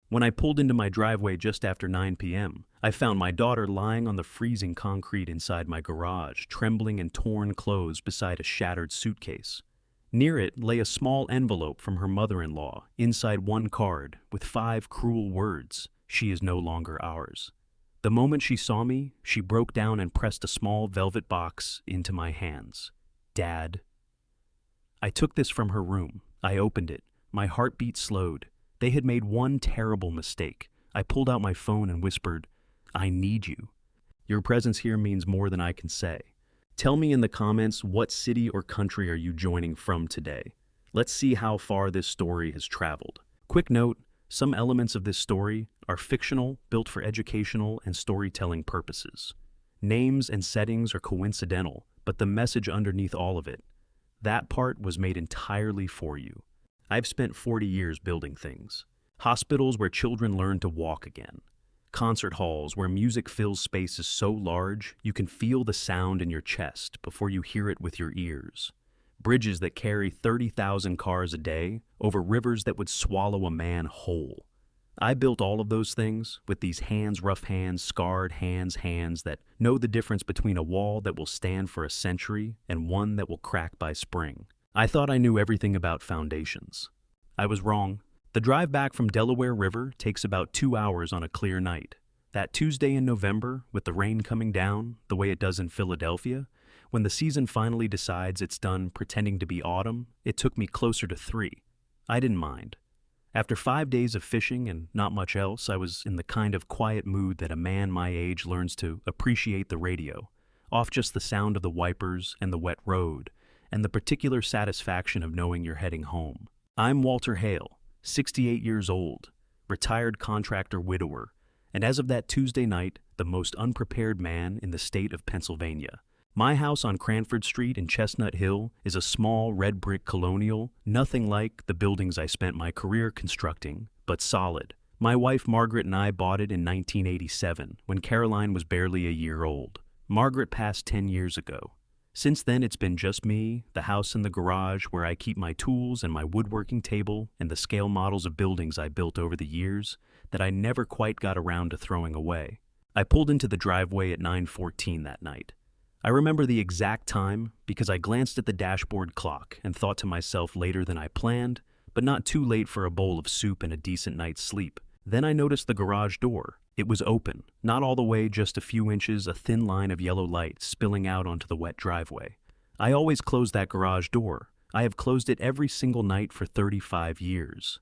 When I pulled into my driveway just after 9 p.m., I found my daughter lying on the freezing concrete inside my garage, trembling in torn clothes beside a shattered suitcase. Near it lay a small envelope from her mother-in-law, inside one card, with 5 cruel words: "She is no longer ours." The moment she saw me, she broke down and pressed a small velvet box into my hands. "Dad." I took this from her room. I opened it. My heartbeat slowed. They had made one terrible mistake. I pulled out my phone and whispered, "I need you. Your presence here means more than I can say." Tell me in the comments, what city or country are you joining from today? Let's see how far this story has traveled. Quick note, some elements of this story are fictional, built for educational and storytelling purposes. Names and settings are coincidental, but the message underneath all of it, that part was made entirely for you. I've spent 40 years building things. Hospitals where children learn to walk again. Concert halls where music fills spaces so large you can feel the sound in your chest before you hear it with your ears. Bridges that carry 30,000 cars a day over rivers that would swallow a man whole. I built all of those things with these hands, rough hands, scarred hands that know the difference between a wall that will stand for a century and one that will crack by spring. I thought I knew everything about foundations. I was wrong. The drive back from Delaware River takes about 2 hours on a clear night. That Tuesday in November, with the rain coming down, the way it does in Philadelphia, when the season finally decides it's done pretending to be autumn, it took me closer to 3. I didn't mind. After 5 days of fishing and not much else, I was in the kind of quiet mood that a man my age learns to appreciate the radio, off just the sound of the wipers and the wet road, and the particular satisfaction of knowing you're heading home. I'm Walter Hale, 68 years old, retired contractor widower, and as of that Tuesday night, the most unprepared man in the state of Pennsylvania. My house on Cranford Street in Chestnut Hill is a small red brick colonial, nothing like the buildings I spent my career constructing, but solid. My wife Margaret and I bought it in 1987, when Caroline was barely a year old. Margaret passed 10 years ago. Since then, it's been just me, the house and the garage where I keep my tools and my woodworking table and the scale models of buildings I built over the years that I never quite got around to throwing away. I pulled into the driveway at 9:14 that night. I remember the exact time because I glanced at the dashboard clock and thought to myself later than I planned, but not too late for a bowl of soup and a decent night's sleep. Then I noticed the garage door. It was open, not all the way, just a few inches, a thin line of yellow light spilling out onto the wet driveway. I always close that garage door. I have closed it every single night for 35 years.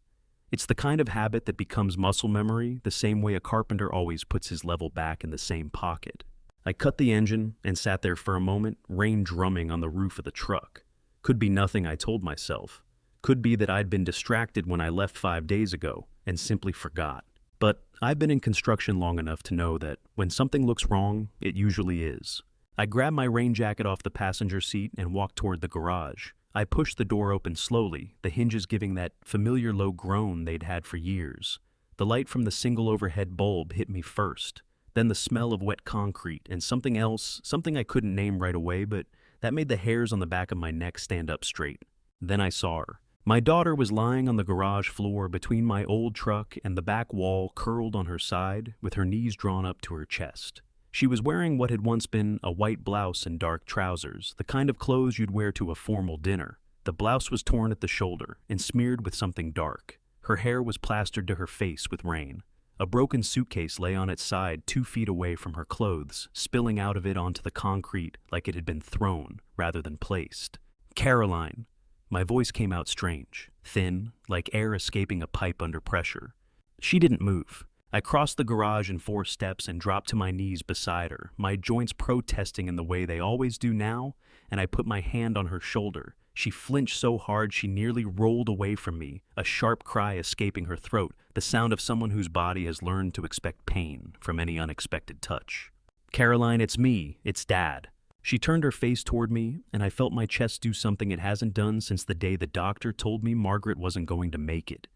It's the kind of habit that becomes muscle memory, the same way a carpenter always puts his level back in the same pocket. I cut the engine and sat there for a moment, rain drumming on the roof of the truck. Could be nothing, I told myself. Could be that I'd been distracted when I left 5 days ago and simply forgot. But I've been in construction long enough to know that when something looks wrong, it usually is. I grabbed my rain jacket off the passenger seat and walked toward the garage. I pushed the door open slowly, the hinges giving that familiar low groan they'd had for years. The light from the single overhead bulb hit me first, then the smell of wet concrete and something else, something I couldn't name right away, but that made the hairs on the back of my neck stand up straight. Then I saw her. My daughter was lying on the garage floor between my old truck and the back wall, curled on her side, with her knees drawn up to her chest. She was wearing what had once been a white blouse and dark trousers, the kind of clothes you'd wear to a formal dinner. The blouse was torn at the shoulder and smeared with something dark. Her hair was plastered to her face with rain. A broken suitcase lay on its side 2 feet away from her clothes, spilling out of it onto the concrete like it had been thrown rather than placed. "Caroline." My voice came out strange, thin, like air escaping a pipe under pressure. She didn't move. I crossed the garage in 4 steps and dropped to my knees beside her, my joints protesting in the way they always do now, and I put my hand on her shoulder. She flinched so hard she nearly rolled away from me, a sharp cry escaping her throat, the sound of someone whose body has learned to expect pain from any unexpected touch. "Caroline, it's me. It's Dad." She turned her face toward me, and I felt my chest do something it hasn't done since the day the doctor told me Margaret wasn't going to make it.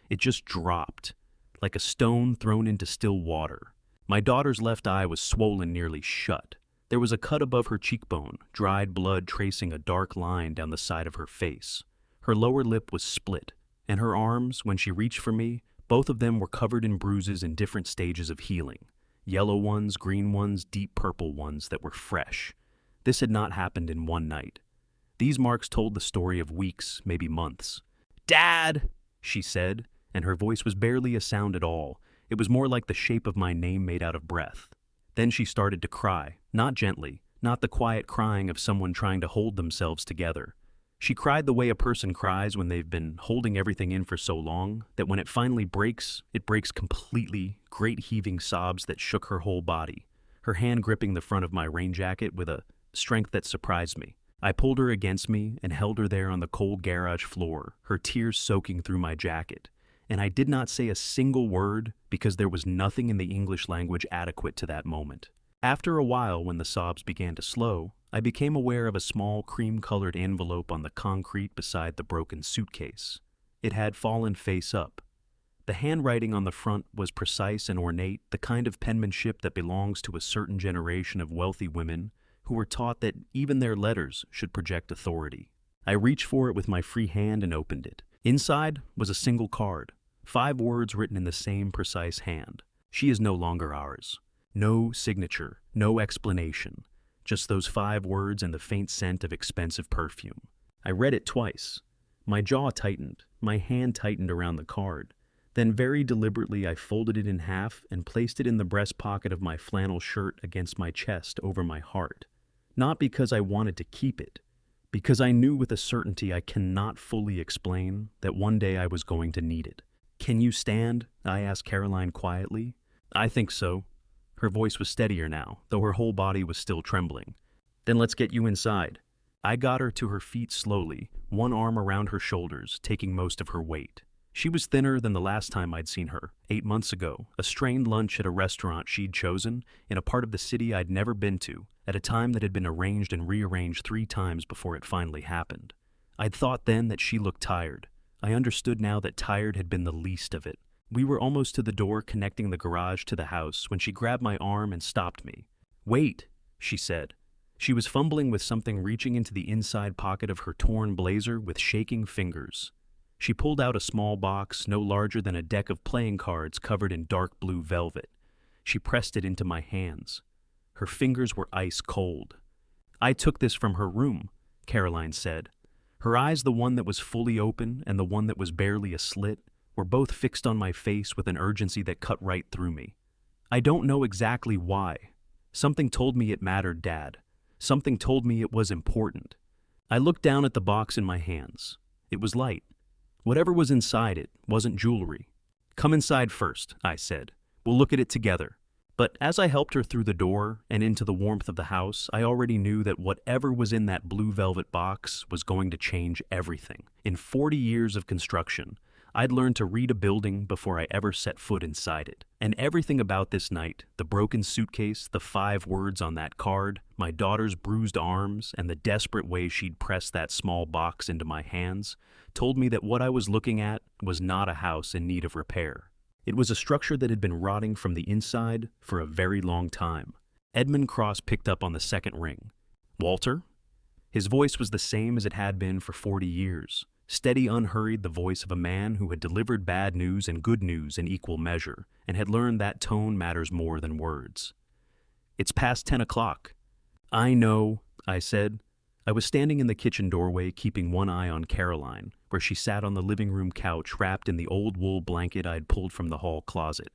It just dropped, like a stone thrown into still water. My daughter's left eye was swollen nearly shut. There was a cut above her cheekbone, dried blood tracing a dark line down the side of her face. Her lower lip was split, and her arms, when she reached for me, Both of them were covered in bruises in different stages of healing. Yellow ones, green ones, deep purple ones that were fresh. This had not happened in one night. These marks told the story of weeks, maybe months. "Dad!" she said, and her voice was barely a sound at all. It was more like the shape of my name made out of breath. Then she started to cry, not gently, not the quiet crying of someone trying to hold themselves together. She cried the way a person cries when they've been holding everything in for so long that when it finally breaks, it breaks completely, great heaving sobs that shook her whole body, her hand gripping the front of my rain jacket with a strength that surprised me. I pulled her against me and held her there on the cold garage floor, her tears soaking through my jacket. And I did not say a single word because there was nothing in the English language adequate to that moment. After a while, when the sobs began to slow, I became aware of a small cream-colored envelope on the concrete beside the broken suitcase. It had fallen face up. The handwriting on the front was precise and ornate, the kind of penmanship that belongs to a certain generation of wealthy women who were taught that even their letters should project authority. I reached for it with my free hand and opened it. Inside was a single card, 5 words written in the same precise hand. "She is no longer ours." No signature, no explanation. Just those 5 words and the faint scent of expensive perfume. I read it twice. My jaw tightened, my hand tightened around the card. Then very deliberately I folded it in half and placed it in the breast pocket of my flannel shirt against my chest over my heart. Not because I wanted to keep it, because I knew with a certainty I cannot fully explain that one day I was going to need it. "Can you stand?" I asked Caroline quietly. "I think so." Her voice was steadier now, though her whole body was still trembling. "Then let's get you inside." I got her to her feet slowly, one arm around her shoulders, taking most of her weight. She was thinner than the last time I'd seen her, 8 months ago, a strained lunch at a restaurant she'd chosen in a part of the city I'd never been to, at a time that had been arranged and rearranged 3 times before it finally happened. I'd thought then that she looked tired. I understood now that tired had been the least of it. We were almost to the door connecting the garage to the house when she grabbed my arm and stopped me. "Wait," she said. She was fumbling with something, reaching into the inside pocket of her torn blazer with shaking fingers. She pulled out a small box no larger than a deck of playing cards covered in dark blue velvet. She pressed it into my hands. Her fingers were ice cold. "I took this from her room," Caroline said. Her eyes, the one that was fully open and the one that was barely a slit, were both fixed on my face with an urgency that cut right through me. "I don't know exactly why. Something told me it mattered, Dad. Something told me it was important." I looked down at the box in my hands. It was light. Whatever was inside it wasn't jewelry. "Come inside first," I said. "We'll look at it together." But as I helped her through the door and into the warmth of the house, I already knew that whatever was in that blue velvet box was going to change everything. In 40 years of construction, I'd learned to read a building before I ever set foot inside it. And everything about this night, the broken suitcase, the 5 words on that card, my daughter's bruised arms, and the desperate way she'd pressed that small box into my hands, told me that what I was looking at was not a house in need of repair. It was a structure that had been rotting from the inside for a very long time. Edmund Cross picked up on the second ring. "Walter?" His voice was the same as it had been for 40 years. Steady, unhurried, the voice of a man who had delivered bad news and good news in equal measure, and had learned that tone matters more than words. "It's past 10 o'clock. "I know," I said. I was standing in the kitchen doorway, keeping one eye on Caroline, where she sat on the living room couch wrapped in the old wool blanket I'd pulled from the hall closet.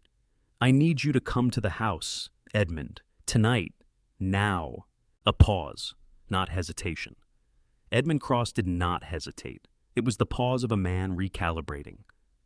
"I need you to come to the house, Edmund. Tonight. Now." A pause, not hesitation. Edmund Cross did not hesitate. It was the pause of a man recalibrating.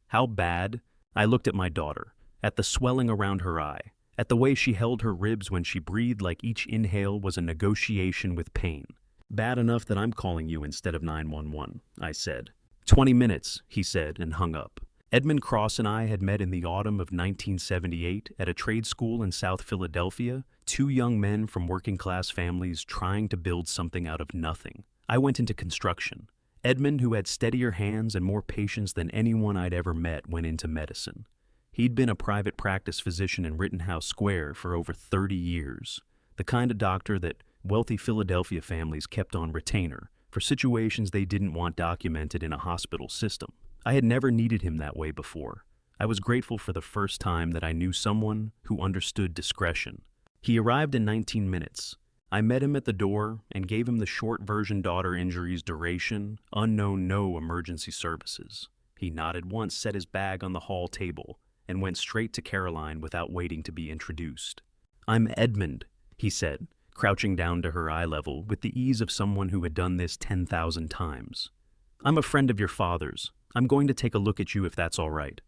How bad? I looked at my daughter, at the swelling around her eye, at the way she held her ribs when she breathed like each inhale was a negotiation with pain. "Bad enough that I'm calling you instead of 911, I said. 20 minutes, he said, and hung up. Edmund Cross and I had met in the autumn of 1978 at a trade school in South Philadelphia, 2 young men from working-class families trying to build something out of nothing. I went into construction. Edmund, who had steadier hands and more patience than anyone I'd ever met, went into medicine. He'd been a private practice physician in Rittenhouse Square for over 30 years, the kind of doctor that wealthy Philadelphia families kept on retainer for situations they didn't want documented in a hospital system. I had never needed him that way before. I was grateful for the first time that I knew someone who understood discretion. He arrived in 19 minutes. I met him at the door and gave him the short version: daughter injuries, duration, unknown, no emergency services. He nodded once, set his bag on the hall table, and went straight to Caroline without waiting to be introduced. "I'm Edmund," he said, crouching down to her eye level with the ease of someone who had done this 10,000 times. "I'm a friend of your father's. I'm going to take a look at you if that's all right."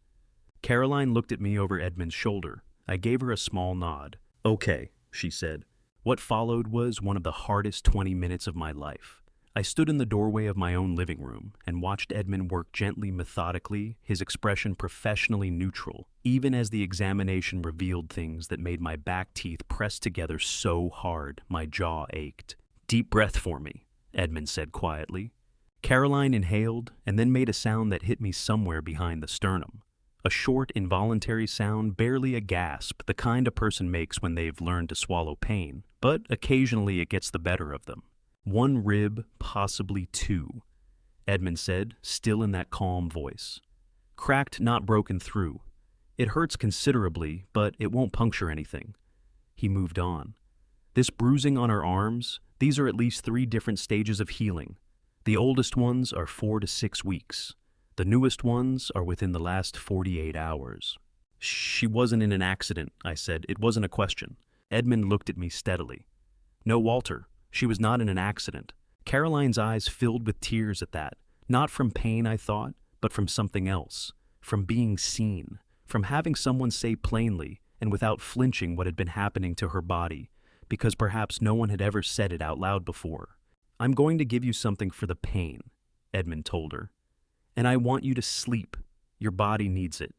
Caroline looked at me over Edmund's shoulder. I gave her a small nod. "Okay," she said. What followed was one of the hardest 20 minutes of my life. I stood in the doorway of my own living room and watched Edmund work gently, methodically, his expression professionally neutral, even as the examination revealed things that made my back teeth press together so hard my jaw ached. "Deep breath for me," Edmund said quietly. Caroline inhaled and then made a sound that hit me somewhere behind the sternum. A short, involuntary sound, barely a gasp, the kind a person makes when they've learned to swallow pain, but occasionally it gets the better of them. "One rib, possibly two," Edmund said, still in that calm voice. "Cracked, not broken through. It hurts considerably, but it won't puncture anything." He moved on. "This bruising on her arms, these are at least 3 different stages of healing. The oldest ones are 4 to 6 weeks. The newest ones are within the last 48 hours. "She wasn't in an accident," I said. "It wasn't a question." Edmund looked at me steadily. "No, Walter, she was not in an accident." Caroline's eyes filled with tears at that, not from pain, I thought, but from something else, from being seen, from having someone say plainly and without flinching what had been happening to her body, because perhaps no one had ever said it out loud before. "I'm going to give you something for the pain," Edmund told her. "And I want you to sleep. Your body needs it."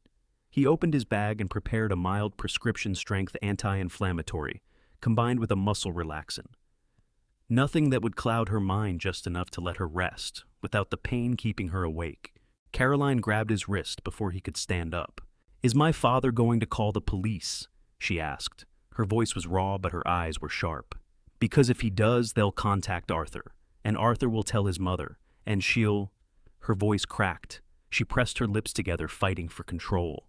He opened his bag and prepared a mild prescription-strength anti-inflammatory, combined with a muscle relaxant. Nothing that would cloud her mind, just enough to let her rest, without the pain keeping her awake. Caroline grabbed his wrist before he could stand up. "Is my father going to call the police?" she asked. Her voice was raw, but her eyes were sharp. "Because if he does, they'll contact Arthur, and Arthur will tell his mother, and she'll—" Her voice cracked. She pressed her lips together, fighting for control.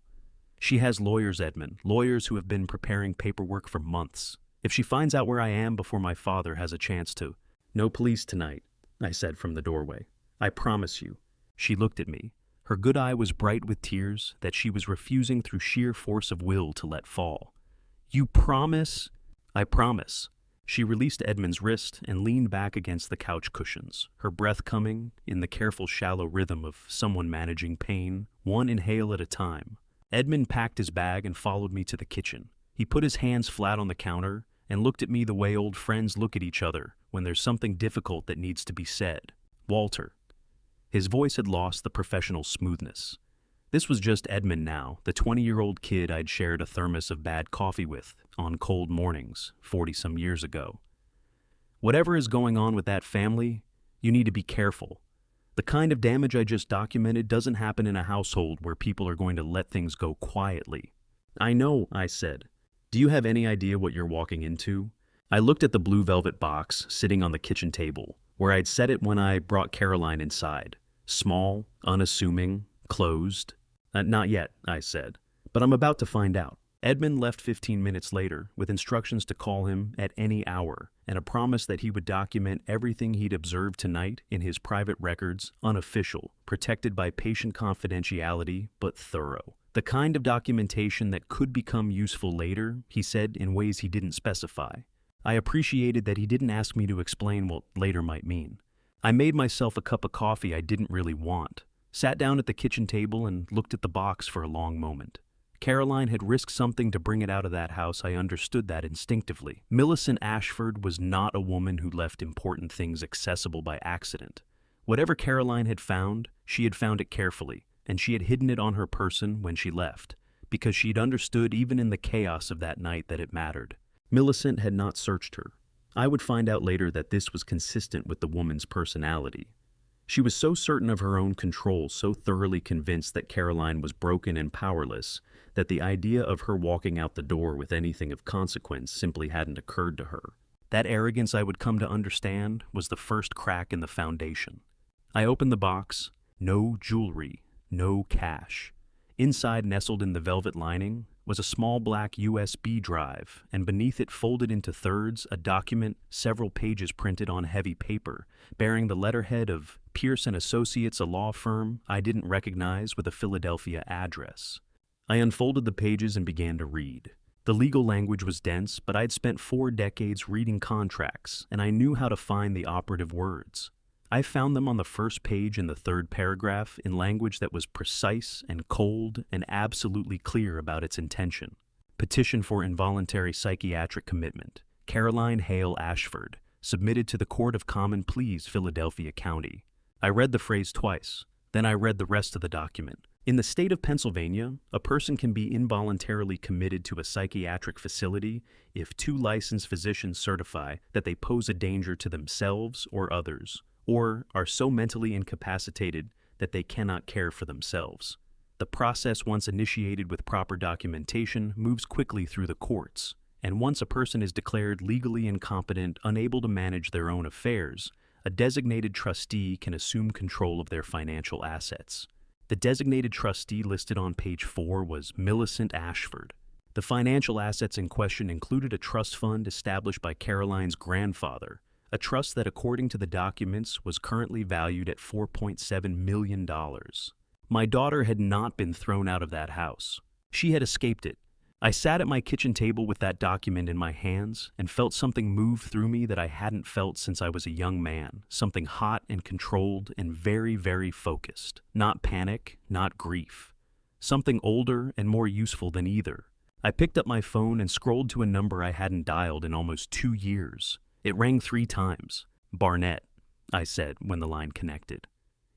"She has lawyers, Edmund, lawyers who have been preparing paperwork for months. If she finds out where I am before my father has a chance to—" "No police tonight," I said from the doorway. "I promise you." She looked at me. Her good eye was bright with tears that she was refusing through sheer force of will to let fall. "You promise?" "I promise." She released Edmund's wrist and leaned back against the couch cushions, her breath coming in the careful, shallow rhythm of someone managing pain, one inhale at a time. Edmund packed his bag and followed me to the kitchen. He put his hands flat on the counter and looked at me the way old friends look at each other when there's something difficult that needs to be said. "Walter." His voice had lost the professional smoothness. This was just Edmund now, the 20-year-old kid I'd shared a thermos of bad coffee with on cold mornings 40-some years ago. "Whatever is going on with that family, you need to be careful. The kind of damage I just documented doesn't happen in a household where people are going to let things go quietly." "I know," I said. "Do you have any idea what you're walking into?" I looked at the blue velvet box sitting on the kitchen table, where I'd set it when I brought Caroline inside. Small, unassuming, closed. "Not yet," I said, "but I'm about to find out." Edmund left 15 minutes later with instructions to call him at any hour and a promise that he would document everything he'd observed tonight in his private records, unofficial, protected by patient confidentiality, but thorough. The kind of documentation that could become useful later, he said, in ways he didn't specify. I appreciated that he didn't ask me to explain what later might mean. I made myself a cup of coffee I didn't really want, sat down at the kitchen table and looked at the box for a long moment. Caroline had risked something to bring it out of that house. I understood that instinctively. Millicent Ashford was not a woman who left important things accessible by accident. Whatever Caroline had found, she had found it carefully, and she had hidden it on her person when she left, because she'd understood even in the chaos of that night that it mattered. Millicent had not searched her. I would find out later that this was consistent with the woman's personality. She was so certain of her own control, so thoroughly convinced that Caroline was broken and powerless, that the idea of her walking out the door with anything of consequence simply hadn't occurred to her. That arrogance, I would come to understand, was the first crack in the foundation. I opened the box. No jewelry, no cash. Inside, nestled in the velvet lining, was a small black USB drive, and beneath it, folded into thirds, a document several pages printed on heavy paper, bearing the letterhead of Pierce & Associates, a law firm I didn't recognize with a Philadelphia address. I unfolded the pages and began to read. The legal language was dense, but I'd spent 4 decades reading contracts, and I knew how to find the operative words. I found them on the first page in the 3rd paragraph in language that was precise and cold and absolutely clear about its intention. Petition for involuntary psychiatric commitment. Caroline Hale Ashford, submitted to the Court of Common Pleas, Philadelphia County. I read the phrase twice, then I read the rest of the document. In the state of Pennsylvania, a person can be involuntarily committed to a psychiatric facility if 2 licensed physicians certify that they pose a danger to themselves or others, or are so mentally incapacitated that they cannot care for themselves. The process, once initiated with proper documentation, moves quickly through the courts, and once a person is declared legally incompetent, unable to manage their own affairs, a designated trustee can assume control of their financial assets. The designated trustee listed on page 4 was Millicent Ashford. The financial assets in question included a trust fund established by Caroline's grandfather, a trust that, according to the documents, was currently valued at $4.7 million. My daughter had not been thrown out of that house. She had escaped it. I sat at my kitchen table with that document in my hands and felt something move through me that I hadn't felt since I was a young man, something hot and controlled and very, very focused. Not panic, not grief. Something older and more useful than either. I picked up my phone and scrolled to a number I hadn't dialed in almost 2 years. It rang 3 times. "Barnett," I said when the line connected.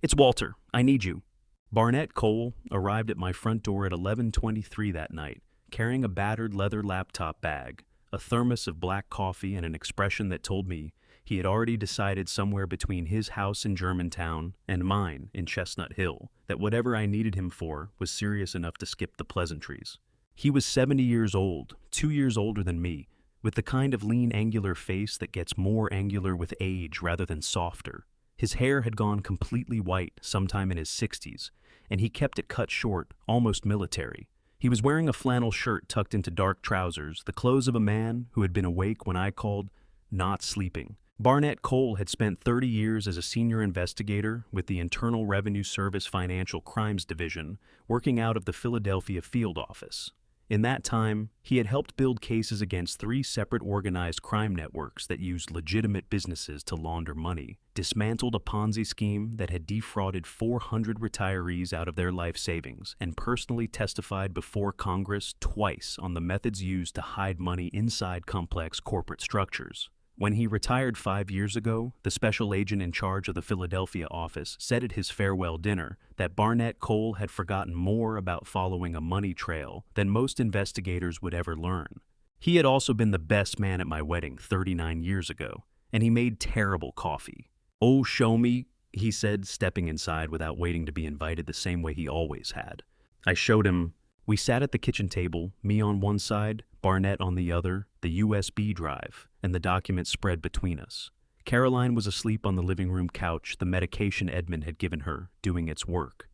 "It's Walter. I need you." Barnett Cole arrived at my front door at 11:23 that night, carrying a battered leather laptop bag, a thermos of black coffee, and an expression that told me he had already decided somewhere between his house in Germantown and mine in Chestnut Hill that whatever I needed him for was serious enough to skip the pleasantries. He was 70 years old, 2 years older than me, with the kind of lean, angular face that gets more angular with age rather than softer. His hair had gone completely white sometime in his 60s, and he kept it cut short, almost military. He was wearing a flannel shirt tucked into dark trousers, the clothes of a man who had been awake when I called, not sleeping. Barnett Cole had spent 30 years as a senior investigator with the Internal Revenue Service Financial Crimes Division, working out of the Philadelphia field office. In that time, he had helped build cases against 3 separate organized crime networks that used legitimate businesses to launder money, dismantled a Ponzi scheme that had defrauded 400 retirees out of their life savings, and personally testified before Congress twice on the methods used to hide money inside complex corporate structures. When he retired 5 years ago, the special agent in charge of the Philadelphia office said at his farewell dinner that Barnett Cole had forgotten more about following a money trail than most investigators would ever learn. He had also been the best man at my wedding 39 years ago, and he made terrible coffee. "Oh, show me," he said, stepping inside without waiting to be invited the same way he always had. I showed him. We sat at the kitchen table, me on one side, Barnett on the other, the USB drive, and the document spread between us. Caroline was asleep on the living room couch, the medication Edmund had given her, doing its work.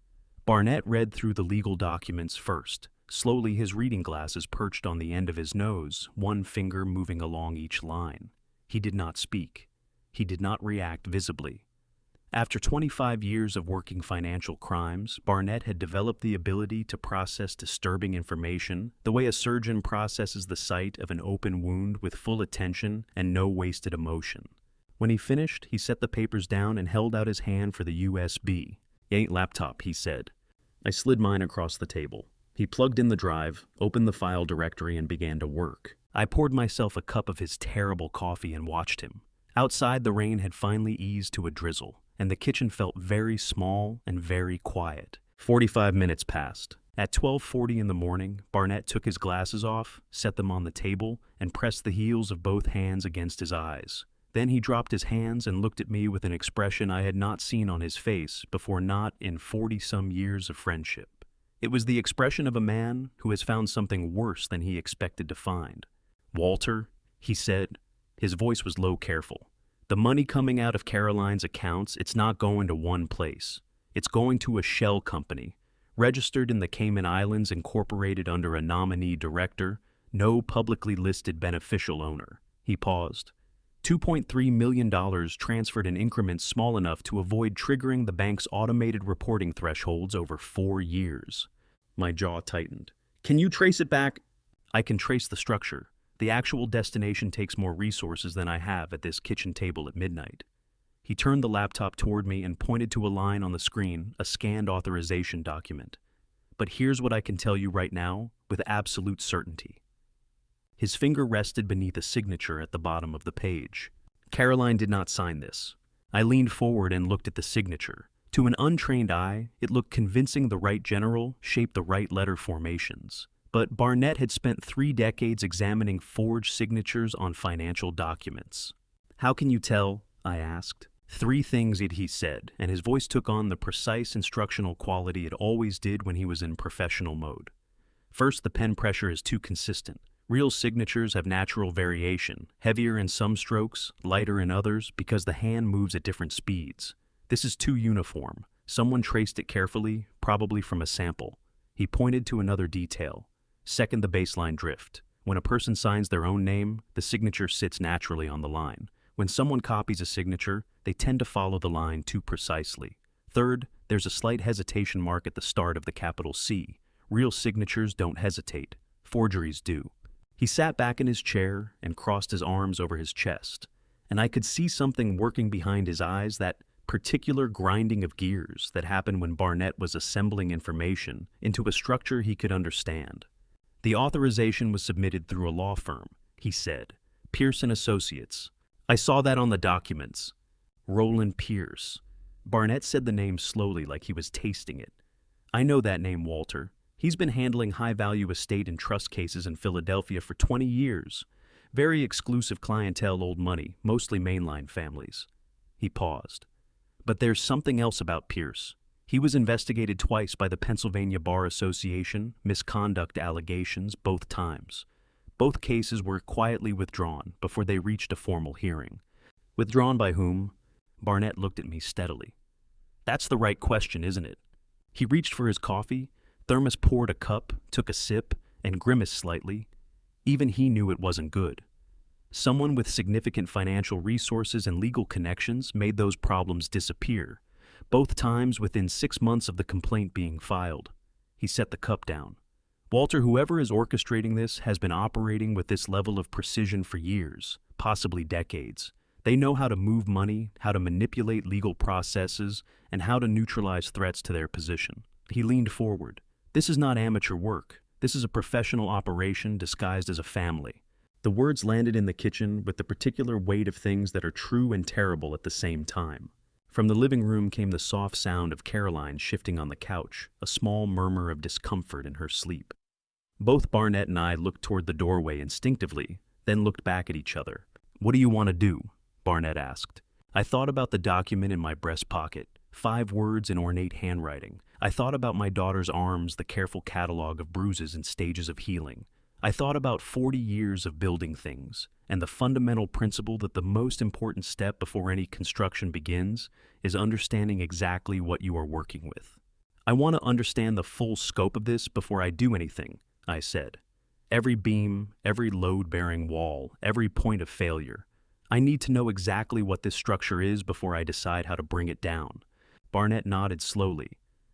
Barnett read through the legal documents first, slowly, his reading glasses perched on the end of his nose, one finger moving along each line. He did not speak. He did not react visibly. After 25 years of working financial crimes, Barnett had developed the ability to process disturbing information the way a surgeon processes the sight of an open wound with full attention and no wasted emotion. When he finished, he set the papers down and held out his hand for the USB. "Ain't laptop," he said. I slid mine across the table. He plugged in the drive, opened the file directory, and began to work. I poured myself a cup of his terrible coffee and watched him. Outside, the rain had finally eased to a drizzle, and the kitchen felt very small and very quiet. 45 minutes passed. At 12:40 in the morning, Barnett took his glasses off, set them on the table, and pressed the heels of both hands against his eyes. Then he dropped his hands and looked at me with an expression I had not seen on his face before, not in 40-some years of friendship. It was the expression of a man who has found something worse than he expected to find. "Walter," he said. His voice was low, careful. "The money coming out of Caroline's accounts, it's not going to one place. It's going to a shell company. Registered in the Cayman Islands, incorporated under a nominee director, no publicly listed beneficial owner. He paused. $2.3 million transferred in increments small enough to avoid triggering the bank's automated reporting thresholds over 4 years. My jaw tightened. Can you trace it back? I can trace the structure. The actual destination takes more resources than I have at this kitchen table at midnight. He turned the laptop toward me and pointed to a line on the screen, a scanned authorization document. But here's what I can tell you right now, with absolute certainty. His finger rested beneath a signature at the bottom of the page. Caroline did not sign this. I leaned forward and looked at the signature. To an untrained eye, it looked convincing. The right general shaped the right letter formations. But Barnett had spent 3 decades examining forged signatures on financial documents. How can you tell? I asked. 3 things, he said, and his voice took on the precise instructional quality it always did when he was in professional mode. First, the pen pressure is too consistent. Real signatures have natural variation, heavier in some strokes, lighter in others, because the hand moves at different speeds. This is too uniform. Someone traced it carefully, probably from a sample. He pointed to another detail. Second, the baseline drift. When a person signs their own name, the signature sits naturally on the line. When someone copies a signature, they tend to follow the line too precisely. Third, there's a slight hesitation mark at the start of the capital C. Real signatures don't hesitate. Forgeries do. He sat back in his chair and crossed his arms over his chest, and I could see something working behind his eyes, that particular grinding of gears that happened when Barnett was assembling information into a structure he could understand. The authorization was submitted through a law firm, he said. Pierce & Associates. I saw that on the documents. Roland Pierce. Barnett said the name slowly, like he was tasting it. I know that name, Walter. He's been handling high-value estate and trust cases in Philadelphia for 20 years. Very exclusive clientele, old money, mostly mainline families. He paused. But there's something else about Pierce. He was investigated twice by the Pennsylvania Bar Association, misconduct allegations, both times. Both cases were quietly withdrawn before they reached a formal hearing. Withdrawn by whom? Barnett looked at me steadily. That's the right question, isn't it? He reached for his coffee. Thermos poured a cup, took a sip, and grimaced slightly. Even he knew it wasn't good. Someone with significant financial resources and legal connections made those problems disappear, both times within 6 months of the complaint being filed. He set the cup down. Walter, whoever is orchestrating this has been operating with this level of precision for years, possibly decades. They know how to move money, how to manipulate legal processes, and how to neutralize threats to their position. He leaned forward. This is not amateur work. This is a professional operation disguised as a family. The words landed in the kitchen with the particular weight of things that are true and terrible at the same time. From the living room came the soft sound of Caroline shifting on the couch, a small murmur of discomfort in her sleep. Both Barnett and I looked toward the doorway instinctively, then looked back at each other. What do you want to do? Barnett asked. I thought about the document in my breast pocket, 5 words in ornate handwriting. I thought about my daughter's arms, the careful catalog of bruises and stages of healing. I thought about 40 years of building things, and the fundamental principle that the most important step before any construction begins is understanding exactly what you are working with. I want to understand the full scope of this before I do anything, I said. Every beam, every load-bearing wall, every point of failure. I need to know exactly what this structure is before I decide how to bring it down. Barnett nodded slowly.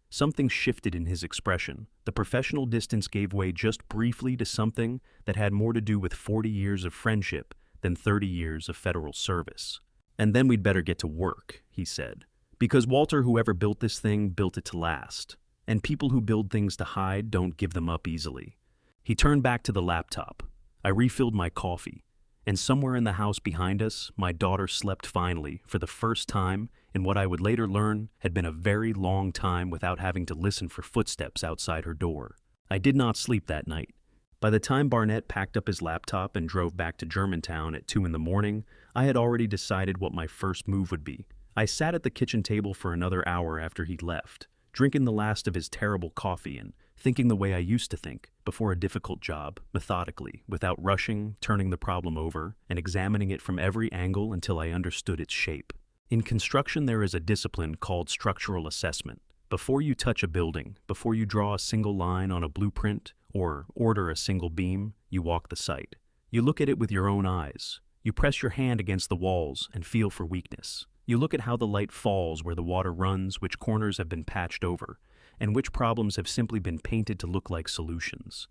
Something shifted in his expression. The professional distance gave way just briefly to something that had more to do with 40 years of friendship than 30 years of federal service. And then we'd better get to work, he said. Because Walter, whoever built this thing, built it to last. And people who build things to hide don't give them up easily. He turned back to the laptop. I refilled my coffee. And somewhere in the house behind us, my daughter slept finally, for the first time, in what I would later learn had been a very long time without having to listen for footsteps outside her door. I did not sleep that night. By the time Barnett packed up his laptop and drove back to Germantown at 2 a.m, I had already decided what my first move would be. I sat at the kitchen table for another hour after he'd left, drinking the last of his terrible coffee and thinking the way I used to think, before a difficult job, methodically, without rushing, turning the problem over, and examining it from every angle until I understood its shape. In construction, there is a discipline called structural assessment. Before you touch a building, before you draw a single line on a blueprint or order a single beam, you walk the site. You look at it with your own eyes. You press your hand against the walls and feel for weakness. You look at how the light falls where the water runs, which corners have been patched over, and which problems have simply been painted to look like solutions.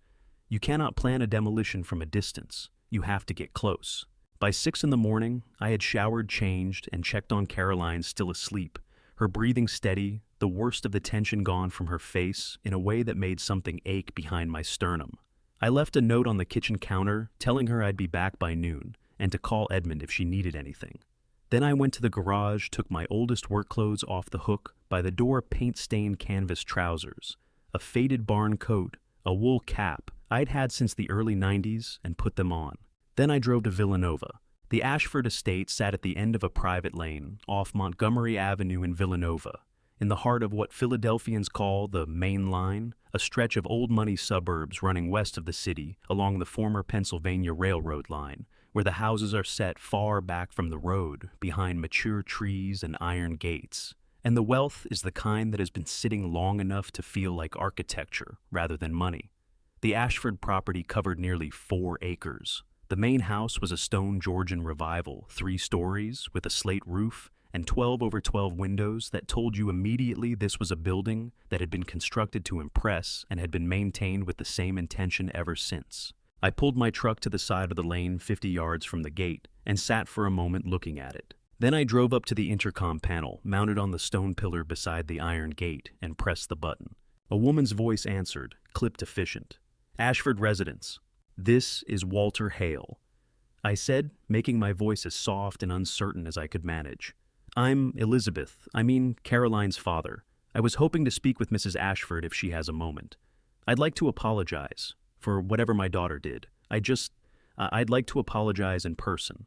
You cannot plan a demolition from a distance. You have to get close. By 6 in the morning, I had showered, changed, and checked on Caroline still asleep, her breathing steady, the worst of the tension gone from her face in a way that made something ache behind my sternum. I left a note on the kitchen counter telling her I'd be back by noon and to call Edmund if she needed anything. Then I went to the garage, took my oldest work clothes off the hook, by the door paint-stained canvas trousers, a faded barn coat, a wool cap I'd had since the early 90s, and put them on. Then I drove to Villanova. The Ashford estate sat at the end of a private lane off Montgomery Avenue in Villanova, in the heart of what Philadelphians call the Main Line, a stretch of old-money suburbs running west of the city along the former Pennsylvania Railroad line, where the houses are set far back from the road, behind mature trees and iron gates. And the wealth is the kind that has been sitting long enough to feel like architecture rather than money. The Ashford property covered nearly 4 acres. The main house was a stone Georgian revival, 3 stories, with a slate roof, and 12/12 windows that told you immediately this was a building that had been constructed to impress and had been maintained with the same intention ever since. I pulled my truck to the side of the lane 50 yards from the gate and sat for a moment looking at it. Then I drove up to the intercom panel mounted on the stone pillar beside the iron gate and pressed the button. A woman's voice answered, clipped efficient. Ashford residence. This is Walter Hale, I said, making my voice as soft and uncertain as I could manage. I'm Caroline's father. I was hoping to speak with Mrs. Ashford if she has a moment. I'd like to apologize for whatever my daughter did. I'd like to apologize in person.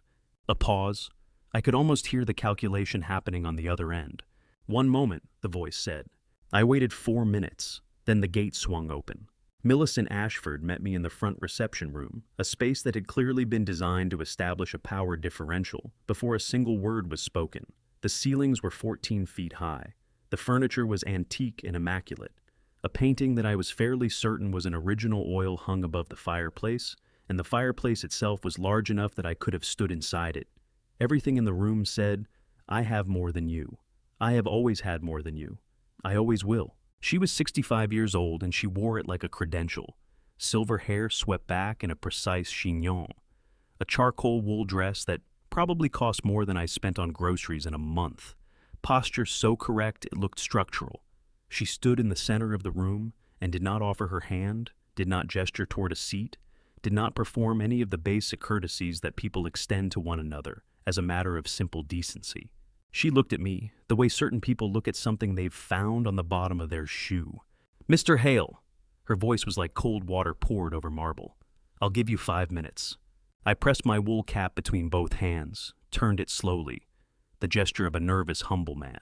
A pause. I could almost hear the calculation happening on the other end. 1 moment, the voice said. I waited 4 minutes. Then the gate swung open. Millicent Ashford met me in the front reception room, a space that had clearly been designed to establish a power differential before a single word was spoken. The ceilings were 14 feet high. The furniture was antique and immaculate. A painting that I was fairly certain was an original oil hung above the fireplace, and the fireplace itself was large enough that I could have stood inside it. Everything in the room said, I have more than you. I have always had more than you. I always will. She was 65 years old, and she wore it like a credential. Silver hair swept back in a precise chignon. A charcoal wool dress that probably cost more than I spent on groceries in a month. Posture so correct it looked structural. She stood in the center of the room and did not offer her hand, did not gesture toward a seat, did not perform any of the basic courtesies that people extend to one another as a matter of simple decency. She looked at me the way certain people look at something they've found on the bottom of their shoe. Mr. Hale. Her voice was like cold water poured over marble. I'll give you 5 minutes. I pressed my wool cap between both hands, turned it slowly, the gesture of a nervous, humble man.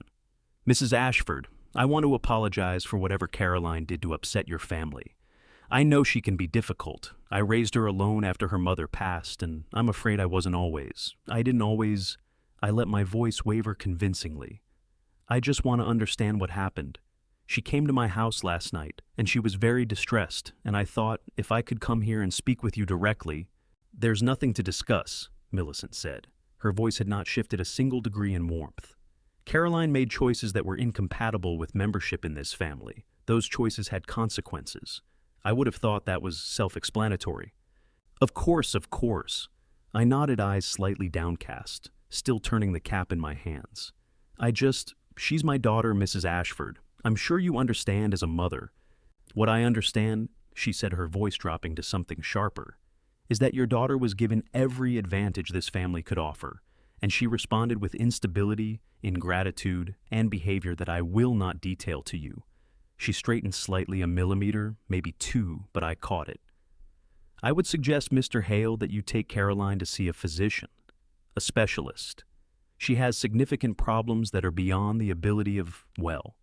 Mrs. Ashford, I want to apologize for whatever Caroline did to upset your family. I know she can be difficult. I raised her alone after her mother passed, and I'm afraid I wasn't always. I let my voice waver convincingly. I just want to understand what happened. She came to my house last night, and she was very distressed, and I thought if I could come here and speak with you directly. There's nothing to discuss, Millicent said. Her voice had not shifted a single degree in warmth. Caroline made choices that were incompatible with membership in this family. Those choices had consequences. I would have thought that was self-explanatory. Of course. I nodded, eyes slightly downcast, still turning the cap in my hands. She's my daughter, Mrs. Ashford. I'm sure you understand as a mother. What I understand, she said, her voice dropping to something sharper, is that your daughter was given every advantage this family could offer, and she responded with instability, ingratitude, and behavior that I will not detail to you. She straightened slightly, a millimeter, maybe 2, but I caught it. I would suggest, Mr. Hale, that you take Caroline to see a physician, a specialist. She has significant problems that are beyond the ability of, well.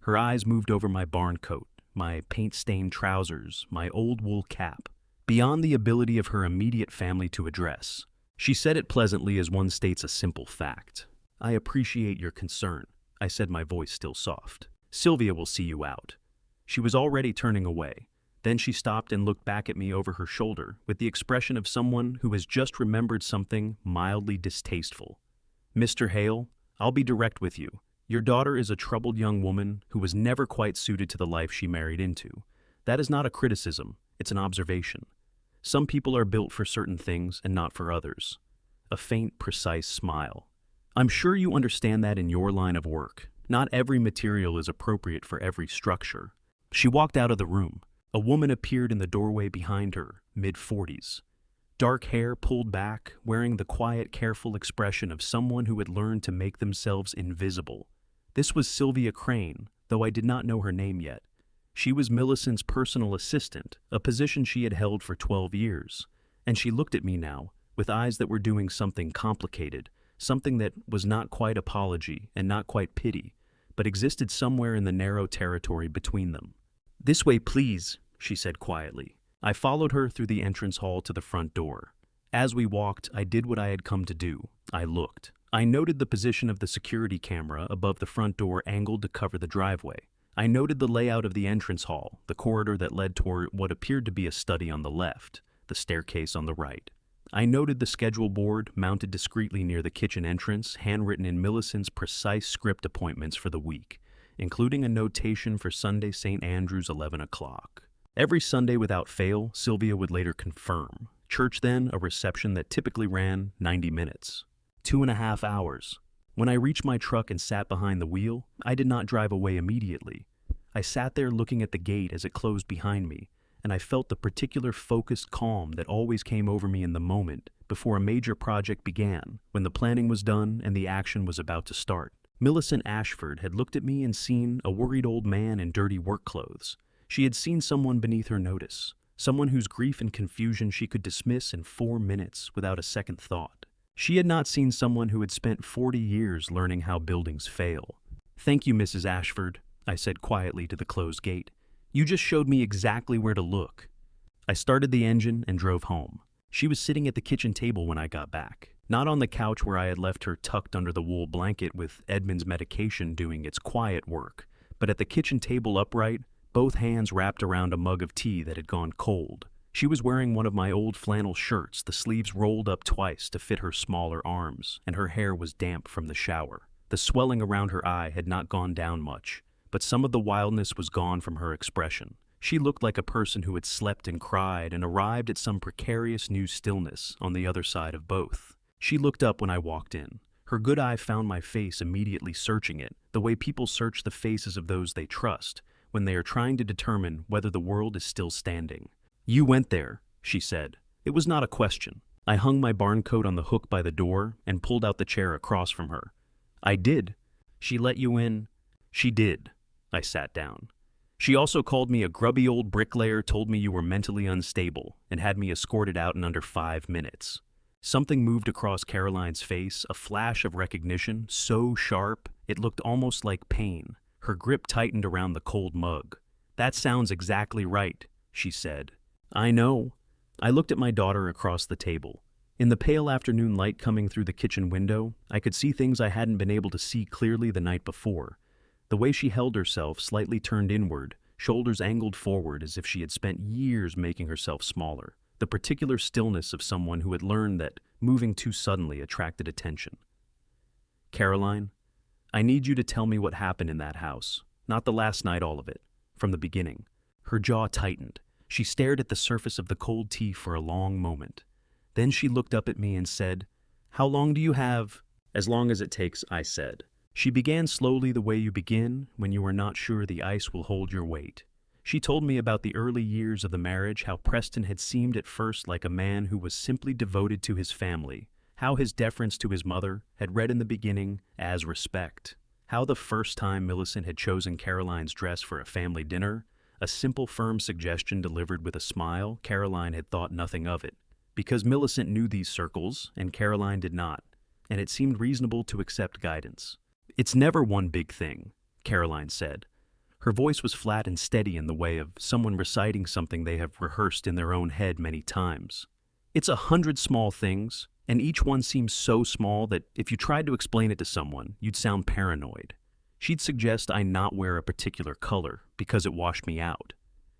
Her eyes moved over my barn coat, my paint-stained trousers, my old wool cap, beyond the ability of her immediate family to address. She said it pleasantly as one states a simple fact. I appreciate your concern, I said, my voice still soft. Sylvia will see you out." She was already turning away. Then she stopped and looked back at me over her shoulder with the expression of someone who has just remembered something mildly distasteful. "Mr. Hale, I'll be direct with you. Your daughter is a troubled young woman who was never quite suited to the life she married into. That is not a criticism, it's an observation. Some people are built for certain things and not for others." A faint, precise smile. "I'm sure you understand that in your line of work. Not every material is appropriate for every structure." She walked out of the room. A woman appeared in the doorway behind her, mid-40s. Dark hair pulled back, wearing the quiet, careful expression of someone who had learned to make themselves invisible. This was Sylvia Crane, though I did not know her name yet. She was Millicent's personal assistant, a position she had held for 12 years. And she looked at me now, with eyes that were doing something complicated, something that was not quite apology and not quite pity, but existed somewhere in the narrow territory between them. "This way, please," she said quietly. I followed her through the entrance hall to the front door. As we walked, I did what I had come to do. I looked. I noted the position of the security camera above the front door angled to cover the driveway. I noted the layout of the entrance hall, the corridor that led toward what appeared to be a study on the left, the staircase on the right. I noted the schedule board mounted discreetly near the kitchen entrance, handwritten in Millicent's precise script appointments for the week, including a notation for Sunday St. Andrew's 11 o'clock. Every Sunday without fail, Sylvia would later confirm. Church then, a reception that typically ran 90 minutes. 2.5 hours. When I reached my truck and sat behind the wheel, I did not drive away immediately. I sat there looking at the gate as it closed behind me, and I felt the particular focused calm that always came over me in the moment before a major project began, when the planning was done and the action was about to start. Millicent Ashford had looked at me and seen a worried old man in dirty work clothes. She had seen someone beneath her notice, someone whose grief and confusion she could dismiss in 4 minutes without a second thought. She had not seen someone who had spent 40 years learning how buildings fail. "Thank you, Mrs. Ashford," I said quietly to the closed gate. "You just showed me exactly where to look." I started the engine and drove home. She was sitting at the kitchen table when I got back, not on the couch where I had left her tucked under the wool blanket with Edmund's medication doing its quiet work, but at the kitchen table upright, both hands wrapped around a mug of tea that had gone cold. She was wearing one of my old flannel shirts, the sleeves rolled up twice to fit her smaller arms, and her hair was damp from the shower. The swelling around her eye had not gone down much, but some of the wildness was gone from her expression. She looked like a person who had slept and cried and arrived at some precarious new stillness on the other side of both. She looked up when I walked in. Her good eye found my face, immediately searching it, the way people search the faces of those they trust when they are trying to determine whether the world is still standing. "You went there," she said. It was not a question. I hung my barn coat on the hook by the door and pulled out the chair across from her. "I did." "She let you in?" "She did." I sat down. "She also called me a grubby old bricklayer, told me you were mentally unstable, and had me escorted out in under 5 minutes. Something moved across Caroline's face, a flash of recognition, so sharp it looked almost like pain. Her grip tightened around the cold mug. "That sounds exactly right," she said. "I know." I looked at my daughter across the table. In the pale afternoon light coming through the kitchen window, I could see things I hadn't been able to see clearly the night before. The way she held herself, slightly turned inward, shoulders angled forward as if she had spent years making herself smaller. The particular stillness of someone who had learned that moving too suddenly attracted attention. "Caroline, I need you to tell me what happened in that house. Not the last night, all of it. From the beginning." Her jaw tightened. She stared at the surface of the cold tea for a long moment. Then she looked up at me and said, "How long do you have?" "As long as it takes," I said. She began slowly the way you begin when you are not sure the ice will hold your weight. She told me about the early years of the marriage, how Preston had seemed at first like a man who was simply devoted to his family, how his deference to his mother had read in the beginning as respect, how the first time Millicent had chosen Caroline's dress for a family dinner, a simple firm suggestion delivered with a smile, Caroline had thought nothing of it, because Millicent knew these circles and Caroline did not, and it seemed reasonable to accept guidance. "It's never one big thing," Caroline said. Her voice was flat and steady in the way of someone reciting something they have rehearsed in their own head many times. "It's 100 small things, and each one seems so small that if you tried to explain it to someone, you'd sound paranoid." She'd suggest I not wear a particular color because it washed me out.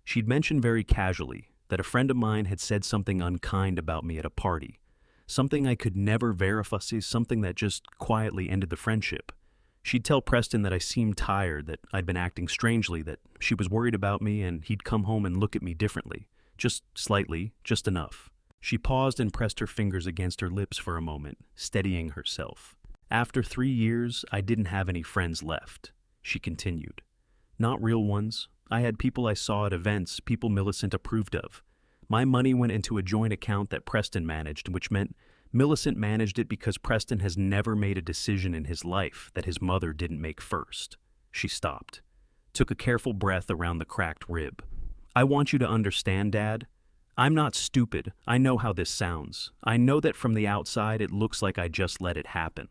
She'd mention very casually that a friend of mine had said something unkind about me at a party, something I could never verify, something that just quietly ended the friendship. She'd tell Preston that I seemed tired, that I'd been acting strangely, that she was worried about me and he'd come home and look at me differently. Just slightly, just enough. She paused and pressed her fingers against her lips for a moment, steadying herself. After 3 years, I didn't have any friends left, she continued. Not real ones. I had people I saw at events, people Millicent approved of. My money went into a joint account that Preston managed, which meant Millicent managed it because Preston has never made a decision in his life that his mother didn't make first. She stopped, took a careful breath around the cracked rib. I want you to understand, Dad. I'm not stupid. I know how this sounds. I know that from the outside it looks like I just let it happen.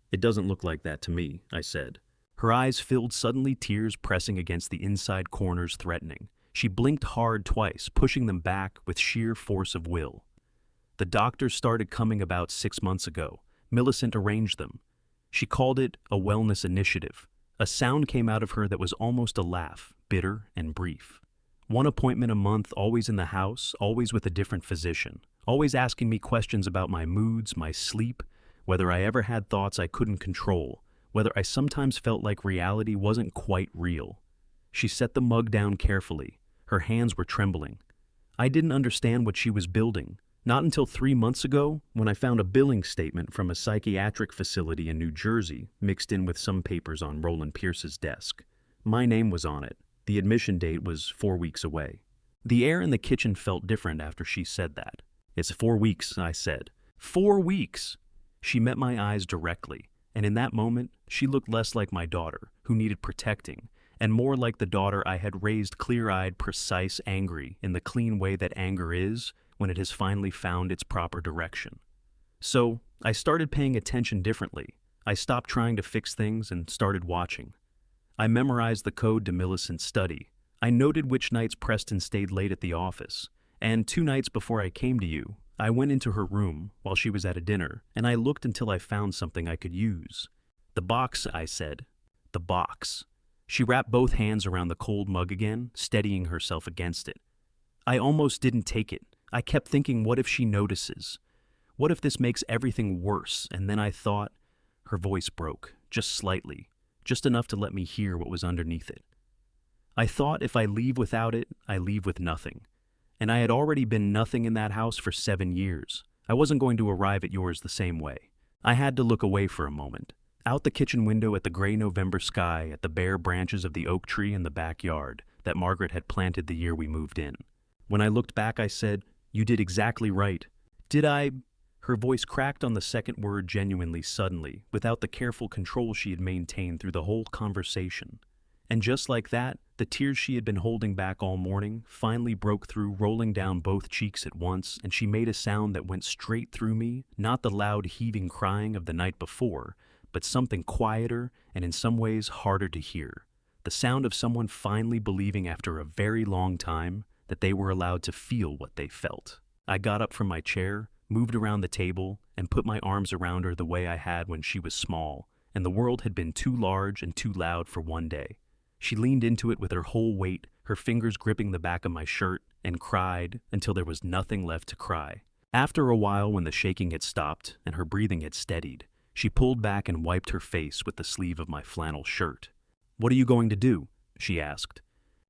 It doesn't look like that to me, I said. Her eyes filled suddenly, tears pressing against the inside corners, threatening. She blinked hard twice, pushing them back with sheer force of will. The doctors started coming about 6 months ago. Millicent arranged them. She called it a wellness initiative. A sound came out of her that was almost a laugh, bitter and brief. 1 appointment a month, always in the house, always with a different physician, always asking me questions about my moods, my sleep, whether I ever had thoughts I couldn't control, whether I sometimes felt like reality wasn't quite real. She set the mug down carefully. Her hands were trembling. I didn't understand what she was building. Not until 3 months ago, when I found a billing statement from a psychiatric facility in New Jersey mixed in with some papers on Roland Pierce's desk. My name was on it. The admission date was 4 weeks away. The air in the kitchen felt different after she said that. It's 4 weeks, I said. 4 weeks! She met my eyes directly, and in that moment, she looked less like my daughter, who needed protecting, and more like the daughter I had raised, clear-eyed, precise, angry, in the clean way that anger is when it has finally found its proper direction. So, I started paying attention differently. I stopped trying to fix things and started watching. I memorized the code to Millicent's study. I noted which nights Preston stayed late at the office, and 2 nights before I came to you, I went into her room while she was at a dinner, and I looked until I found something I could use. The box, I said. The box. She wrapped both hands around the cold mug again, steadying herself against it. I almost didn't take it. I kept thinking, what if she notices? What if this makes everything worse? And then I thought, her voice broke, just slightly, just enough to let me hear what was underneath it. I thought if I leave without it, I leave with nothing. And I had already been nothing in that house for 7 years. I wasn't going to arrive at yours the same way. I had to look away for a moment. Out the kitchen window at the gray November sky, at the bare branches of the oak tree in the backyard that Margaret had planted the year we moved in. When I looked back, I said, "You did exactly right." Did I? Her voice cracked on the second word genuinely suddenly, without the careful control she had maintained through the whole conversation. And just like that, the tears she had been holding back all morning finally broke through, rolling down both cheeks at once, and she made a sound that went straight through me, not the loud heaving crying of the night before, but something quieter and in some ways harder to hear. The sound of someone finally believing after a very long time that they were allowed to feel what they felt. I got up from my chair, moved around the table, and put my arms around her the way I had when she was small, and the world had been too large and too loud for one day. She leaned into it with her whole weight, her fingers gripping the back of my shirt, and cried until there was nothing left to cry. After a while, when the shaking had stopped and her breathing had steadied, she pulled back and wiped her face with the sleeve of my flannel shirt. "What are you going to do?" she asked.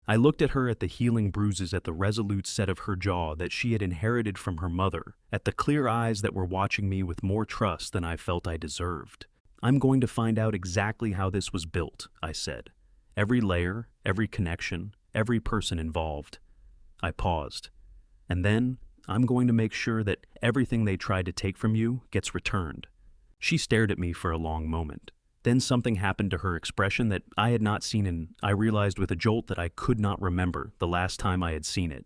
I looked at her, at the healing bruises, at the resolute set of her jaw that she had inherited from her mother, at the clear eyes that were watching me with more trust than I felt I deserved. "I'm going to find out exactly how this was built," I said. "Every layer, every connection, every person involved." I paused. "And then, I'm going to make sure that everything they tried to take from you gets returned." She stared at me for a long moment. Then something happened to her expression that I had not seen, and I realized with a jolt that I could not remember the last time I had seen it.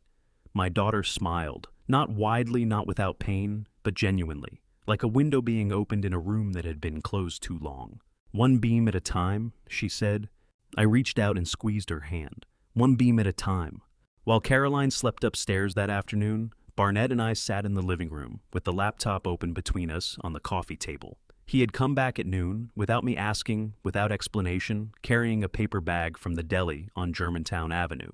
My daughter smiled, not widely, not without pain, but genuinely, like a window being opened in a room that had been closed too long. "One beam at a time," she said. I reached out and squeezed her hand. "One beam at a time." While Caroline slept upstairs that afternoon, Barnett and I sat in the living room with the laptop open between us on the coffee table. He had come back at noon, without me asking, without explanation, carrying a paper bag from the deli on Germantown Avenue,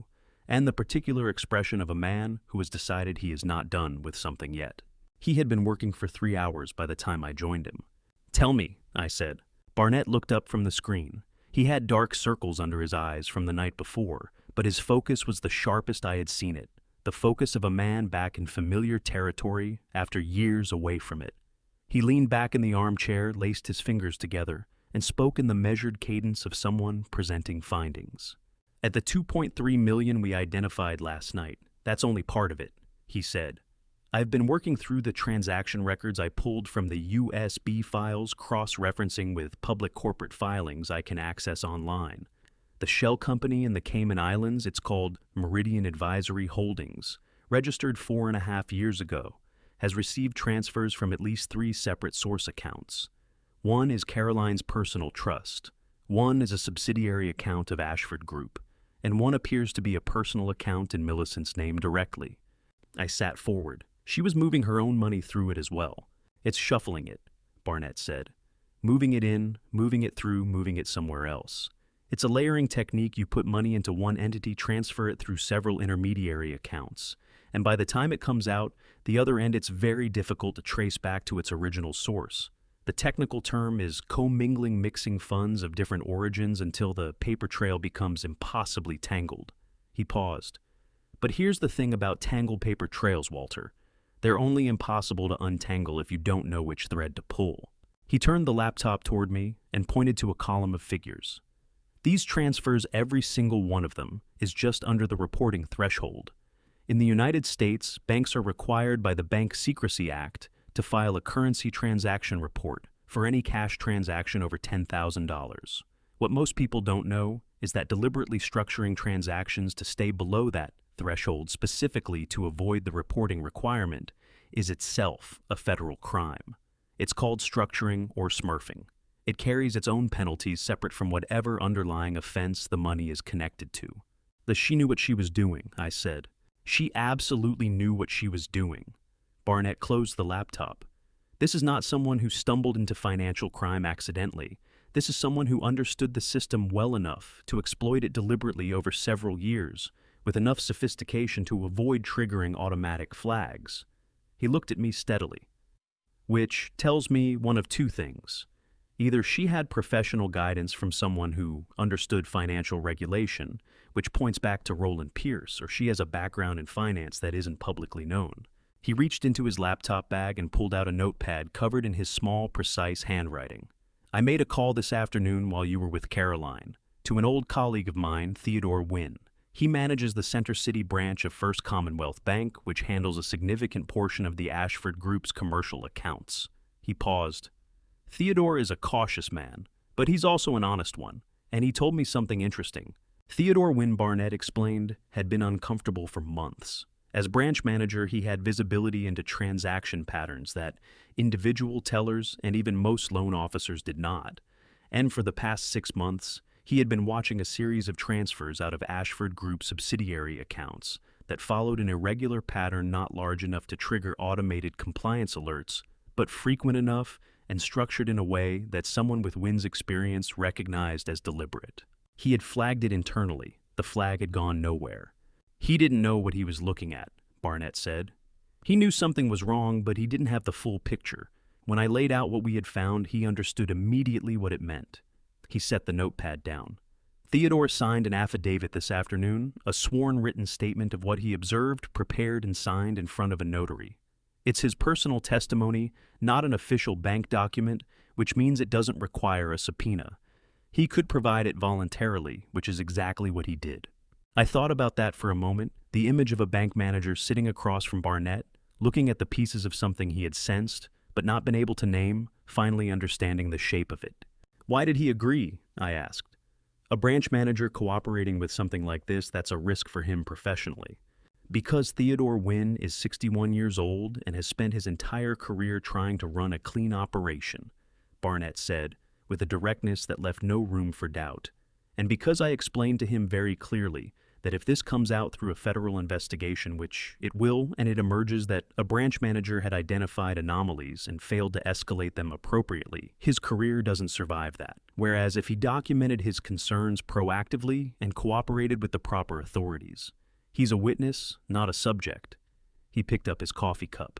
and the particular expression of a man who has decided he is not done with something yet. He had been working for 3 hours by the time I joined him. "Tell me," I said. Barnett looked up from the screen. He had dark circles under his eyes from the night before, but his focus was the sharpest I had seen it, the focus of a man back in familiar territory after years away from it. He leaned back in the armchair, laced his fingers together, and spoke in the measured cadence of someone presenting findings. "At the 2.3 million we identified last night, that's only part of it," he said. "I've been working through the transaction records I pulled from the USB files, cross-referencing with public corporate filings I can access online. The shell company in the Cayman Islands, it's called Meridian Advisory Holdings, registered 4.5 years ago, has received transfers from at least 3 separate source accounts. One is Caroline's personal trust, one is a subsidiary account of Ashford Group, and one appears to be a personal account in Millicent's name directly." I sat forward. She was moving her own money through it as well. "It's shuffling it," Barnett said. "Moving it in, moving it through, moving it somewhere else. It's a layering technique. You put money into one entity, transfer it through several intermediary accounts, and by the time it comes out, the other end, it's very difficult to trace back to its original source. The technical term is commingling, mixing funds of different origins until the paper trail becomes impossibly tangled." He paused. "But here's the thing about tangled paper trails, Walter. They're only impossible to untangle if you don't know which thread to pull." He turned the laptop toward me and pointed to a column of figures. "These transfers, every single one of them, is just under the reporting threshold. In the United States, banks are required by the Bank Secrecy Act to file a currency transaction report for any cash transaction over $10,000. What most people don't know is that deliberately structuring transactions to stay below that threshold specifically to avoid the reporting requirement is itself a federal crime. It's called structuring or smurfing. It carries its own penalties separate from whatever underlying offense the money is connected to." She knew what she was doing," I said. "She absolutely knew what she was doing." Barnett closed the laptop. "This is not someone who stumbled into financial crime accidentally. This is someone who understood the system well enough to exploit it deliberately over several years, with enough sophistication to avoid triggering automatic flags." He looked at me steadily. "Which tells me one of 2 things. Either she had professional guidance from someone who understood financial regulation, which points back to Roland Pierce, or she has a background in finance that isn't publicly known." He reached into his laptop bag and pulled out a notepad covered in his small, precise handwriting. "I made a call this afternoon while you were with Caroline, to an old colleague of mine, Theodore Wynn. He manages the Center City branch of First Commonwealth Bank, which handles a significant portion of the Ashford Group's commercial accounts." He paused. "Theodore is a cautious man, but he's also an honest one, and he told me something interesting. Theodore Wynn," Barnett explained, "had been uncomfortable for months. As branch manager, he had visibility into transaction patterns that individual tellers and even most loan officers did not. And for the past 6 months, he had been watching a series of transfers out of Ashford Group subsidiary accounts that followed an irregular pattern not large enough to trigger automated compliance alerts, but frequent enough and structured in a way that someone with Wynn's experience recognized as deliberate. He had flagged it internally. The flag had gone nowhere. He didn't know what he was looking at," Barnett said. "He knew something was wrong, but he didn't have the full picture. When I laid out what we had found, he understood immediately what it meant." He set the notepad down. "Theodore signed an affidavit this afternoon, a sworn written statement of what he observed, prepared and signed in front of a notary. It's his personal testimony, not an official bank document, which means it doesn't require a subpoena. He could provide it voluntarily, which is exactly what he did." I thought about that for a moment, the image of a bank manager sitting across from Barnett, looking at the pieces of something he had sensed, but not been able to name, finally understanding the shape of it. "Why did he agree?" I asked. "A branch manager cooperating with something like this, that's a risk for him professionally." "Because Theodore Wynn is 61 years old and has spent his entire career trying to run a clean operation," Barnett said, with a directness that left no room for doubt. "And because I explained to him very clearly that if this comes out through a federal investigation, which it will, and it emerges that a branch manager had identified anomalies and failed to escalate them appropriately, his career doesn't survive that. Whereas if he documented his concerns proactively and cooperated with the proper authorities, he's a witness, not a subject. He picked up his coffee cup.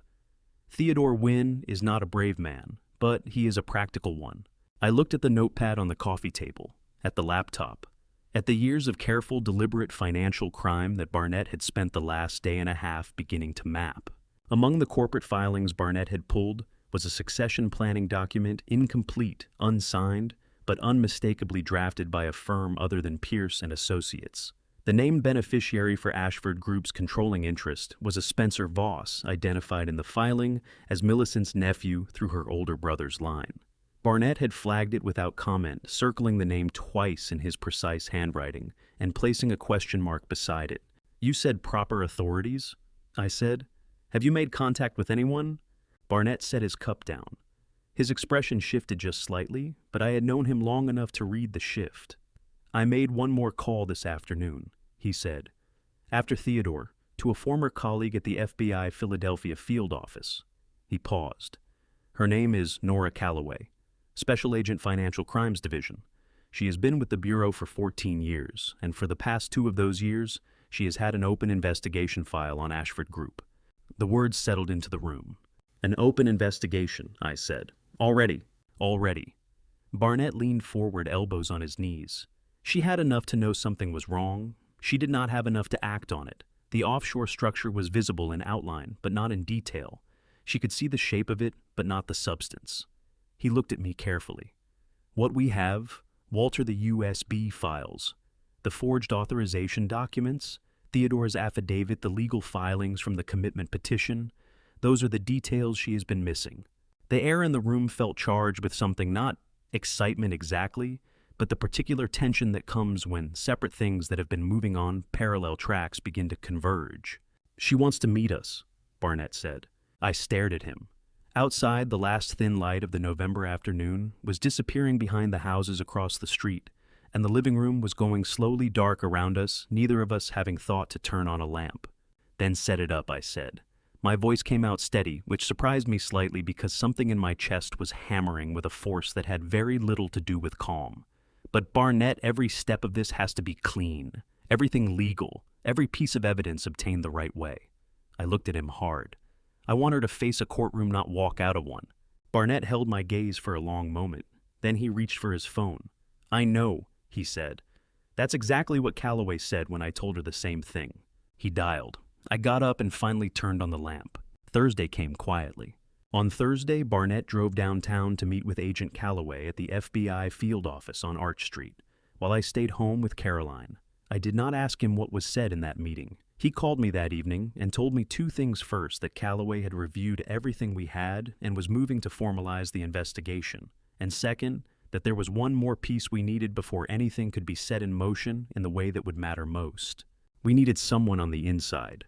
Theodore Wynn is not a brave man, but he is a practical one. I looked at the notepad on the coffee table, at the laptop, at the years of careful, deliberate financial crime that Barnett had spent the last day and a half beginning to map. Among the corporate filings Barnett had pulled was a succession planning document, incomplete, unsigned, but unmistakably drafted by a firm other than Pierce and Associates. The named beneficiary for Ashford Group's controlling interest was a Spencer Voss, identified in the filing as Millicent's nephew through her older brother's line. Barnett had flagged it without comment, circling the name twice in his precise handwriting and placing a question mark beside it. "You said proper authorities?" I said. "Have you made contact with anyone?" Barnett set his cup down. His expression shifted just slightly, but I had known him long enough to read the shift. "I made one more call this afternoon," he said. "After Theodore, to a former colleague at the FBI Philadelphia field office." He paused. "Her name is Nora Calloway, Special Agent Financial Crimes Division. She has been with the Bureau for 14 years, and for the past 2 of those years, she has had an open investigation file on Ashford Group." The words settled into the room. "An open investigation," I said. "Already." Barnett leaned forward, elbows on his knees. "She had enough to know something was wrong. She did not have enough to act on it. The offshore structure was visible in outline, but not in detail. She could see the shape of it, but not the substance." He looked at me carefully. "What we have, Walter, the USB files, the forged authorization documents, Theodore's affidavit, the legal filings from the commitment petition, those are the details she has been missing." The air in the room felt charged with something, not excitement exactly, but the particular tension that comes when separate things that have been moving on parallel tracks begin to converge. "She wants to meet us," Barnett said. I stared at him. Outside, the last thin light of the November afternoon was disappearing behind the houses across the street, and the living room was going slowly dark around us, neither of us having thought to turn on a lamp. "Then set it up," I said. My voice came out steady, which surprised me slightly because something in my chest was hammering with a force that had very little to do with calm. "But Barnett, every step of this has to be clean, everything legal, every piece of evidence obtained the right way." I looked at him hard. I want her to face a courtroom, not walk out of one. Barnett held my gaze for a long moment. Then he reached for his phone. "I know," he said. "That's exactly what Calloway said when I told her the same thing." He dialed. I got up and finally turned on the lamp. Thursday came quietly. On Thursday, Barnett drove downtown to meet with Agent Calloway at the FBI field office on Arch Street, while I stayed home with Caroline. I did not ask him what was said in that meeting. He called me that evening and told me 2 things. First, that Calloway had reviewed everything we had and was moving to formalize the investigation. And second, that there was one more piece we needed before anything could be set in motion in the way that would matter most. We needed someone on the inside.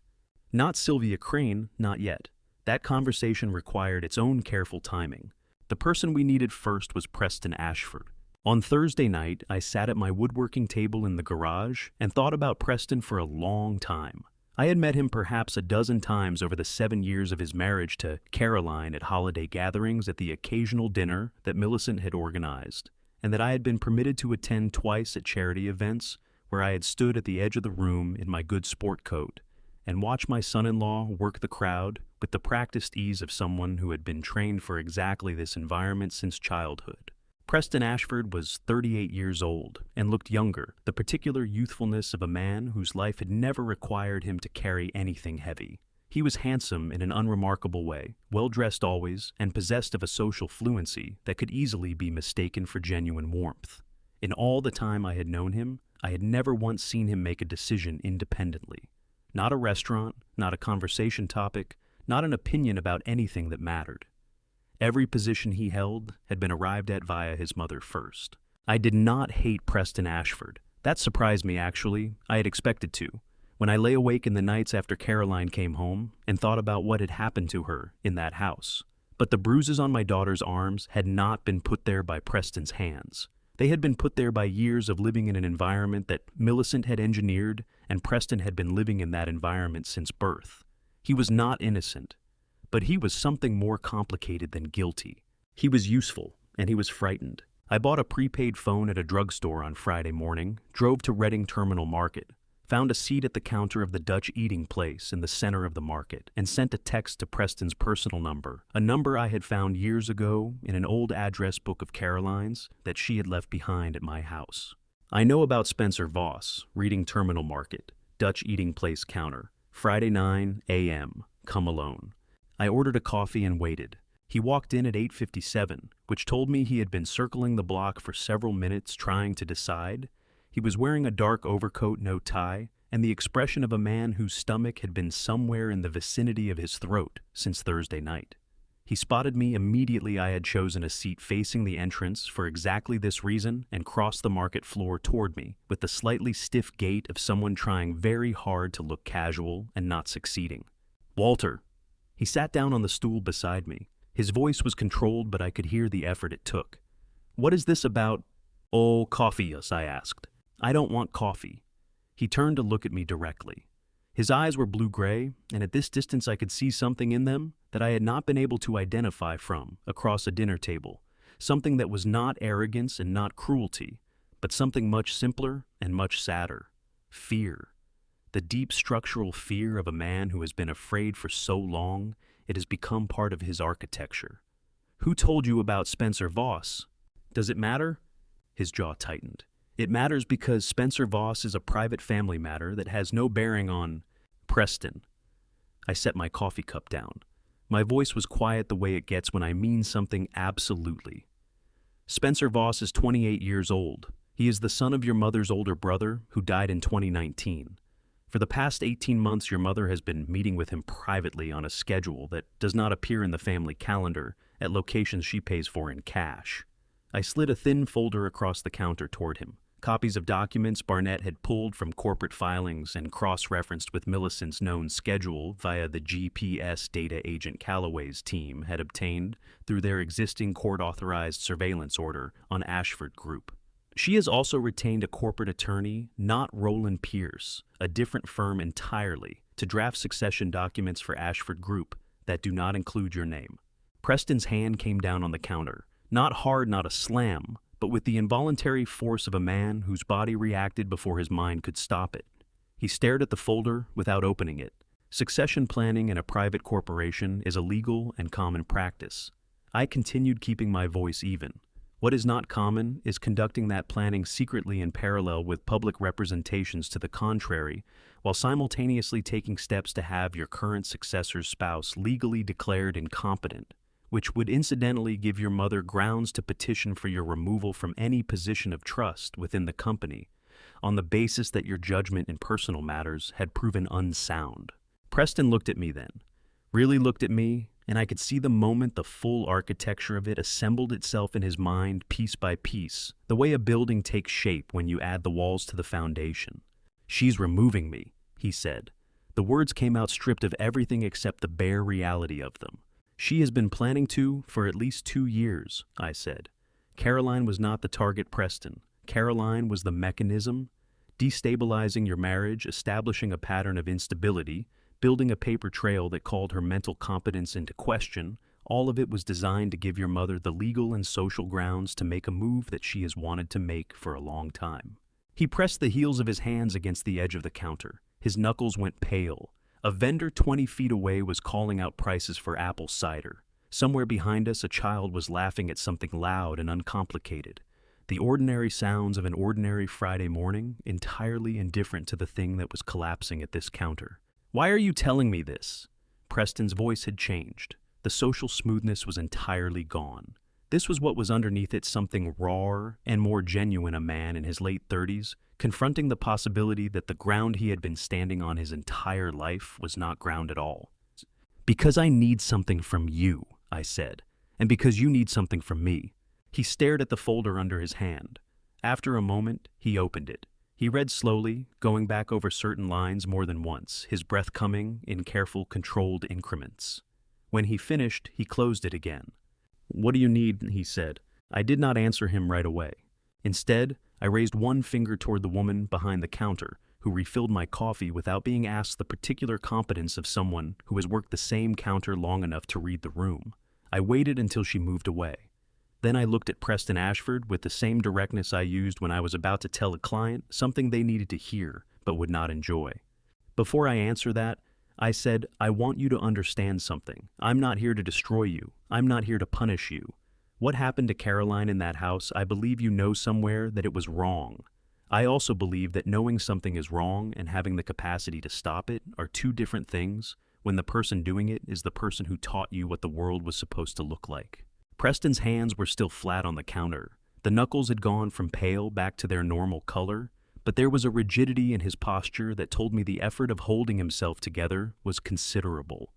Not Sylvia Crane, not yet. That conversation required its own careful timing. The person we needed first was Preston Ashford. On Thursday night, I sat at my woodworking table in the garage and thought about Preston for a long time. I had met him perhaps a dozen times over the 7 years of his marriage to Caroline at holiday gatherings, at the occasional dinner that Millicent had organized, and that I had been permitted to attend twice at charity events where I had stood at the edge of the room in my good sport coat and watched my son-in-law work the crowd with the practiced ease of someone who had been trained for exactly this environment since childhood. Preston Ashford was 38 years old and looked younger, the particular youthfulness of a man whose life had never required him to carry anything heavy. He was handsome in an unremarkable way, well-dressed always, and possessed of a social fluency that could easily be mistaken for genuine warmth. In all the time I had known him, I had never once seen him make a decision independently. Not a restaurant, not a conversation topic, not an opinion about anything that mattered. Every position he held had been arrived at via his mother first. I did not hate Preston Ashford. That surprised me, actually. I had expected to. When I lay awake in the nights after Caroline came home and thought about what had happened to her in that house. But the bruises on my daughter's arms had not been put there by Preston's hands. They had been put there by years of living in an environment that Millicent had engineered and Preston had been living in that environment since birth. He was not innocent, but he was something more complicated than guilty. He was useful, and he was frightened. I bought a prepaid phone at a drugstore on Friday morning, drove to Reading Terminal Market, found a seat at the counter of the Dutch eating place in the center of the market, and sent a text to Preston's personal number, a number I had found years ago in an old address book of Caroline's that she had left behind at my house. I know about Spencer Voss, Reading Terminal Market, Dutch eating place counter, Friday 9 a.m., come alone. I ordered a coffee and waited. He walked in at 8:57, which told me he had been circling the block for several minutes trying to decide. He was wearing a dark overcoat, no tie, and the expression of a man whose stomach had been somewhere in the vicinity of his throat since Thursday night. He spotted me immediately. I had chosen a seat facing the entrance for exactly this reason and crossed the market floor toward me with the slightly stiff gait of someone trying very hard to look casual and not succeeding. "Walter." He sat down on the stool beside me. His voice was controlled, but I could hear the effort it took. "What is this about?" "Oh, coffee, yes," I asked. "I don't want coffee." He turned to look at me directly. His eyes were blue-gray, and at this distance I could see something in them that I had not been able to identify from across a dinner table, something that was not arrogance and not cruelty, but something much simpler and much sadder. Fear. The deep structural fear of a man who has been afraid for so long it has become part of his architecture. "Who told you about Spencer Voss?" "Does it matter?" His jaw tightened. "It matters because Spencer Voss is a private family matter that has no bearing on Preston." I set my coffee cup down. My voice was quiet the way it gets when I mean something absolutely. "Spencer Voss is 28 years old. He is the son of your mother's older brother who died in 2019. For the past 18 months, your mother has been meeting with him privately on a schedule that does not appear in the family calendar at locations she pays for in cash." I slid a thin folder across the counter toward him. Copies of documents Barnett had pulled from corporate filings and cross-referenced with Millicent's known schedule via the GPS data agent Calloway's team had obtained through their existing court-authorized surveillance order on Ashford Group. She has also retained a corporate attorney, not Roland Pierce, a different firm entirely, to draft succession documents for Ashford Group that do not include your name. Preston's hand came down on the counter, not hard, not a slam, but with the involuntary force of a man whose body reacted before his mind could stop it. He stared at the folder without opening it. Succession planning in a private corporation is a legal and common practice. I continued keeping my voice even. What is not common is conducting that planning secretly in parallel with public representations to the contrary, while simultaneously taking steps to have your current successor's spouse legally declared incompetent, which would incidentally give your mother grounds to petition for your removal from any position of trust within the company, on the basis that your judgment in personal matters had proven unsound. Preston looked at me then, really looked at me, and I could see the moment the full architecture of it assembled itself in his mind piece by piece, the way a building takes shape when you add the walls to the foundation. "She's removing me," he said. The words came out stripped of everything except the bare reality of them. "She has been planning to for at least 2 years," I said. "Caroline was not the target, Preston. Caroline was the mechanism, destabilizing your marriage, establishing a pattern of instability, building a paper trail that called her mental competence into question. All of it was designed to give your mother the legal and social grounds to make a move that she has wanted to make for a long time." He pressed the heels of his hands against the edge of the counter. His knuckles went pale. A vendor 20 feet away was calling out prices for apple cider. Somewhere behind us, a child was laughing at something loud and uncomplicated. The ordinary sounds of an ordinary Friday morning, entirely indifferent to the thing that was collapsing at this counter. "Why are you telling me this?" Preston's voice had changed. The social smoothness was entirely gone. This was what was underneath it, something rawer and more genuine, a man in his late 30s, confronting the possibility that the ground he had been standing on his entire life was not ground at all. "Because I need something from you," I said, "and because you need something from me." He stared at the folder under his hand. After a moment, he opened it. He read slowly, going back over certain lines more than once, his breath coming in careful, controlled increments. When he finished, he closed it again. "What do you need?" he said. I did not answer him right away. Instead, I raised one finger toward the woman behind the counter, who refilled my coffee without being asked the particular competence of someone who has worked the same counter long enough to read the room. I waited until she moved away. Then I looked at Preston Ashford with the same directness I used when I was about to tell a client something they needed to hear but would not enjoy. Before I answer that, I said, I want you to understand something. I'm not here to destroy you. I'm not here to punish you. What happened to Caroline in that house, I believe you know somewhere that it was wrong. I also believe that knowing something is wrong and having the capacity to stop it are two different things when the person doing it is the person who taught you what the world was supposed to look like. Preston's hands were still flat on the counter. The knuckles had gone from pale back to their normal color, but there was a rigidity in his posture that told me the effort of holding himself together was considerable.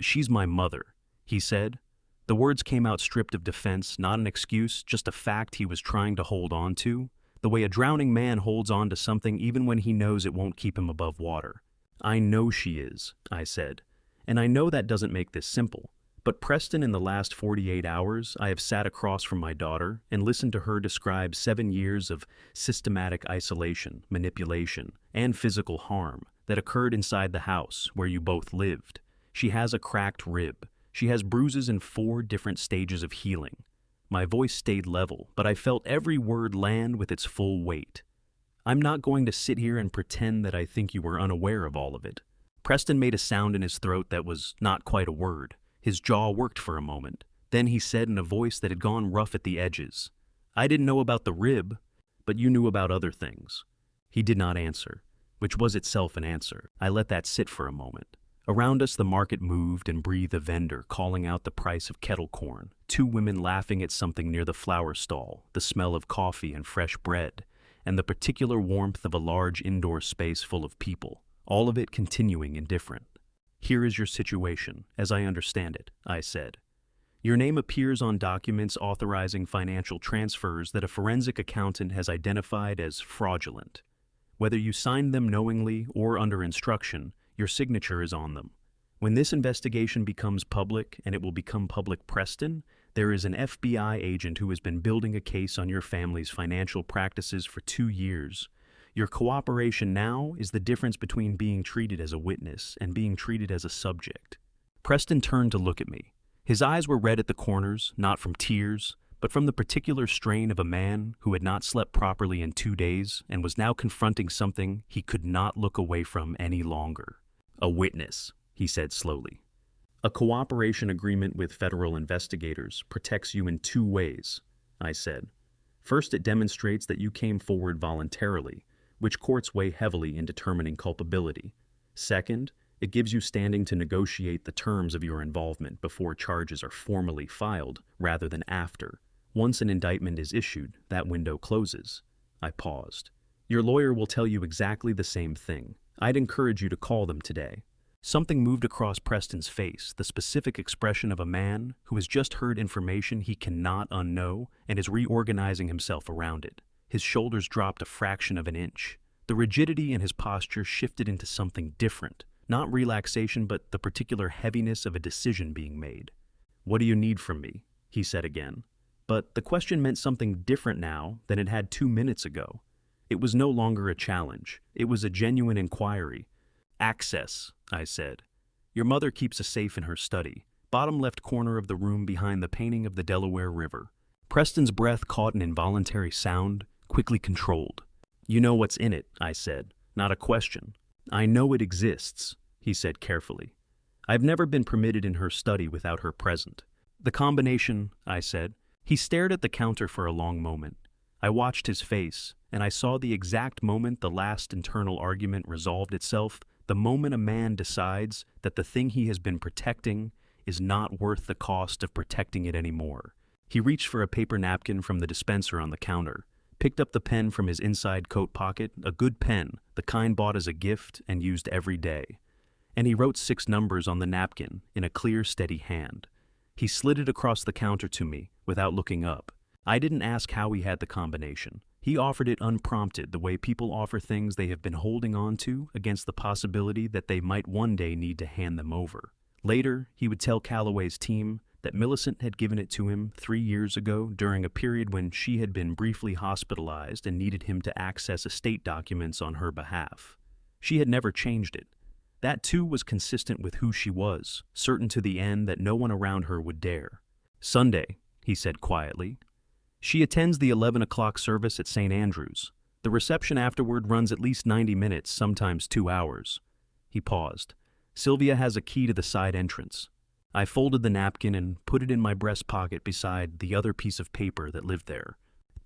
She's my mother, he said. The words came out stripped of defense, not an excuse, just a fact he was trying to hold on to, the way a drowning man holds on to something even when he knows it won't keep him above water. I know she is, I said, and I know that doesn't make this simple. But Preston, in the last 48 hours, I have sat across from my daughter and listened to her describe 7 years of systematic isolation, manipulation, and physical harm that occurred inside the house where you both lived. She has a cracked rib. She has bruises in 4 different stages of healing. My voice stayed level, but I felt every word land with its full weight. I'm not going to sit here and pretend that I think you were unaware of all of it. Preston made a sound in his throat that was not quite a word. His jaw worked for a moment. Then he said in a voice that had gone rough at the edges, I didn't know about the rib, but you knew about other things. He did not answer, which was itself an answer. I let that sit for a moment. Around us the market moved and breathed a vendor calling out the price of kettle corn, 2 women laughing at something near the flower stall, the smell of coffee and fresh bread, and the particular warmth of a large indoor space full of people, all of it continuing indifferent. Here is your situation, as I understand it, I said. Your name appears on documents authorizing financial transfers that a forensic accountant has identified as fraudulent. Whether you signed them knowingly or under instruction, your signature is on them. When this investigation becomes public, and it will become public, Preston, there is an FBI agent who has been building a case on your family's financial practices for 2 years. Your cooperation now is the difference between being treated as a witness and being treated as a subject. Preston turned to look at me. His eyes were red at the corners, not from tears, but from the particular strain of a man who had not slept properly in 2 days and was now confronting something he could not look away from any longer. A witness, he said slowly. A cooperation agreement with federal investigators protects you in 2 ways, I said. First, it demonstrates that you came forward voluntarily, which courts weigh heavily in determining culpability. Second, it gives you standing to negotiate the terms of your involvement before charges are formally filed rather than after. Once an indictment is issued, that window closes. I paused. Your lawyer will tell you exactly the same thing. I'd encourage you to call them today. Something moved across Preston's face, the specific expression of a man who has just heard information he cannot unknow and is reorganizing himself around it. His shoulders dropped a fraction of an inch. The rigidity in his posture shifted into something different, not relaxation, but the particular heaviness of a decision being made. What do you need from me? He said again. But the question meant something different now than it had 2 minutes ago. It was no longer a challenge. It was a genuine inquiry. Access, I said. Your mother keeps a safe in her study, bottom left corner of the room behind the painting of the Delaware River. Preston's breath caught an involuntary sound, quickly controlled. You know what's in it, I said, not a question. I know it exists, he said carefully. I've never been permitted in her study without her present. The combination, I said. He stared at the counter for a long moment. I watched his face, and I saw the exact moment the last internal argument resolved itself, the moment a man decides that the thing he has been protecting is not worth the cost of protecting it anymore. He reached for a paper napkin from the dispenser on the counter, picked up the pen from his inside coat pocket, a good pen, the kind bought as a gift and used every day. And he wrote 6 numbers on the napkin in a clear, steady hand. He slid it across the counter to me without looking up. I didn't ask how he had the combination. He offered it unprompted, the way people offer things they have been holding on to against the possibility that they might one day need to hand them over. Later, he would tell Calloway's team that Millicent had given it to him 3 years ago during a period when she had been briefly hospitalized and needed him to access estate documents on her behalf. She had never changed it. That too was consistent with who she was, certain to the end that no one around her would dare. "Sunday," he said quietly. "She attends the 11 o'clock service at St. Andrew's. The reception afterward runs at least 90 minutes, sometimes 2 hours. He paused. "Sylvia has a key to the side entrance." I folded the napkin and put it in my breast pocket beside the other piece of paper that lived there.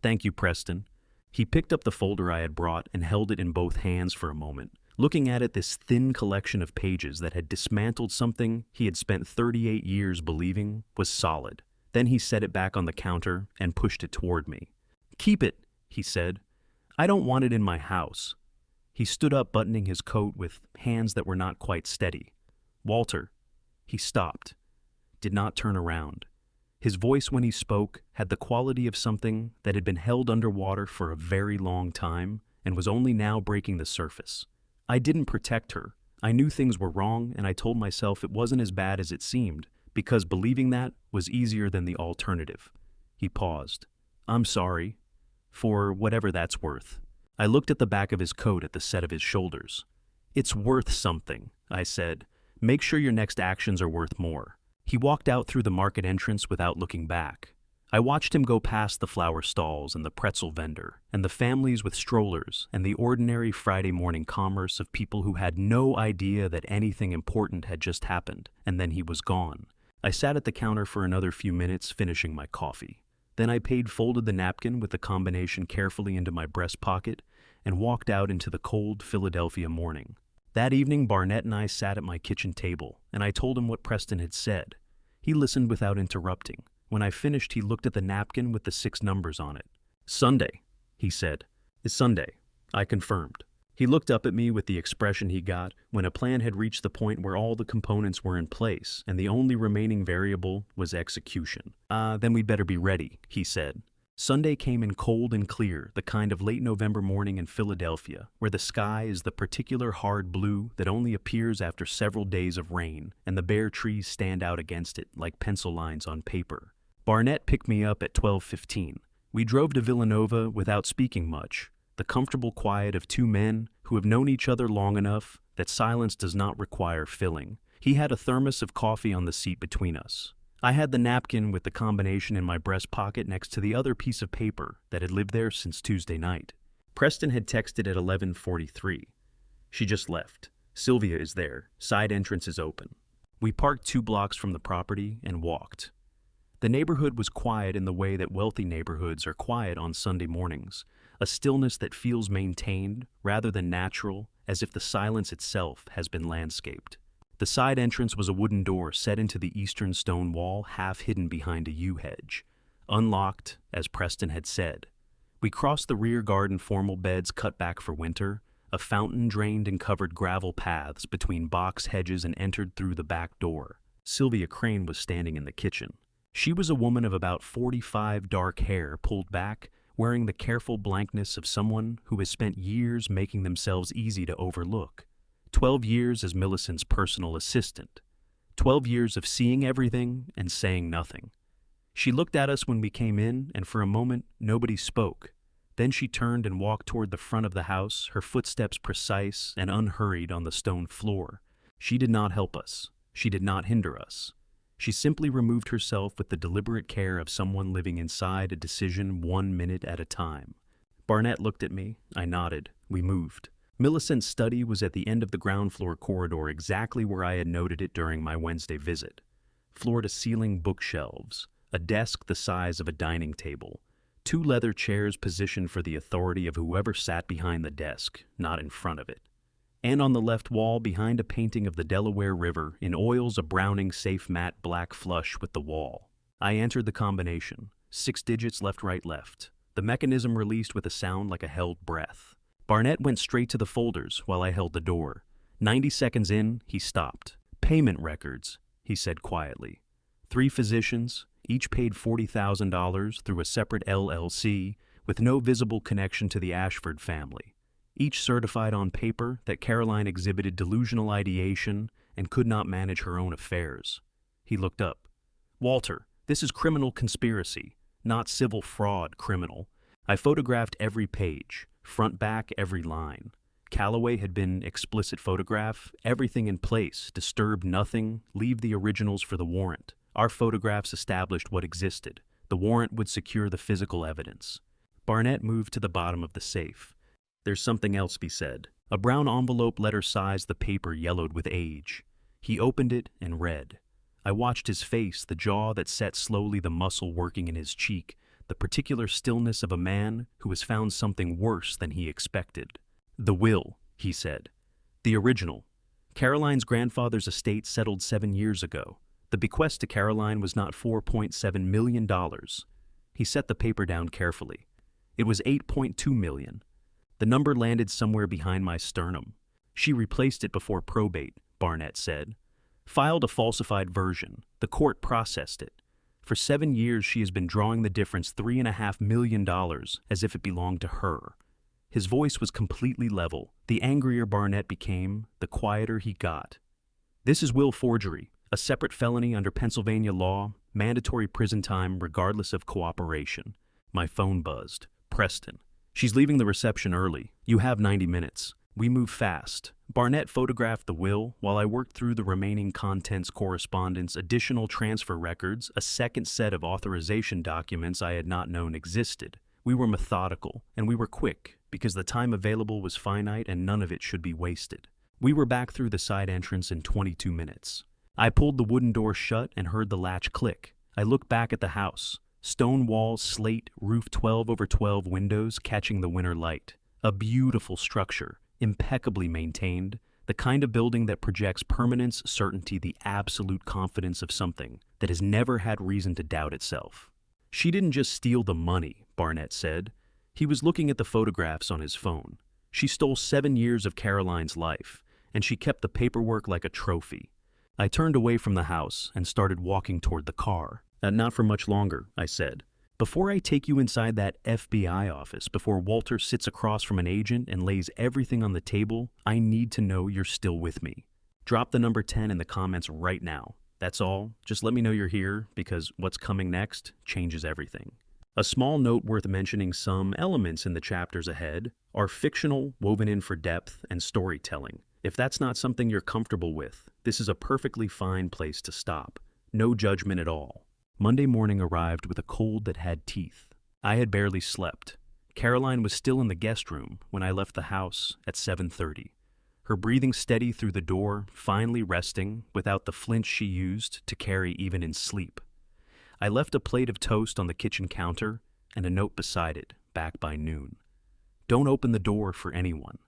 "Thank you, Preston." He picked up the folder I had brought and held it in both hands for a moment, looking at it, this thin collection of pages that had dismantled something he had spent 38 years believing was solid. Then he set it back on the counter and pushed it toward me. "Keep it," he said. "I don't want it in my house." He stood up, buttoning his coat with hands that were not quite steady. "Walter." He stopped, did not turn around. His voice when he spoke had the quality of something that had been held underwater for a very long time and was only now breaking the surface. "I didn't protect her. I knew things were wrong, and I told myself it wasn't as bad as it seemed, because believing that was easier than the alternative." He paused. "I'm sorry. For whatever that's worth." I looked at the back of his coat at the set of his shoulders. "It's worth something," I said. "Make sure your next actions are worth more." He walked out through the market entrance without looking back. I watched him go past the flower stalls and the pretzel vendor, and the families with strollers, and the ordinary Friday morning commerce of people who had no idea that anything important had just happened, and then he was gone. I sat at the counter for another few minutes, finishing my coffee. Then I folded the napkin with the combination carefully into my breast pocket, and walked out into the cold Philadelphia morning. That evening, Barnett and I sat at my kitchen table, and I told him what Preston had said. He listened without interrupting. When I finished, he looked at the napkin with the 6 numbers on it. "Sunday," he said. "Is Sunday," I confirmed. He looked up at me with the expression he got when a plan had reached the point where all the components were in place and the only remaining variable was execution. Then we'd better be ready," he said. Sunday came in cold and clear, the kind of late November morning in Philadelphia, where the sky is the particular hard blue that only appears after several days of rain, and the bare trees stand out against it like pencil lines on paper. Barnett picked me up at 12:15. We drove to Villanova without speaking much, the comfortable quiet of 2 men who have known each other long enough that silence does not require filling. He had a thermos of coffee on the seat between us. I had the napkin with the combination in my breast pocket next to the other piece of paper that had lived there since Tuesday night. Preston had texted at 11:43. "She just left. Sylvia is there. Side entrance is open." We parked 2 blocks from the property and walked. The neighborhood was quiet in the way that wealthy neighborhoods are quiet on Sunday mornings, a stillness that feels maintained rather than natural, as if the silence itself has been landscaped. The side entrance was a wooden door set into the eastern stone wall, half hidden behind a yew hedge. Unlocked, as Preston had said. We crossed the rear garden formal beds cut back for winter, a fountain drained and covered gravel paths between box hedges, and entered through the back door. Sylvia Crane was standing in the kitchen. She was a woman of about 45, dark hair pulled back, wearing the careful blankness of someone who has spent years making themselves easy to overlook. 12 years as Millicent's personal assistant. 12 years of seeing everything and saying nothing. She looked at us when we came in, and for a moment nobody spoke. Then she turned and walked toward the front of the house, her footsteps precise and unhurried on the stone floor. She did not help us. She did not hinder us. She simply removed herself with the deliberate care of someone living inside a decision 1 minute at a time. Barnett looked at me. I nodded. We moved. Millicent's study was at the end of the ground floor corridor, exactly where I had noted it during my Wednesday visit. Floor-to-ceiling bookshelves, a desk the size of a dining table, 2 leather chairs positioned for the authority of whoever sat behind the desk, not in front of it. And on the left wall, behind a painting of the Delaware River, in oils a browning safe matte black flush with the wall. I entered the combination, 6 digits left, right, left. The mechanism released with a sound like a held breath. Barnett went straight to the folders while I held the door. 90 seconds in, he stopped. "Payment records," he said quietly. 3 physicians, each paid $40,000 through a separate LLC with no visible connection to the Ashford family. Each certified on paper that Caroline exhibited delusional ideation and could not manage her own affairs. He looked up. Walter, this is criminal conspiracy, not civil fraud criminal. I photographed every page, front back every line. Calloway had been explicit photograph, everything in place, disturb nothing, leave the originals for the warrant. Our photographs established what existed. The warrant would secure the physical evidence. Barnett moved to the bottom of the safe. There's something else, he said. A brown envelope letter-sized the paper yellowed with age. He opened it and read. I watched his face, the jaw that set slowly, the muscle working in his cheek, the particular stillness of a man who has found something worse than he expected. The will, he said. The original. Caroline's grandfather's estate settled 7 years ago. The bequest to Caroline was not $4.7 million. He set the paper down carefully. It was $8.2 million. The number landed somewhere behind my sternum. She replaced it before probate, Barnett said. Filed a falsified version. The court processed it. For 7 years she has been drawing the difference, $3.5 million, as if it belonged to her. His voice was completely level. The angrier Barnett became, the quieter he got. This is will forgery, a separate felony under Pennsylvania law, mandatory prison time regardless of cooperation. My phone buzzed. Preston. She's leaving the reception early. You have 90 minutes. We move fast. Barnett photographed the will while I worked through the remaining contents, correspondence, additional transfer records, a second set of authorization documents I had not known existed. We were methodical, and we were quick, because the time available was finite and none of it should be wasted. We were back through the side entrance in 22 minutes. I pulled the wooden door shut and heard the latch click. I looked back at the house. Stone walls, slate, roof, 12/12 windows catching the winter light. A beautiful structure, impeccably maintained, the kind of building that projects permanence, certainty, the absolute confidence of something that has never had reason to doubt itself. She didn't just steal the money, Barnett said. He was looking at the photographs on his phone. She stole 7 years of Caroline's life, and she kept the paperwork like a trophy. I turned away from the house and started walking toward the car. Not for much longer, I said. Before I take you inside that FBI office, before Walter sits across from an agent and lays everything on the table, I need to know you're still with me. Drop the number 10 in the comments right now. That's all. Just let me know you're here, because what's coming next changes everything. A small note worth mentioning: some elements in the chapters ahead are fictional, woven in for depth and storytelling. If that's not something you're comfortable with, this is a perfectly fine place to stop. No judgment at all. Monday morning arrived with a cold that had teeth. I had barely slept. Caroline was still in the guest room when I left the house at 7:30. Her breathing steady through the door, finally resting, without the flinch she used to carry even in sleep. I left a plate of toast on the kitchen counter and a note beside it, back by noon. Don't open the door for anyone.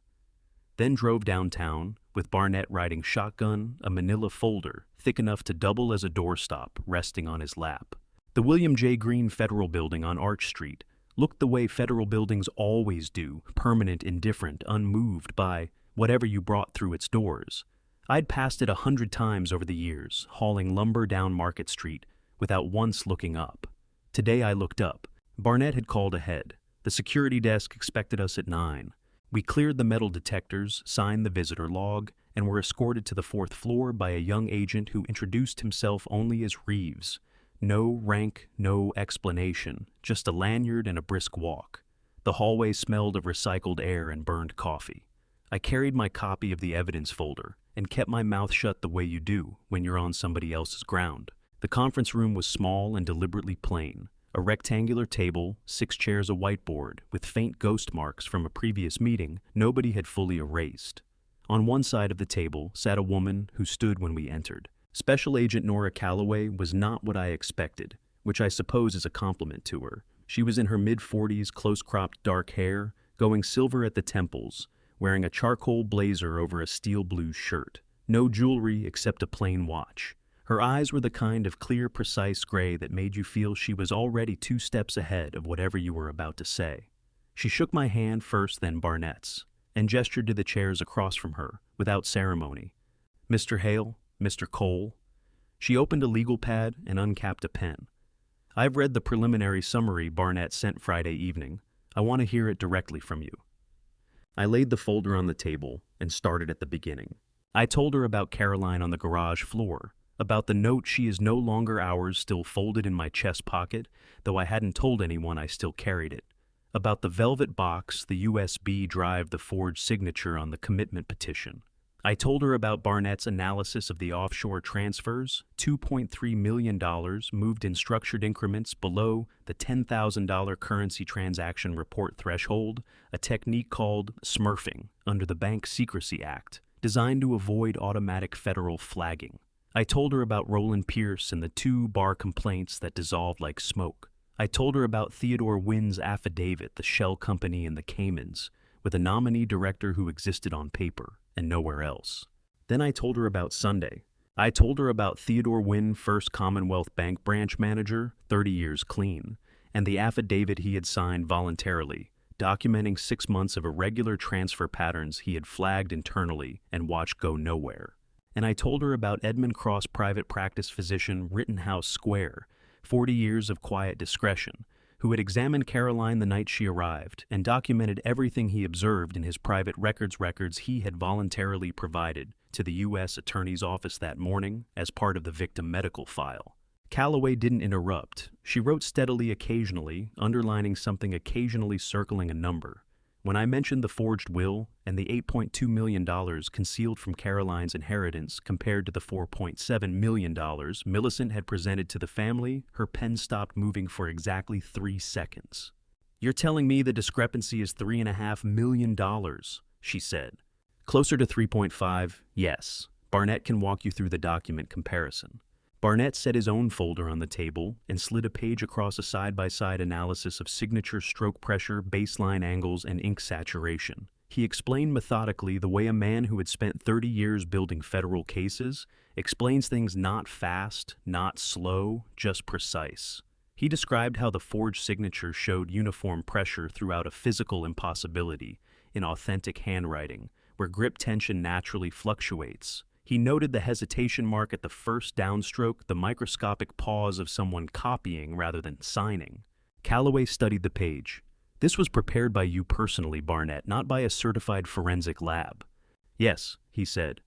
Then drove downtown, with Barnett riding shotgun, a manila folder thick enough to double as a doorstop resting on his lap. The William J. Green Federal Building on Arch Street looked the way federal buildings always do, permanent, indifferent, unmoved by whatever you brought through its doors. I'd passed it 100 times over the years, hauling lumber down Market Street without once looking up. Today I looked up. Barnett had called ahead. The security desk expected us at 9. We cleared the metal detectors, signed the visitor log, and were escorted to the 4th floor by a young agent who introduced himself only as Reeves. No rank, no explanation, just a lanyard and a brisk walk. The hallway smelled of recycled air and burned coffee. I carried my copy of the evidence folder and kept my mouth shut the way you do when you're on somebody else's ground. The conference room was small and deliberately plain. A rectangular table, 6 chairs, a whiteboard, with faint ghost marks from a previous meeting nobody had fully erased. On one side of the table sat a woman who stood when we entered. Special Agent Nora Calloway was not what I expected, which I suppose is a compliment to her. She was in her mid-40s, close-cropped dark hair, going silver at the temples, wearing a charcoal blazer over a steel blue shirt. No jewelry except a plain watch. Her eyes were the kind of clear, precise gray that made you feel she was already 2 steps ahead of whatever you were about to say. She shook my hand first, then Barnett's, and gestured to the chairs across from her, without ceremony. Mr. Hale, Mr. Cole. She opened a legal pad and uncapped a pen. I've read the preliminary summary Barnett sent Friday evening. I want to hear it directly from you. I laid the folder on the table and started at the beginning. I told her about Caroline on the garage floor, About the note she is no longer ours still folded in my chest pocket, though I hadn't told anyone I still carried it. About the velvet box, the USB drive, the forged signature on the commitment petition. I told her about Barnett's analysis of the offshore transfers, $2.3 million moved in structured increments below the $10,000 currency transaction report threshold, a technique called smurfing under the Bank Secrecy Act, designed to avoid automatic federal flagging. I told her about Roland Pierce and the 2 bar complaints that dissolved like smoke. I told her about Theodore Wynn's affidavit, the shell company in the Caymans, with a nominee director who existed on paper and nowhere else. Then I told her about Sunday. I told her about Theodore Wynn, first Commonwealth Bank branch manager, 30 years clean, and the affidavit he had signed voluntarily, documenting 6 months of irregular transfer patterns he had flagged internally and watched go nowhere. And I told her about Edmund Cross, private practice physician, Rittenhouse Square, 40 years of quiet discretion, who had examined Caroline the night she arrived and documented everything he observed in his private records he had voluntarily provided to the U.S. Attorney's Office that morning as part of the victim medical file. Calloway didn't interrupt. She wrote steadily occasionally, underlining something, occasionally circling a number. When I mentioned the forged will and the $8.2 million concealed from Caroline's inheritance compared to the $4.7 million Millicent had presented to the family, her pen stopped moving for exactly 3 seconds. "You're telling me the discrepancy is $3.5 million, she said. "Closer to 3.5, yes. Barnett can walk you through the document comparison." Barnett set his own folder on the table and slid a page across a side-by-side analysis of signature, stroke pressure, baseline angles, and ink saturation. He explained methodically the way a man who had spent 30 years building federal cases explains things, not fast, not slow, just precise. He described how the forged signature showed uniform pressure throughout a physical impossibility in authentic handwriting, where grip tension naturally fluctuates. He noted the hesitation mark at the first downstroke, the microscopic pause of someone copying rather than signing. Calloway studied the page. "This was prepared by you personally, Barnett, not by a certified forensic lab." "Yes," he said,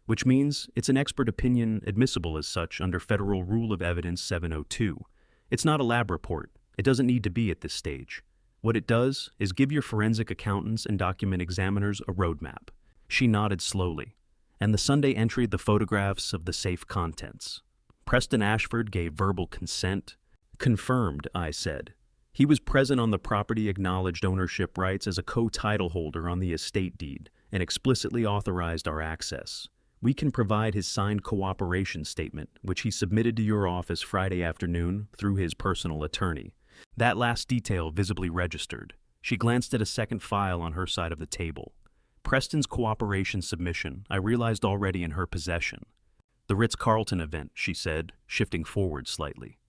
"which means it's an expert opinion admissible as such under Federal Rule of Evidence 702. It's not a lab report. It doesn't need to be at this stage. What it does is give your forensic accountants and document examiners a roadmap." She nodded slowly. "And the Sunday entry, the photographs of the safe contents. Preston Ashford gave verbal consent." "Confirmed," I said. "He was present on the property, acknowledged ownership rights as a co-title holder on the estate deed, and explicitly authorized our access. We can provide his signed cooperation statement, which he submitted to your office Friday afternoon through his personal attorney. That last detail visibly registered." She glanced at a second file on her side of the table. Preston's cooperation submission, I realized already in her possession. "The Ritz-Carlton event," she said, shifting forward slightly.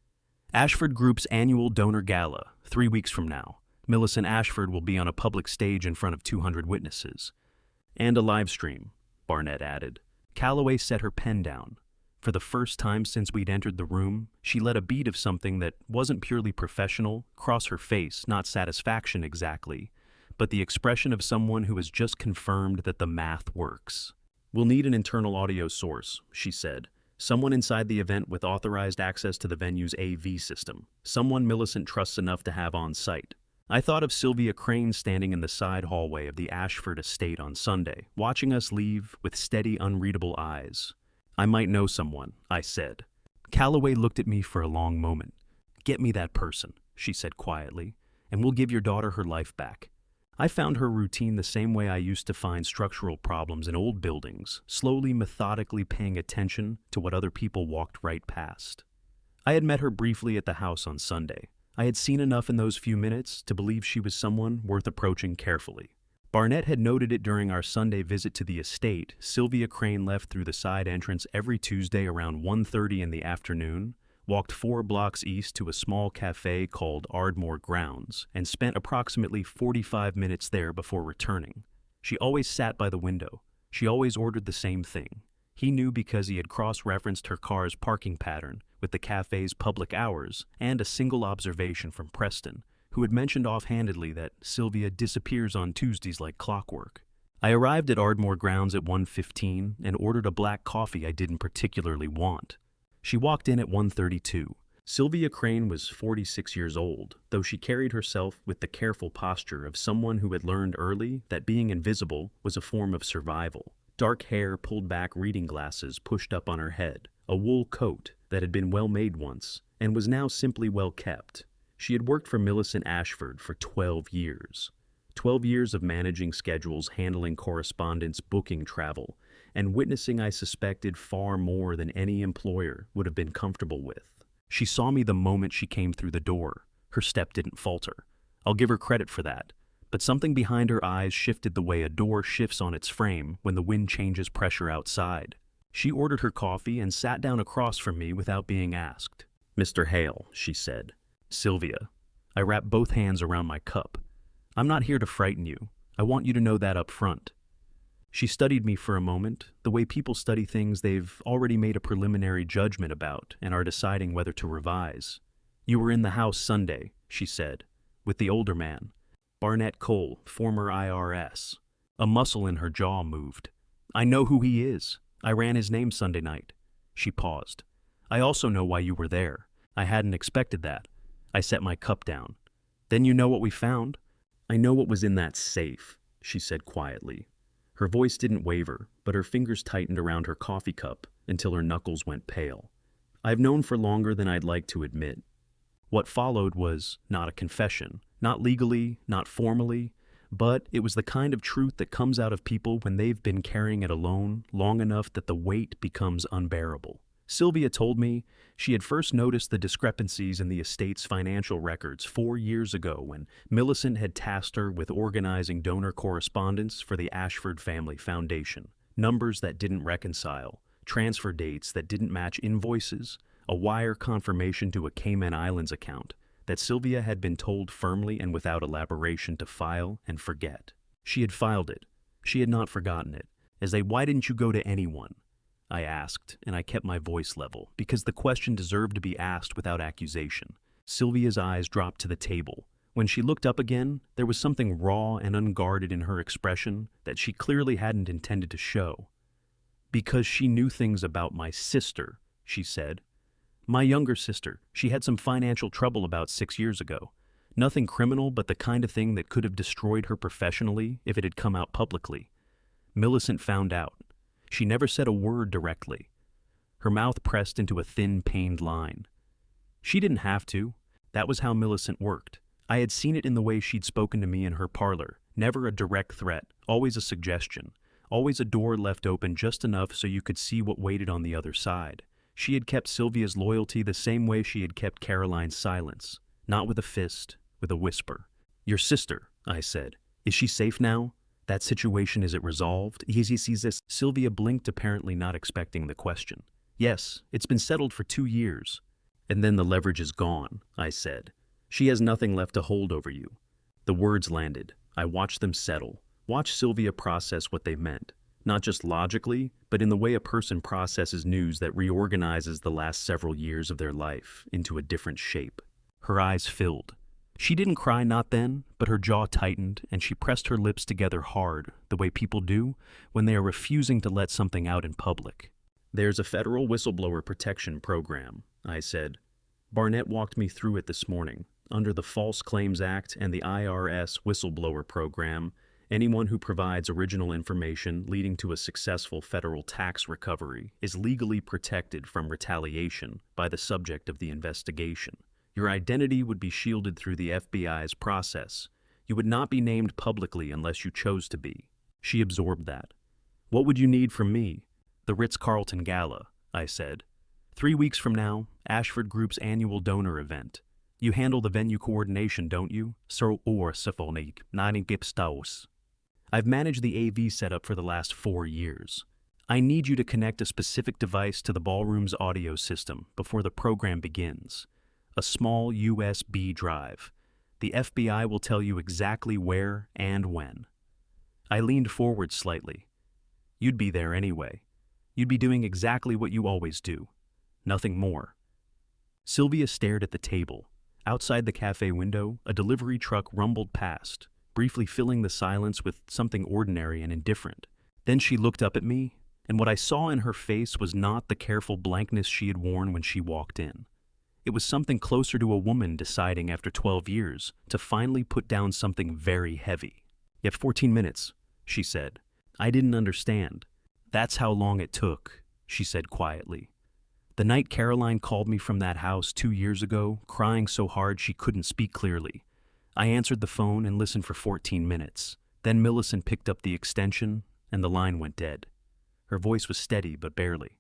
"Ashford Group's annual donor gala, 3 weeks from now. Millicent Ashford will be on a public stage in front of 200 witnesses. And a live stream," Barnett added. Calloway set her pen down. For the first time since we'd entered the room, she let a bead of something that wasn't purely professional cross her face, not satisfaction exactly, but the expression of someone who has just confirmed that the math works. "We'll need an internal audio source," she said. "Someone inside the event with authorized access to the venue's AV system. Someone Millicent trusts enough to have on site." I thought of Sylvia Crane standing in the side hallway of the Ashford estate on Sunday, watching us leave with steady, unreadable eyes. "I might know someone," I said. Calloway looked at me for a long moment. "Get me that person," she said quietly, "and we'll give your daughter her life back." I found her routine the same way I used to find structural problems in old buildings, slowly, methodically paying attention to what other people walked right past. I had met her briefly at the house on Sunday. I had seen enough in those few minutes to believe she was someone worth approaching carefully. Barnett had noted it during our Sunday visit to the estate. Sylvia Crane left through the side entrance every Tuesday around 1:30 in the afternoon, walked 4 blocks east to a small cafe called Ardmore Grounds, and spent approximately 45 minutes there before returning. She always sat by the window. She always ordered the same thing. He knew because he had cross-referenced her car's parking pattern with the cafe's public hours and a single observation from Preston, who had mentioned offhandedly that Sylvia disappears on Tuesdays like clockwork. I arrived at Ardmore Grounds at 1:15 and ordered a black coffee I didn't particularly want. She walked in at 1:32. Sylvia Crane was 46 years old, though she carried herself with the careful posture of someone who had learned early that being invisible was a form of survival. Dark hair pulled back, reading glasses pushed up on her head, a wool coat that had been well made once and was now simply well kept. She had worked for Millicent Ashford for 12 years. 12 years of managing schedules, handling correspondence, booking travel, and witnessing, I suspected, far more than any employer would have been comfortable with. She saw me the moment she came through the door. Her step didn't falter. I'll give her credit for that. But something behind her eyes shifted the way a door shifts on its frame when the wind changes pressure outside. She ordered her coffee and sat down across from me without being asked. "Mr. Hale," she said. "Sylvia." I wrapped both hands around my cup. "I'm not here to frighten you. I want you to know that up front." She studied me for a moment, the way people study things they've already made a preliminary judgment about and are deciding whether to revise. "You were in the house Sunday," she said, "with the older man, Barnett Cole, former IRS." A muscle in her jaw moved. "I know who he is. I ran his name Sunday night." She paused. "I also know why you were there. I hadn't expected that." I set my cup down. "Then you know what we found?" "I know what was in that safe," she said quietly. Her voice didn't waver, but her fingers tightened around her coffee cup until her knuckles went pale. "I've known for longer than I'd like to admit." What followed was not a confession, not legally, not formally, but it was the kind of truth that comes out of people when they've been carrying it alone long enough that the weight becomes unbearable. Sylvia told me she had first noticed the discrepancies in the estate's financial records 4 years ago when Millicent had tasked her with organizing donor correspondence for the Ashford Family Foundation. Numbers that didn't reconcile, transfer dates that didn't match invoices, a wire confirmation to a Cayman Islands account that Sylvia had been told firmly and without elaboration to file and forget. She had filed it. She had not forgotten it. "Why didn't you go to anyone?" I asked, and I kept my voice level, because the question deserved to be asked without accusation. Sylvia's eyes dropped to the table. When she looked up again, there was something raw and unguarded in her expression that she clearly hadn't intended to show. "Because she knew things about my sister," she said. "My younger sister. She had some financial trouble about 6 years ago. Nothing criminal, but the kind of thing that could have destroyed her professionally if it had come out publicly. Millicent found out. She never said a word directly. Her mouth pressed into a thin, pained line. She didn't have to. That was how Millicent worked. I had seen it in the way she'd spoken to me in her parlor. Never a direct threat, always a suggestion. Always a door left open just enough so you could see what waited on the other side. She had kept Sylvia's loyalty the same way she had kept Caroline's silence. Not with a fist, with a whisper. "Your sister," I said. "Is she safe now? That situation, is it resolved?" Sylvia blinked, apparently not expecting the question. "Yes, it's been settled for 2 years. "And then the leverage is gone," I said. "She has nothing left to hold over you." The words landed. I watched them settle. Watched Sylvia process what they meant. Not just logically, but in the way a person processes news that reorganizes the last several years of their life into a different shape. Her eyes filled. She didn't cry, not then, but her jaw tightened, and she pressed her lips together hard, the way people do when they are refusing to let something out in public. "There's a federal whistleblower protection program," I said. "Barnett walked me through it this morning. Under the False Claims Act and the IRS whistleblower program, anyone who provides original information leading to a successful federal tax recovery is legally protected from retaliation by the subject of the investigation. Your identity would be shielded through the FBI's process. You would not be named publicly unless you chose to be." She absorbed that. "What would you need from me?" "The Ritz-Carlton Gala," I said. 3 weeks from now, Ashford Group's annual donor event. You handle the venue coordination, don't you? I've managed the AV setup for the last 4 years. I need you to connect a specific device to the ballroom's audio system before the program begins. A small USB drive. The FBI will tell you exactly where and when. I leaned forward slightly. You'd be there anyway. You'd be doing exactly what you always do. Nothing more. Sylvia stared at the table. Outside the cafe window, a delivery truck rumbled past, briefly filling the silence with something ordinary and indifferent. Then she looked up at me, And what I saw in her face was not the careful blankness she had worn when she walked in. It was something closer to a woman deciding after 12 years to finally put down something very heavy. "You have 14 minutes, she said. I didn't understand. "That's how long it took," she said quietly. "The night Caroline called me from that house 2 years ago, crying so hard she couldn't speak clearly. I answered the phone and listened for 14 minutes. Then Millicent picked up the extension, and the line went dead." Her voice was steady, but barely.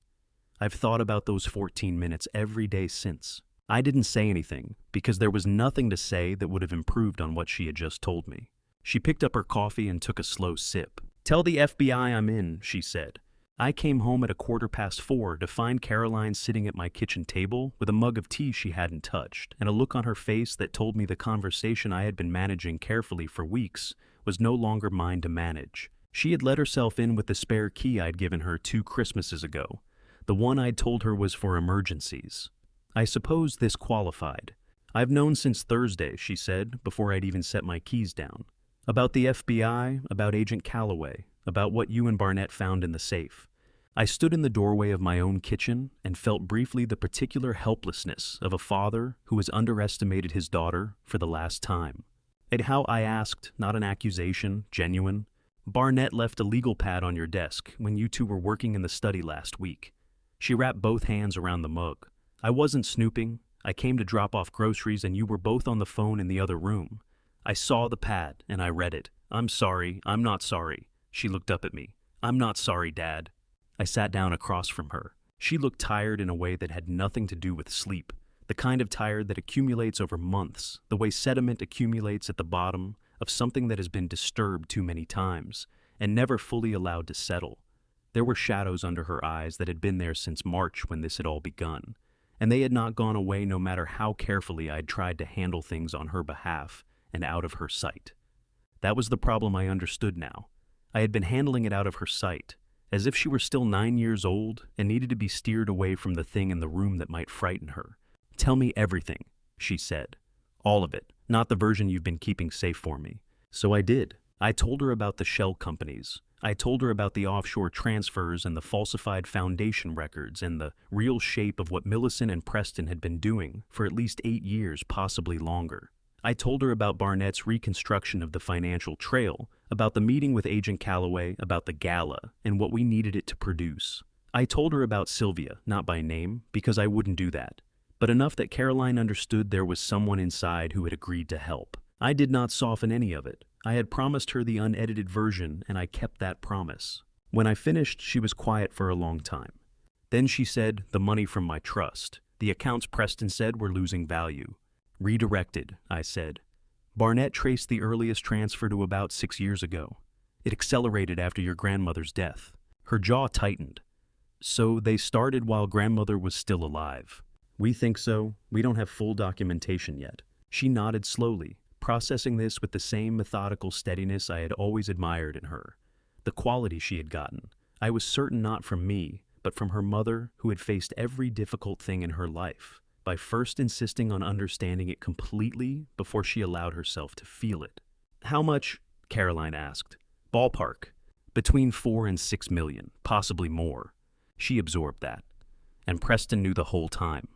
"I've thought about those 14 minutes every day since." I didn't say anything, because there was nothing to say that would have improved on what she had just told me. She picked up her coffee and took a slow sip. "Tell the FBI I'm in," she said. "I came home at 4:15 to find Caroline sitting at my kitchen table with a mug of tea she hadn't touched, and a look on her face that told me the conversation I had been managing carefully for weeks was no longer mine to manage. She had let herself in with the spare key I'd given her 2 Christmases ago, the one I'd told her was for emergencies. I suppose this qualified. "I've known since Thursday," she said, before I'd even set my keys down. "About the FBI, about Agent Calloway, about what you and Barnett found in the safe." I stood in the doorway of my own kitchen and felt briefly the particular helplessness of a father who has underestimated his daughter for the last time. And how I asked, not an accusation, genuine, "Barnett left a legal pad on your desk when you two were working in the study last week." She wrapped both hands around the mug. "I wasn't snooping. I came to drop off groceries and you were both on the phone in the other room. I saw the pad and I read it. I'm sorry, I'm not sorry." She looked up at me. "I'm not sorry, Dad." I sat down across from her. She looked tired in a way that had nothing to do with sleep, the kind of tired that accumulates over months, the way sediment accumulates at the bottom of something that has been disturbed too many times and never fully allowed to settle. There were shadows under her eyes that had been there since March when this had all begun, and they had not gone away no matter how carefully I'd tried to handle things on her behalf and out of her sight. That was the problem I understood now. I had been handling it out of her sight, as if she were still 9 years old and needed to be steered away from the thing in the room that might frighten her. "Tell me everything," she said. "All of it, not the version you've been keeping safe for me." So I did. I told her about the shell companies. I told her about the offshore transfers and the falsified foundation records and the real shape of what Millicent and Preston had been doing for at least 8 years, possibly longer. I told her about Barnett's reconstruction of the financial trail, about the meeting with Agent Calloway, about the gala, and what we needed it to produce. I told her about Sylvia, not by name, because I wouldn't do that, but enough that Caroline understood there was someone inside who had agreed to help. I did not soften any of it. I had promised her the unedited version, and I kept that promise. When I finished, she was quiet for a long time. Then she said, "The money from my trust. The accounts Preston said were losing value." "Redirected," I said. "Barnett traced the earliest transfer to about 6 years ago. It accelerated after your grandmother's death." Her jaw tightened. "So they started while grandmother was still alive." "We think so. We don't have full documentation yet." She nodded slowly, processing this with the same methodical steadiness I had always admired in her. The quality she had gotten, I was certain not from me, but from her mother, who had faced every difficult thing in her life, by first insisting on understanding it completely before she allowed herself to feel it. "How much?" Caroline asked. "Ballpark. Between 4 and 6 million, possibly more." She absorbed that. "And Preston knew the whole time."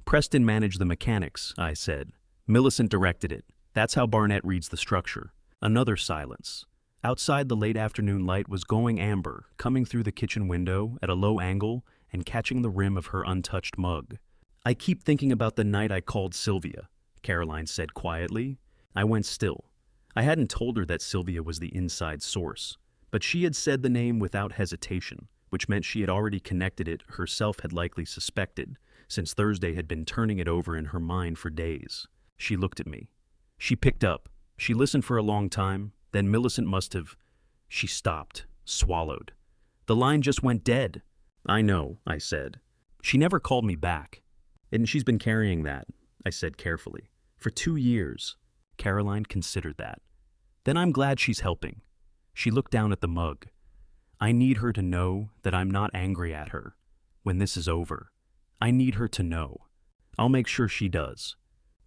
"Preston managed the mechanics," I said. "Millicent directed it. That's how Barnett reads the structure." Another silence. Outside, the late afternoon light was going amber, coming through the kitchen window at a low angle and catching the rim of her untouched mug. "I keep thinking about the night I called Sylvia," Caroline said quietly. I went still. I hadn't told her that Sylvia was the inside source, but she had said the name without hesitation, which meant she had already connected it, herself had likely suspected, since Thursday had been turning it over in her mind for days. She looked at me. She picked up. She listened for a long time. Then Millicent must have... She stopped, swallowed. "The line just went dead." "I know," I said. "She never called me back." "And she's been carrying that," I said carefully. "For 2 years." Caroline considered that. "Then I'm glad she's helping." She looked down at the mug. "I need her to know that I'm not angry at her when this is over. I need her to know. I'll make sure she does."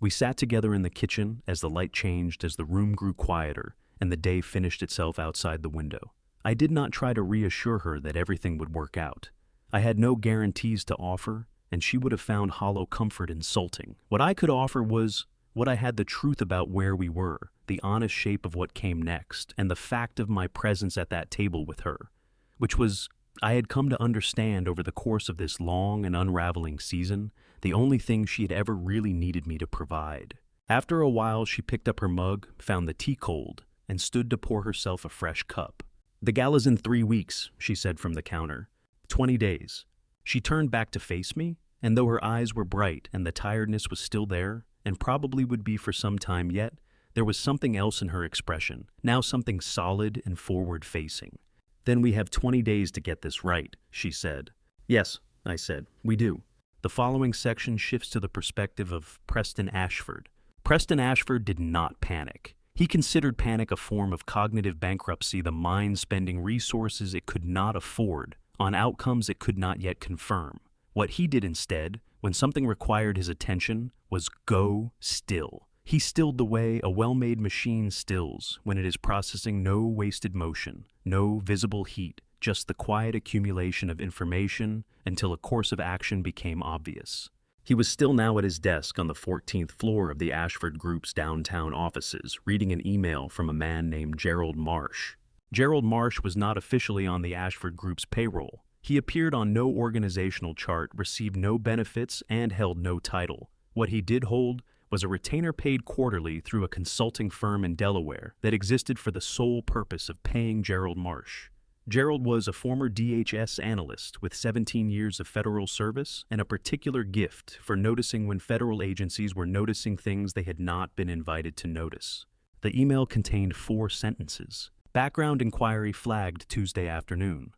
We sat together in the kitchen as the light changed, as the room grew quieter, and the day finished itself outside the window. I did not try to reassure her that everything would work out. I had no guarantees to offer, and she would have found hollow comfort insulting. What I could offer was what I had: the truth about where we were, the honest shape of what came next, and the fact of my presence at that table with her, which was, I had come to understand over the course of this long and unraveling season, the only thing she had ever really needed me to provide. After a while, she picked up her mug, found the tea cold, and stood to pour herself a fresh cup. "The gala's in 3 weeks," she said from the counter. 20 days. She turned back to face me, and though her eyes were bright and the tiredness was still there, and probably would be for some time yet, there was something else in her expression, now something solid and forward-facing. "Then we have 20 days to get this right," she said. "Yes," I said, "we do." The following section shifts to the perspective of Preston Ashford. Preston Ashford did not panic. He considered panic a form of cognitive bankruptcy, the mind spending resources it could not afford on outcomes it could not yet confirm. What he did instead, when something required his attention, was go still. He stilled the way a well-made machine stills when it is processing no wasted motion, no visible heat, just the quiet accumulation of information until a course of action became obvious. He was still now at his desk on the 14th floor of the Ashford Group's downtown offices, reading an email from a man named Gerald Marsh. Gerald Marsh was not officially on the Ashford Group's payroll. He appeared on no organizational chart, received no benefits, and held no title. What he did hold was a retainer paid quarterly through a consulting firm in Delaware that existed for the sole purpose of paying Gerald Marsh. Gerald was a former DHS analyst with 17 years of federal service and a particular gift for noticing when federal agencies were noticing things they had not been invited to notice. The email contained 4 sentences. Background inquiry flagged Tuesday afternoon.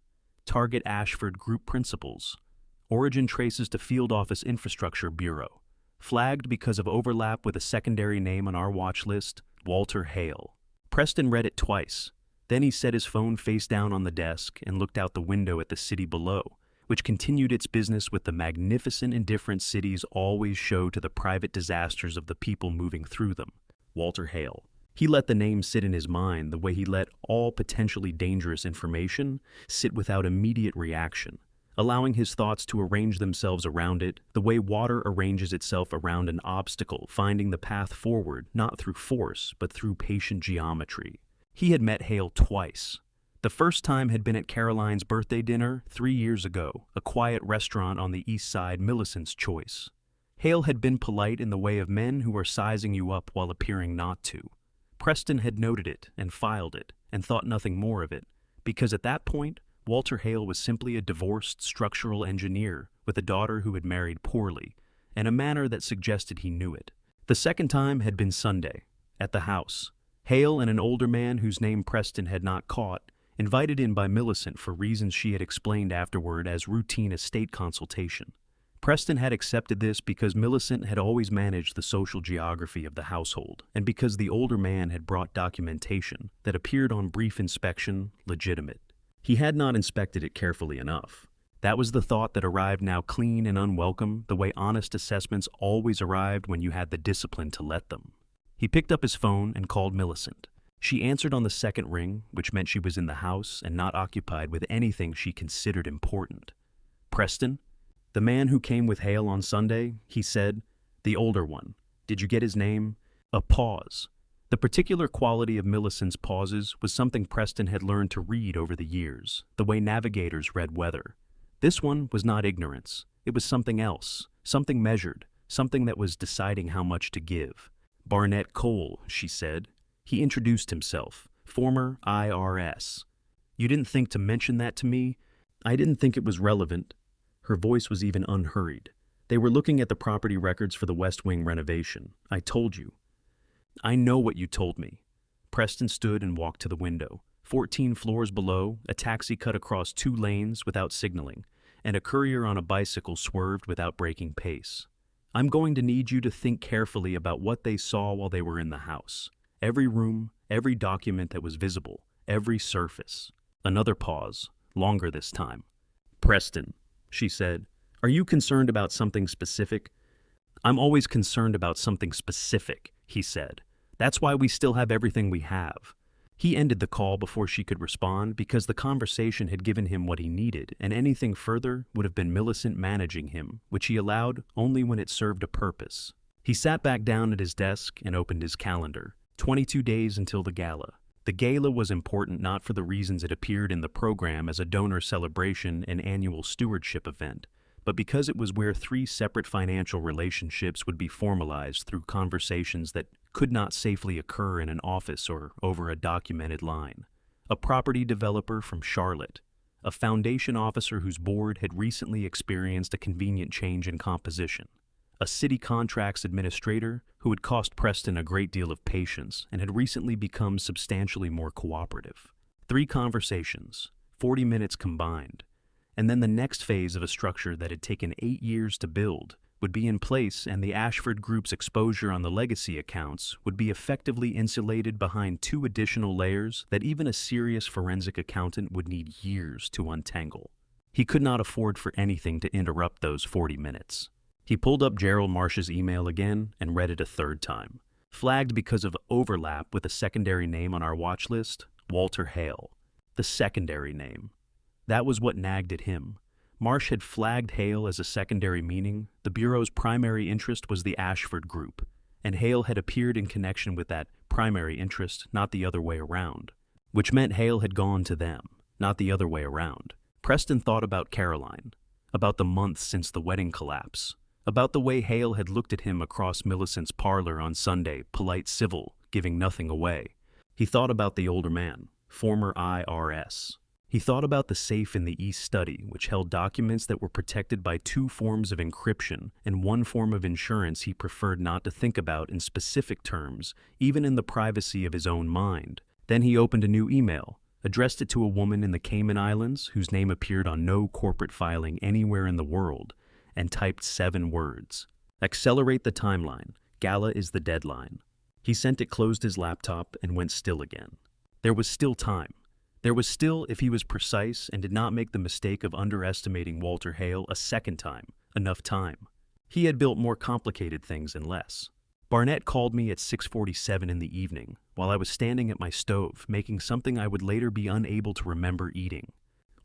Target Ashford Group principals. Origin traces to Field Office Infrastructure Bureau. Flagged because of overlap with a secondary name on our watch list, Walter Hale. Preston read it twice. Then he set his phone face down on the desk and looked out the window at the city below, which continued its business with the magnificent indifference cities always show to the private disasters of the people moving through them. Walter Hale. He let the name sit in his mind the way he let all potentially dangerous information sit without immediate reaction, allowing his thoughts to arrange themselves around it the way water arranges itself around an obstacle, finding the path forward not through force but through patient geometry. He had met Hale twice. The first time had been at Caroline's birthday dinner 3 years ago, a quiet restaurant on the east side, Millicent's Choice. Hale had been polite in the way of men who are sizing you up while appearing not to. Preston had noted it and filed it and thought nothing more of it, because at that point, Walter Hale was simply a divorced structural engineer with a daughter who had married poorly, in a manner that suggested he knew it. The second time had been Sunday, at the house. Hale and an older man whose name Preston had not caught, invited in by Millicent for reasons she had explained afterward as routine estate consultation. Preston had accepted this because Millicent had always managed the social geography of the household, and because the older man had brought documentation that appeared on brief inspection legitimate. He had not inspected it carefully enough. That was the thought that arrived now clean and unwelcome, the way honest assessments always arrived when you had the discipline to let them. He picked up his phone and called Millicent. She answered on the second ring, which meant she was in the house and not occupied with anything she considered important. "Preston? The man who came with Hale on Sunday," he said. "The older one. Did you get his name?" A pause. The particular quality of Millicent's pauses was something Preston had learned to read over the years, the way navigators read weather. This one was not ignorance. It was something else, something measured, something that was deciding how much to give. "Barnett Cole," she said. He introduced himself, former IRS. "You didn't think to mention that to me?" "I didn't think it was relevant." Her voice was even unhurried. "They were looking at the property records for the West Wing renovation. I told you." "I know what you told me." Preston stood and walked to the window. 14 floors below, a taxi cut across 2 lanes without signaling, and a courier on a bicycle swerved without breaking pace. "I'm going to need you to think carefully about what they saw while they were in the house. Every room, every document that was visible, every surface." Another pause, longer this time. "Preston," she said, "are you concerned about something specific?" "I'm always concerned about something specific," he said. "That's why we still have everything we have." He ended the call before she could respond because the conversation had given him what he needed, and anything further would have been Millicent managing him, which he allowed only when it served a purpose. He sat back down at his desk and opened his calendar. 22 days until the gala. The gala was important not for the reasons it appeared in the program as a donor celebration and annual stewardship event, but because it was where 3 separate financial relationships would be formalized through conversations that could not safely occur in an office or over a documented line. A property developer from Charlotte, a foundation officer whose board had recently experienced a convenient change in composition, a city contracts administrator who had cost Preston a great deal of patience and had recently become substantially more cooperative. 3 conversations, 40 minutes combined, and then the next phase of a structure that had taken 8 years to build would be in place, and the Ashford Group's exposure on the legacy accounts would be effectively insulated behind 2 additional layers that even a serious forensic accountant would need years to untangle. He could not afford for anything to interrupt those 40 minutes. He pulled up Gerald Marsh's email again and read it a 3rd time. Flagged because of overlap with a secondary name on our watch list, Walter Hale. The secondary name. That was what nagged at him. Marsh had flagged Hale as a secondary meaning. The Bureau's primary interest was the Ashford Group, and Hale had appeared in connection with that primary interest, not the other way around, which meant Hale had gone to them, not the other way around. Preston thought about Caroline, about the months since the wedding collapse, about the way Hale had looked at him across Millicent's parlor on Sunday, polite, civil, giving nothing away. He thought about the older man, former IRS. He thought about the safe in the East Study, which held documents that were protected by 2 forms of encryption and 1 form of insurance he preferred not to think about in specific terms, even in the privacy of his own mind. Then he opened a new email, addressed it to a woman in the Cayman Islands whose name appeared on no corporate filing anywhere in the world, and typed 7 words. Accelerate the timeline. Gala is the deadline. He sent it, closed his laptop, and went still again. There was still time. There was still, if he was precise and did not make the mistake of underestimating Walter Hale a 2nd time, enough time. He had built more complicated things in less. Barnett called me at 6:47 in the evening, while I was standing at my stove, making something I would later be unable to remember eating.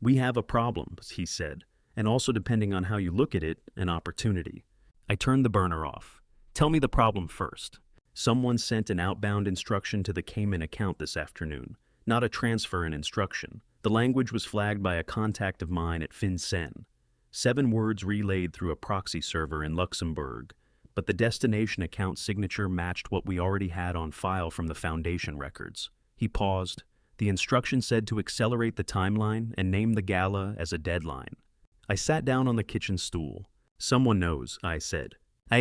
We have a problem, he said, and also, depending on how you look at it, an opportunity. I turned the burner off. Tell me the problem first. Someone sent an outbound instruction to the Cayman account this afternoon, not a transfer in instruction. The language was flagged by a contact of mine at FinCEN. 7 words relayed through a proxy server in Luxembourg, but the destination account signature matched what we already had on file from the foundation records. He paused. The instruction said to accelerate the timeline and name the gala as a deadline. I sat down on the kitchen stool. Someone knows, I said.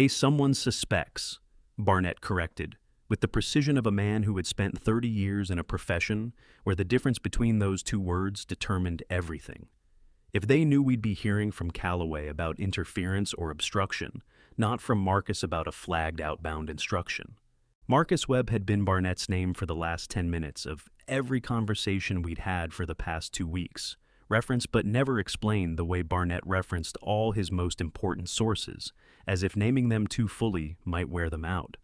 Someone suspects, Barnett corrected, with the precision of a man who had spent 30 years in a profession where the difference between those 2 words determined everything. If they knew, we'd be hearing from Calloway about interference or obstruction, not from Marcus about a flagged outbound instruction. Marcus Webb had been Barnett's name for the last 10 minutes of every conversation we'd had for the past 2 weeks, referenced but never explained the way Barnett referenced all his most important sources, as if naming them too fully might wear them out.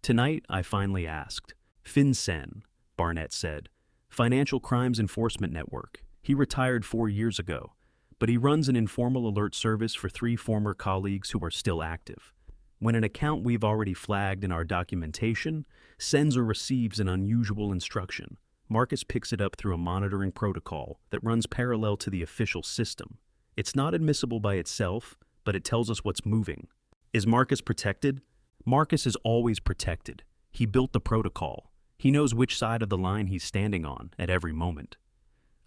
Tonight, I finally asked. FinCEN, Barnett said. Financial Crimes Enforcement Network. He retired 4 years ago, but he runs an informal alert service for 3 former colleagues who are still active. When an account we've already flagged in our documentation sends or receives an unusual instruction, Marcus picks it up through a monitoring protocol that runs parallel to the official system. It's not admissible by itself, but it tells us what's moving. Is Marcus protected? Marcus is always protected. He built the protocol. He knows which side of the line he's standing on at every moment.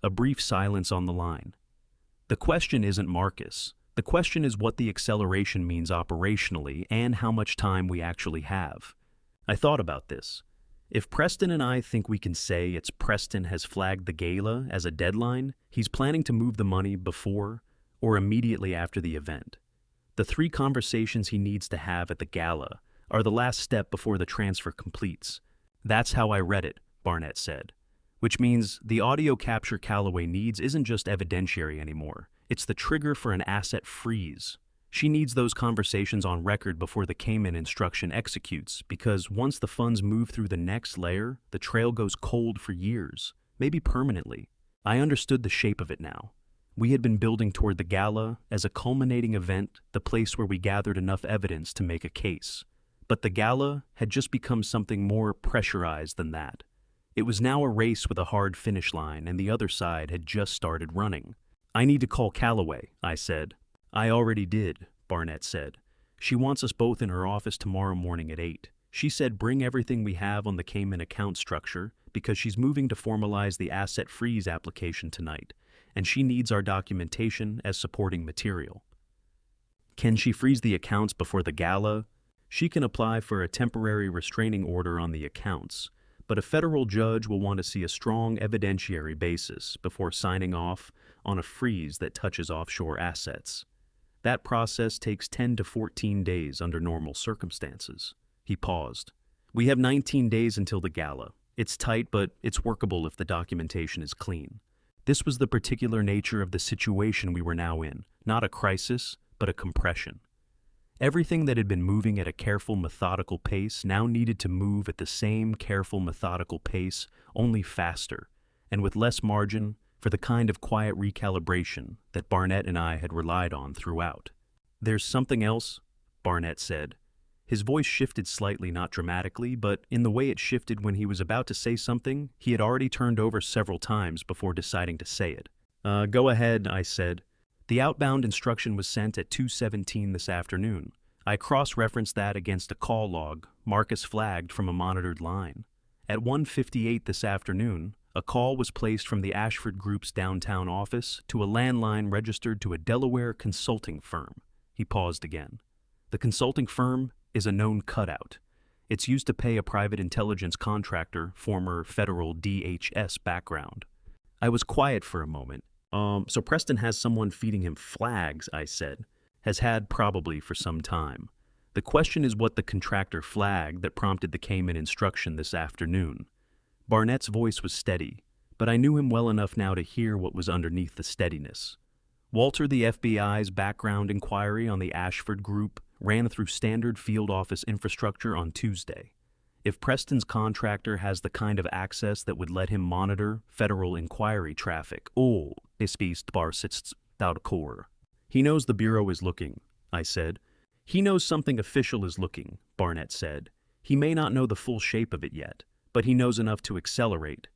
A brief silence on the line. The question isn't Marcus. The question is what the acceleration means operationally and how much time we actually have. I thought about this. If Preston and I think we can say it's Preston has flagged the gala as a deadline, he's planning to move the money before or immediately after the event. The 3 conversations he needs to have at the gala are the last step before the transfer completes. That's how I read it, Barnett said. Which means the audio capture Calloway needs isn't just evidentiary anymore. It's the trigger for an asset freeze. She needs those conversations on record before the Cayman instruction executes, because once the funds move through the next layer, the trail goes cold for years, maybe permanently. I understood the shape of it now. We had been building toward the gala as a culminating event, the place where we gathered enough evidence to make a case. But the gala had just become something more pressurized than that. It was now a race with a hard finish line, and the other side had just started running. "I need to call Calloway," I said. "I already did," Barnett said. "She wants us both in her office tomorrow morning at 8. She said bring everything we have on the Cayman account structure because she's moving to formalize the asset freeze application tonight, and she needs our documentation as supporting material." "Can she freeze the accounts before the gala?" "She can apply for a temporary restraining order on the accounts, but a federal judge will want to see a strong evidentiary basis before signing off on a freeze that touches offshore assets. That process takes 10 to 14 days under normal circumstances." He paused. "We have 19 days until the gala. It's tight, but it's workable if the documentation is clean." This was the particular nature of the situation we were now in, not a crisis, but a compression. Everything that had been moving at a careful, methodical pace now needed to move at the same careful, methodical pace, only faster, and with less margin for the kind of quiet recalibration that Barnett and I had relied on throughout. "There's something else," Barnett said. His voice shifted slightly, not dramatically, but in the way it shifted when he was about to say something he had already turned over several times before deciding to say it. Go ahead," I said. "The outbound instruction was sent at 2:17 this afternoon. I cross-referenced that against a call log Marcus flagged from a monitored line. At 1:58 this afternoon, a call was placed from the Ashford Group's downtown office to a landline registered to a Delaware consulting firm." He paused again. "The consulting firm is a known cutout. It's used to pay a private intelligence contractor, former federal DHS background." I was quiet for a moment. So Preston has someone feeding him flags," I said. "Has had probably for some time. The question is what the contractor flagged that prompted the Cayman instruction this afternoon." Barnett's voice was steady, but I knew him well enough now to hear what was underneath the steadiness. "Walter, the FBI's background inquiry on the Ashford Group ran through standard field office infrastructure on Tuesday. If Preston's contractor has the kind of access that would let him monitor federal inquiry traffic, he knows the Bureau is looking," I said. "He knows something official is looking," Barnett said. "He may not know the full shape of it yet, but he knows enough to accelerate."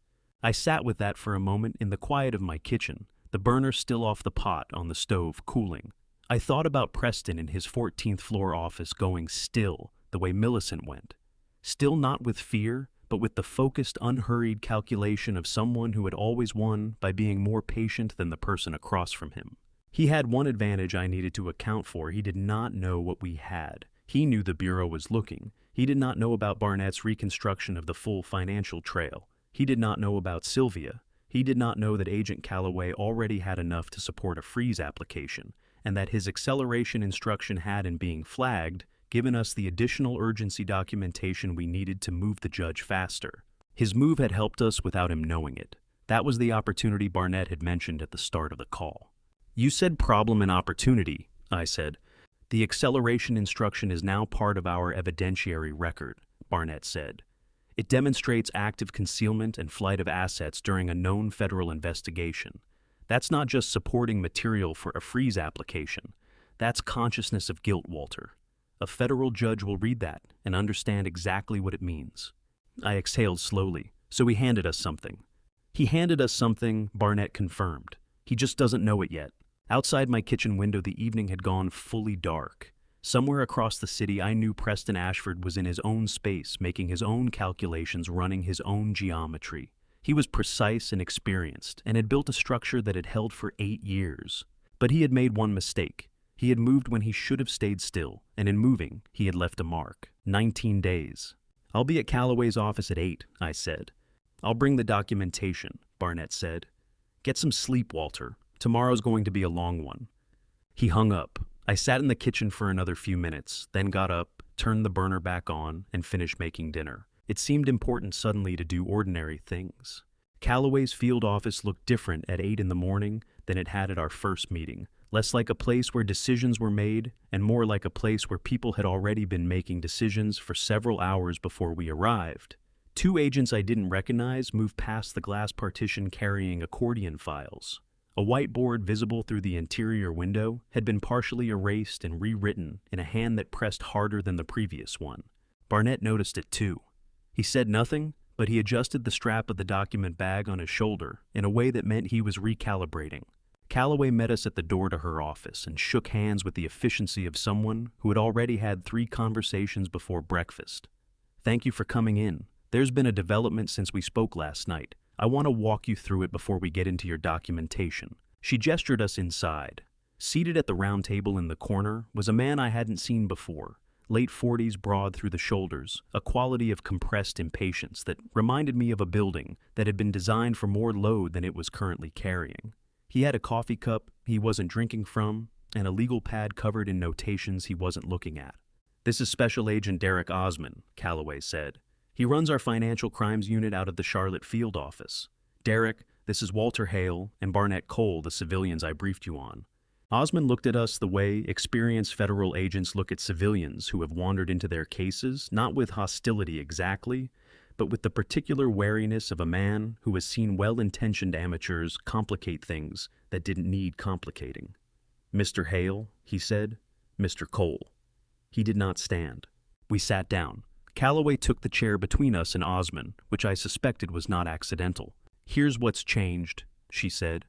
I sat with that for a moment in the quiet of my kitchen, the burner still off the pot on the stove cooling. I thought about Preston in his 14th floor office going still the way Millicent went. Still not with fear, but with the focused, unhurried calculation of someone who had always won by being more patient than the person across from him. He had one advantage I needed to account for. He did not know what we had. He knew the Bureau was looking. He did not know about Barnett's reconstruction of the full financial trail. He did not know about Sylvia. He did not know that Agent Calloway already had enough to support a freeze application, and that his acceleration instruction had, in being flagged, given us the additional urgency documentation we needed to move the judge faster. His move had helped us without him knowing it. That was the opportunity Barnett had mentioned at the start of the call. "You said problem and opportunity," I said. "The acceleration instruction is now part of our evidentiary record," Barnett said. "It demonstrates active concealment and flight of assets during a known federal investigation. That's not just supporting material for a freeze application. That's consciousness of guilt, Walter. A federal judge will read that and understand exactly what it means." I exhaled slowly. "So he handed us something." "He handed us something," Barnett confirmed. "He just doesn't know it yet." Outside my kitchen window, the evening had gone fully dark. Somewhere across the city, I knew Preston Ashford was in his own space, making his own calculations, running his own geometry. He was precise and experienced, and had built a structure that had held for 8 years. But he had made one mistake. He had moved when he should have stayed still, and in moving, he had left a mark. 19 days. "I'll be at Calloway's office at 8, I said. "I'll bring the documentation," Barnett said. "Get some sleep, Walter. Tomorrow's going to be a long one." He hung up. I sat in the kitchen for another few minutes, then got up, turned the burner back on, and finished making dinner. It seemed important suddenly to do ordinary things. Calloway's field office looked different at 8 in the morning than it had at our first meeting, less like a place where decisions were made and more like a place where people had already been making decisions for several hours before we arrived. Two agents I didn't recognize moved past the glass partition carrying accordion files. A whiteboard visible through the interior window had been partially erased and rewritten in a hand that pressed harder than the previous one. Barnett noticed it too. He said nothing, but he adjusted the strap of the document bag on his shoulder in a way that meant he was recalibrating. Calloway met us at the door to her office and shook hands with the efficiency of someone who had already had 3 conversations before breakfast. "Thank you for coming in. There's been a development since we spoke last night. I want to walk you through it before we get into your documentation." She gestured us inside. Seated at the round table in the corner was a man I hadn't seen before, late 40s, broad through the shoulders, a quality of compressed impatience that reminded me of a building that had been designed for more load than it was currently carrying. He had a coffee cup he wasn't drinking from, and a legal pad covered in notations he wasn't looking at. "This is Special Agent Derek Osmond," Calloway said. "He runs our financial crimes unit out of the Charlotte field office. Derek, this is Walter Hale and Barnett Cole, the civilians I briefed you on." Osmond looked at us the way experienced federal agents look at civilians who have wandered into their cases, not with hostility exactly, but with the particular wariness of a man who has seen well-intentioned amateurs complicate things that didn't need complicating. "Mr. Hale," he said. "Mr. Cole." He did not stand. We sat down. Calloway took the chair between us and Osmond, which I suspected was not accidental. "Here's what's changed," she said.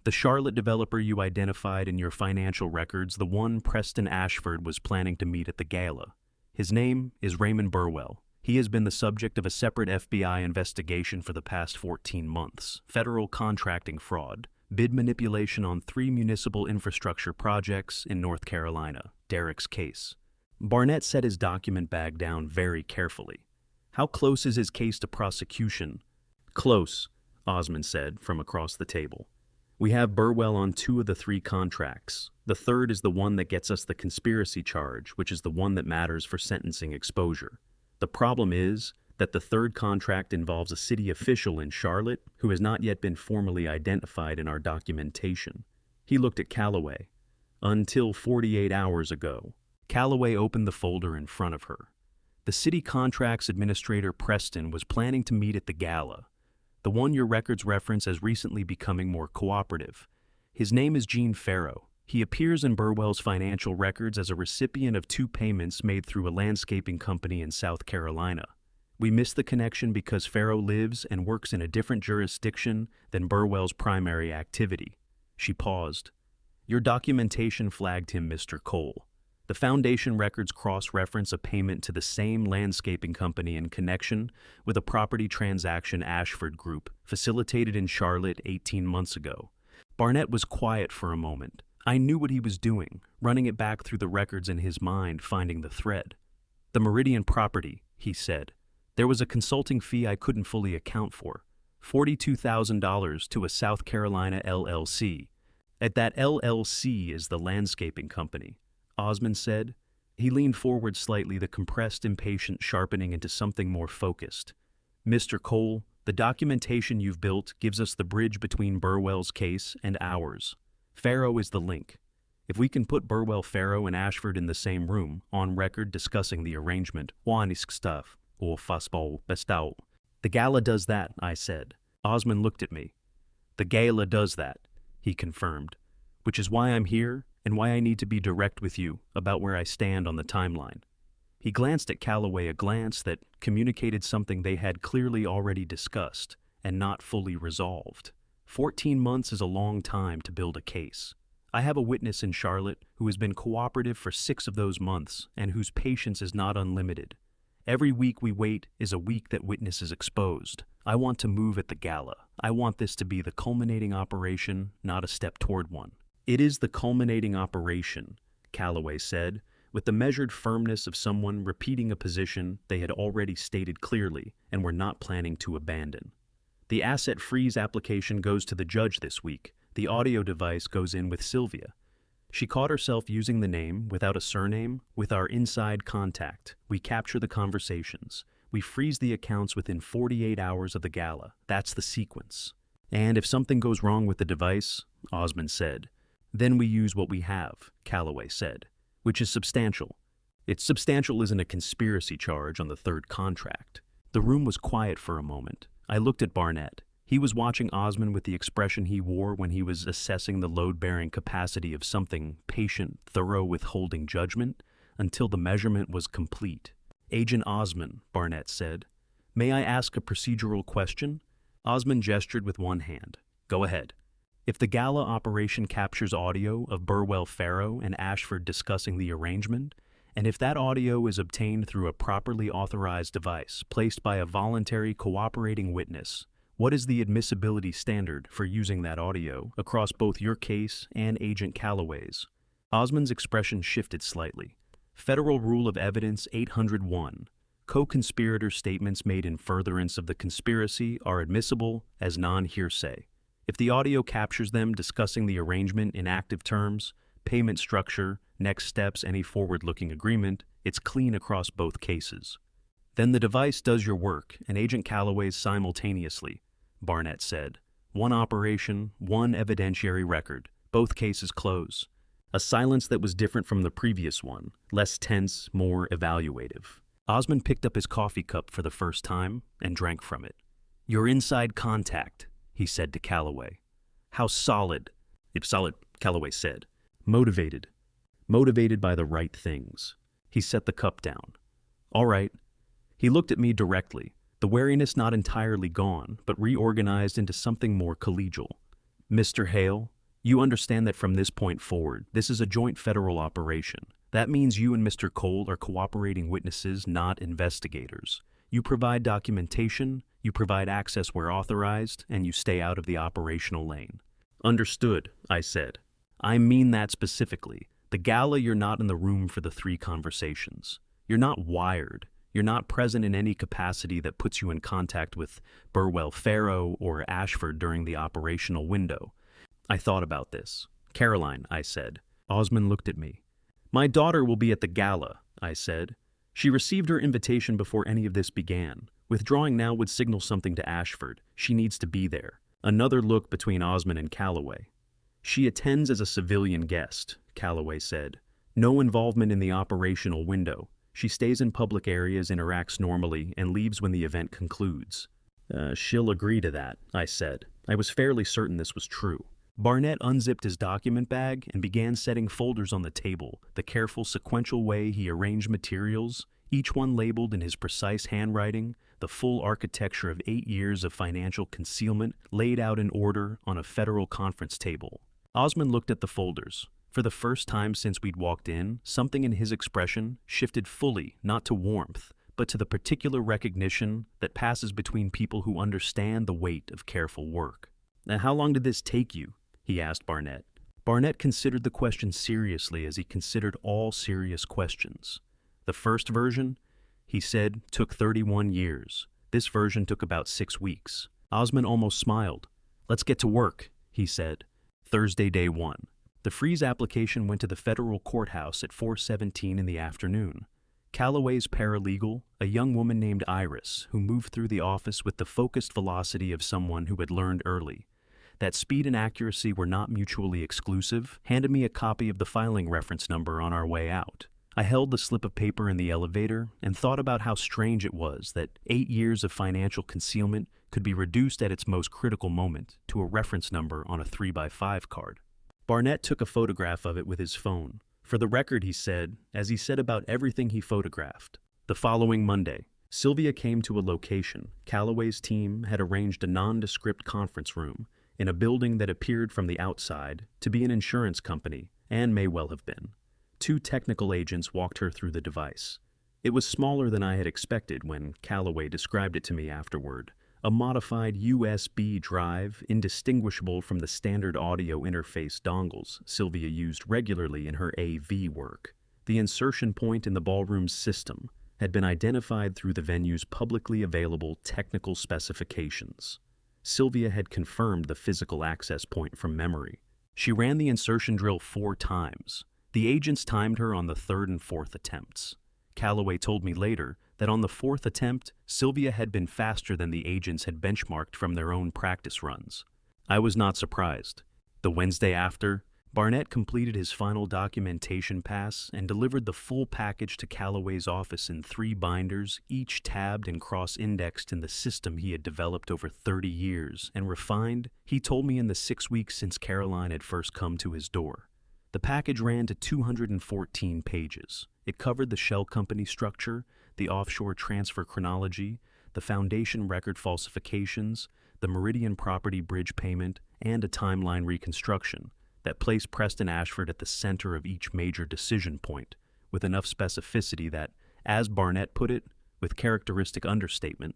"The Charlotte developer you identified in your financial records, the one Preston Ashford was planning to meet at the gala. His name is Raymond Burwell. He has been the subject of a separate FBI investigation for the past 14 months. Federal contracting fraud, bid manipulation on 3 municipal infrastructure projects in North Carolina, Derek's case." Barnett set his document bag down very carefully. "How close is his case to prosecution?" "Close," Osmond said from across the table. "We have Burwell on 2 of the 3 contracts. The third is the one that gets us the conspiracy charge, which is the one that matters for sentencing exposure. The problem is that the third contract involves a city official in Charlotte who has not yet been formally identified in our documentation." He looked at Calloway. "Until 48 hours ago." Calloway opened the folder in front of her. "The city contracts administrator Preston was planning to meet at the gala, the one your records reference as recently becoming more cooperative. His name is Gene Farrow. He appears in Burwell's financial records as a recipient of 2 payments made through a landscaping company in South Carolina. We missed the connection because Farrow lives and works in a different jurisdiction than Burwell's primary activity." She paused. "Your documentation flagged him, Mr. Cole. The Foundation records cross-reference a payment to the same landscaping company in connection with a property transaction Ashford Group facilitated in Charlotte 18 months ago." Barnett was quiet for a moment. I knew what he was doing, running it back through the records in his mind, finding the thread. "The Meridian property," he said. "There was a consulting fee I couldn't fully account for. $42,000 to a South Carolina LLC. At that LLC is the landscaping company," Osmond said. He leaned forward slightly, the compressed impatience sharpening into something more focused. "Mr. Cole, the documentation you've built gives us the bridge between Burwell's case and ours. Farrow is the link. If we can put Burwell, Farrow, and Ashford in the same room, on record discussing the arrangement, stuff, or fastball bestowal." "The gala does that," I said. Osmond looked at me. "The gala does that," he confirmed, "which is why I'm here and why I need to be direct with you about where I stand on the timeline." He glanced at Calloway, a glance that communicated something they had clearly already discussed and not fully resolved. 14 months is a long time to build a case. I have a witness in Charlotte who has been cooperative for 6 of those months and whose patience is not unlimited. Every week we wait is a week that witness is exposed. I want to move at the gala. I want this to be the culminating operation, not a step toward one. "It is the culminating operation," Calloway said, with the measured firmness of someone repeating a position they had already stated clearly and were not planning to abandon. "The asset freeze application goes to the judge this week. The audio device goes in with Sylvia." She caught herself using the name without a surname. "With our inside contact, we capture the conversations. We freeze the accounts within 48 hours of the gala. That's the sequence. And if something goes wrong with the device," Osmond said, Then we use what we have, Calloway said, which is substantial. It's substantial isn't a conspiracy charge on the third contract. The room was quiet for a moment. I looked at Barnett. He was watching Osmond with the expression he wore when he was assessing the load-bearing capacity of something, patient, thorough, withholding judgment, until the measurement was complete. Agent Osmond, Barnett said, "May I ask a procedural question?" Osmond gestured with one hand. "Go ahead." If the gala operation captures audio of Burwell Farrow and Ashford discussing the arrangement, and if that audio is obtained through a properly authorized device placed by a voluntary cooperating witness, what is the admissibility standard for using that audio across both your case and Agent Calloway's? Osmond's expression shifted slightly. Federal Rule of Evidence 801. Co-conspirator statements made in furtherance of the conspiracy are admissible as non-hearsay. If the audio captures them discussing the arrangement in active terms, payment structure, next steps, any forward-looking agreement, it's clean across both cases. Then the device does your work and Agent Calloway's simultaneously, Barnett said. One operation, one evidentiary record, both cases close. A silence that was different from the previous one, less tense, more evaluative. Osmond picked up his coffee cup for the first time and drank from it. "Your inside contact," he said to Calloway. "How solid?" "It's solid," Calloway said. "Motivated. Motivated by the right things." He set the cup down. "All right." He looked at me directly, the wariness not entirely gone, but reorganized into something more collegial. "Mr. Hale, you understand that from this point forward, this is a joint federal operation. That means you and Mr. Cole are cooperating witnesses, not investigators. You provide documentation, you provide access where authorized, and you stay out of the operational lane." "Understood," I said. "I mean that specifically. The gala, you're not in the room for the three conversations. You're not wired. You're not present in any capacity that puts you in contact with Burwell Farrow or Ashford during the operational window." I thought about this. "Caroline," I said. Osmond looked at me. "My daughter will be at the gala," I said. "She received her invitation before any of this began. Withdrawing now would signal something to Ashford. She needs to be there." Another look between Osmond and Calloway. "She attends as a civilian guest," Calloway said. "No involvement in the operational window. She stays in public areas, interacts normally, and leaves when the event concludes." She'll agree to that," I said. I was fairly certain this was true. Barnett unzipped his document bag and began setting folders on the table, the careful sequential way he arranged materials, each one labeled in his precise handwriting, the full architecture of 8 years of financial concealment laid out in order on a federal conference table. Osmond looked at the folders. For the first time since we'd walked in, something in his expression shifted fully, not to warmth, but to the particular recognition that passes between people who understand the weight of careful work. "Now, how long did this take you?" he asked Barnett. Barnett considered the question seriously as he considered all serious questions. "The first version," he said, "took 31 years. This version took about 6 weeks. Osmond almost smiled. "Let's get to work," he said. Thursday, day 1. The freeze application went to the federal courthouse at 4:17 in the afternoon. Calloway's paralegal, a young woman named Iris, who moved through the office with the focused velocity of someone who had learned early that speed and accuracy were not mutually exclusive, handed me a copy of the filing reference number on our way out. I held the slip of paper in the elevator and thought about how strange it was that 8 years of financial concealment could be reduced at its most critical moment to a reference number on a 3x5 card. Barnett took a photograph of it with his phone. For the record, he said, as he said about everything he photographed. The following Monday, Sylvia came to a location. Calloway's team had arranged a nondescript conference room in a building that appeared from the outside to be an insurance company, and may well have been. 2 technical agents walked her through the device. It was smaller than I had expected when Calloway described it to me afterward. A modified USB drive, indistinguishable from the standard audio interface dongles Sylvia used regularly in her AV work. The insertion point in the ballroom's system had been identified through the venue's publicly available technical specifications. Sylvia had confirmed the physical access point from memory. She ran the insertion drill 4 times. The agents timed her on the 3rd and 4th attempts. Calloway told me later that on the 4th attempt, Sylvia had been faster than the agents had benchmarked from their own practice runs. I was not surprised. The Wednesday after, Barnett completed his final documentation pass and delivered the full package to Calloway's office in 3 binders, each tabbed and cross-indexed in the system he had developed over 30 years and refined, he told me, in the 6 weeks since Caroline had first come to his door. The package ran to 214 pages. It covered the shell company structure, the offshore transfer chronology, the foundation record falsifications, the Meridian property bridge payment, and a timeline reconstruction that placed Preston Ashford at the center of each major decision point, with enough specificity that, as Barnett put it, with characteristic understatement,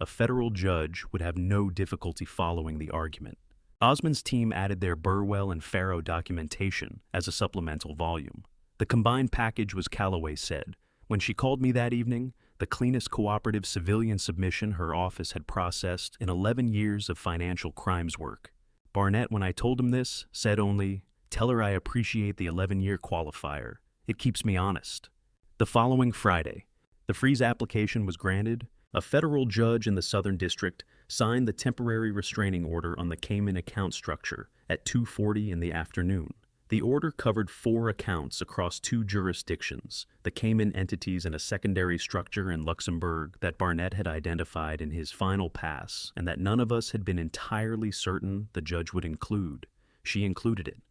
a federal judge would have no difficulty following the argument. Osmond's team added their Burwell and Farrow documentation as a supplemental volume. The combined package was, Calloway said, when she called me that evening, the cleanest cooperative civilian submission her office had processed in 11 years of financial crimes work. Barnett, when I told him this, said only, "Tell her I appreciate the 11-year qualifier. It keeps me honest." The following Friday, the freeze application was granted. A federal judge in the Southern District signed the temporary restraining order on the Cayman account structure at 2:40 in the afternoon. The order covered 4 accounts across 2 jurisdictions, the Cayman entities and a secondary structure in Luxembourg that Barnett had identified in his final pass and that none of us had been entirely certain the judge would include. She included it.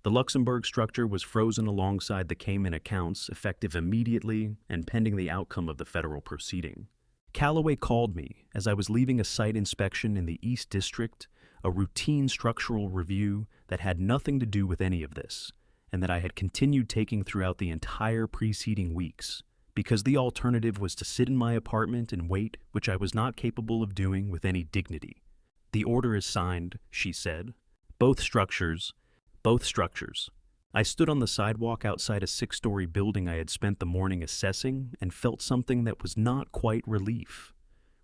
The Luxembourg structure was frozen alongside the Cayman accounts, effective immediately and pending the outcome of the federal proceeding. Calloway called me as I was leaving a site inspection in the East District, a routine structural review that had nothing to do with any of this, and that I had continued taking throughout the entire preceding weeks, because the alternative was to sit in my apartment and wait, which I was not capable of doing with any dignity. "The order is signed," she said. Both structures. I stood on the sidewalk outside a 6-story building I had spent the morning assessing and felt something that was not quite relief.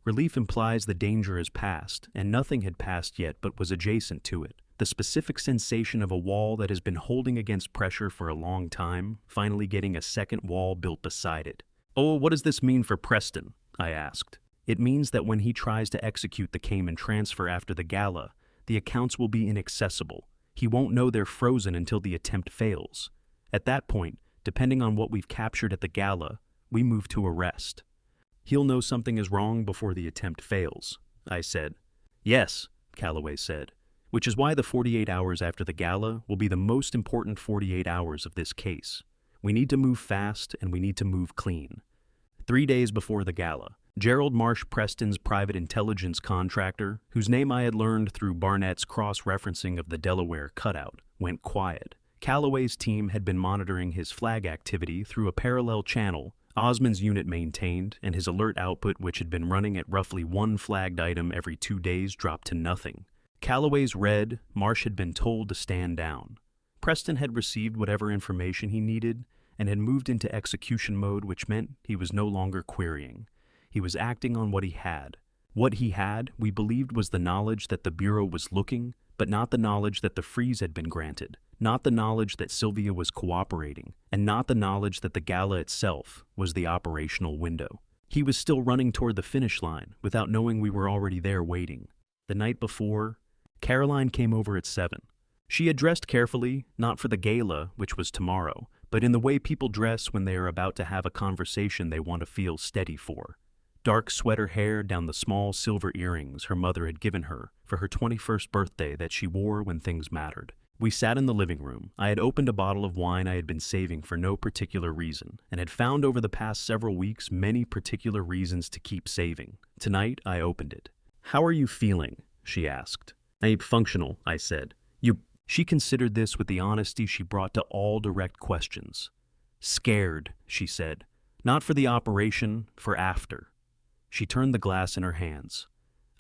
Relief implies the danger has passed, and nothing had passed yet but was adjacent to it. The specific sensation of a wall that has been holding against pressure for a long time, finally getting a second wall built beside it. "Oh, what does this mean for Preston?" I asked. "It means that when he tries to execute the Cayman transfer after the gala, the accounts will be inaccessible. He won't know they're frozen until the attempt fails. At that point, depending on what we've captured at the gala, we move to arrest. He'll know something is wrong before the attempt fails," I said. "Yes," Calloway said, "which is why the 48 hours after the gala will be the most important 48 hours of this case. We need to move fast and we need to move clean." 3 days before the gala, Gerald Marsh, Preston's private intelligence contractor, whose name I had learned through Barnett's cross-referencing of the Delaware cutout, went quiet. Calloway's team had been monitoring his flag activity through a parallel channel Osmond's unit maintained, and his alert output, which had been running at roughly 1 flagged item every 2 days, dropped to nothing. Calloway's read, Marsh had been told to stand down. Preston had received whatever information he needed and had moved into execution mode, which meant he was no longer querying. He was acting on what he had. What he had, we believed, was the knowledge that the Bureau was looking, but not the knowledge that the freeze had been granted, not the knowledge that Sylvia was cooperating, and not the knowledge that the gala itself was the operational window. He was still running toward the finish line without knowing we were already there waiting. The night before, Caroline came over at 7. She had dressed carefully, not for the gala, which was tomorrow, but in the way people dress when they are about to have a conversation they want to feel steady for. Dark sweater hair down the small silver earrings her mother had given her for her 21st birthday that she wore when things mattered. We sat in the living room. I had opened a bottle of wine I had been saving for no particular reason, and had found over the past several weeks many particular reasons to keep saving. Tonight, I opened it. "How are you feeling?" she asked. "I'm functional," I said. She considered this with the honesty she brought to all direct questions. "Scared," she said. "Not for the operation, for after." She turned the glass in her hands.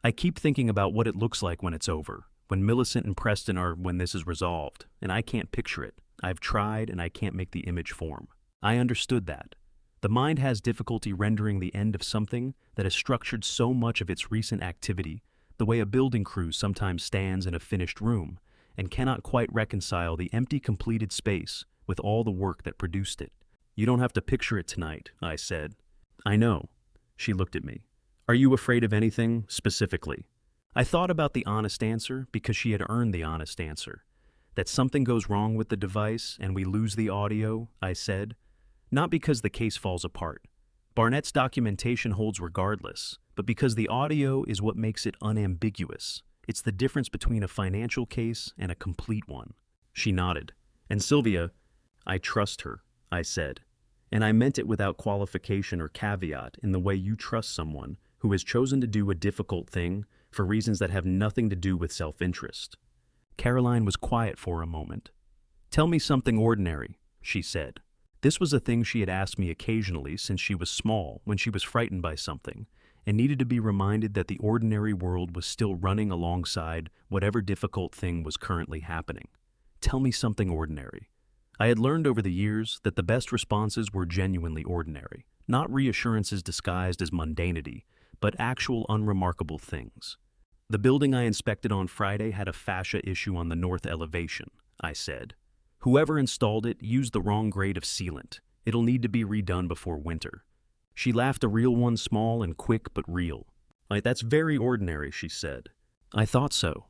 "I keep thinking about what it looks like when it's over, when Millicent and Preston are, when this is resolved, and I can't picture it. I've tried, and I can't make the image form." I understood that. The mind has difficulty rendering the end of something that has structured so much of its recent activity, the way a building crew sometimes stands in a finished room, and cannot quite reconcile the empty completed space with all the work that produced it. "You don't have to picture it tonight," I said. "I know." She looked at me. "Are you afraid of anything, specifically?" I thought about the honest answer because she had earned the honest answer. that something goes wrong with the device and we lose the audio, I said. Not because the case falls apart. Barnett's documentation holds regardless, but because the audio is what makes it unambiguous. It's the difference between a financial case and a complete one. She nodded. And Sylvia, I trust her, I said. And I meant it without qualification or caveat, in the way you trust someone who has chosen to do a difficult thing for reasons that have nothing to do with self-interest. Caroline was quiet for a moment. Tell me something ordinary, she said. This was a thing she had asked me occasionally since she was small, when she was frightened by something, and needed to be reminded that the ordinary world was still running alongside whatever difficult thing was currently happening. Tell me something ordinary. I had learned over the years that the best responses were genuinely ordinary, not reassurances disguised as mundanity, but actual unremarkable things. The building I inspected on Friday had a fascia issue on the north elevation, I said. Whoever installed it used the wrong grade of sealant. It'll need to be redone before winter. She laughed, a real one, small and quick but real. That's very ordinary, she said. I thought so.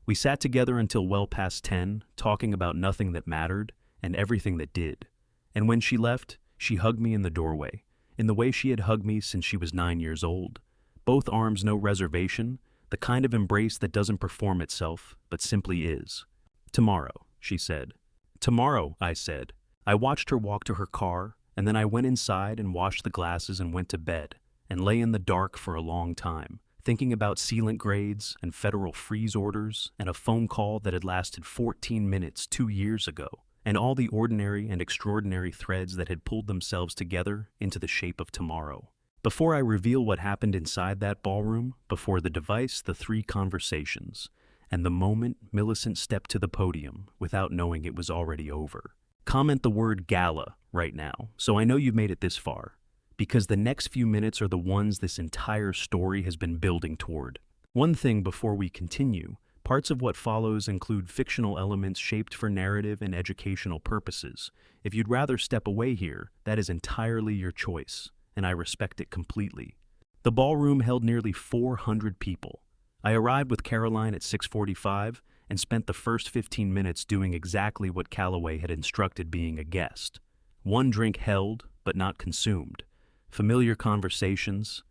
We sat together until well past 10, talking about nothing that mattered and everything that did. And when she left, she hugged me in the doorway, in the way she had hugged me since she was 9 years old. Both arms, no reservation, the kind of embrace that doesn't perform itself, but simply is. Tomorrow, she said. Tomorrow, I said. I watched her walk to her car, and then I went inside and washed the glasses and went to bed, and lay in the dark for a long time, thinking about sealant grades and federal freeze orders and a phone call that had lasted 14 minutes 2 years ago, and all the ordinary and extraordinary threads that had pulled themselves together into the shape of tomorrow. Before I reveal what happened inside that ballroom, before the device, the 3 conversations, and the moment Millicent stepped to the podium without knowing it was already over. Comment the word gala right now, so I know you've made it this far, because the next few minutes are the ones this entire story has been building toward. One thing before we continue, parts of what follows include fictional elements shaped for narrative and educational purposes. If you'd rather step away here, that is entirely your choice, and I respect it completely. The ballroom held nearly 400 people. I arrived with Caroline at 6:45 and spent the first 15 minutes doing exactly what Calloway had instructed, being a guest. One drink held, but not consumed. Familiar conversations,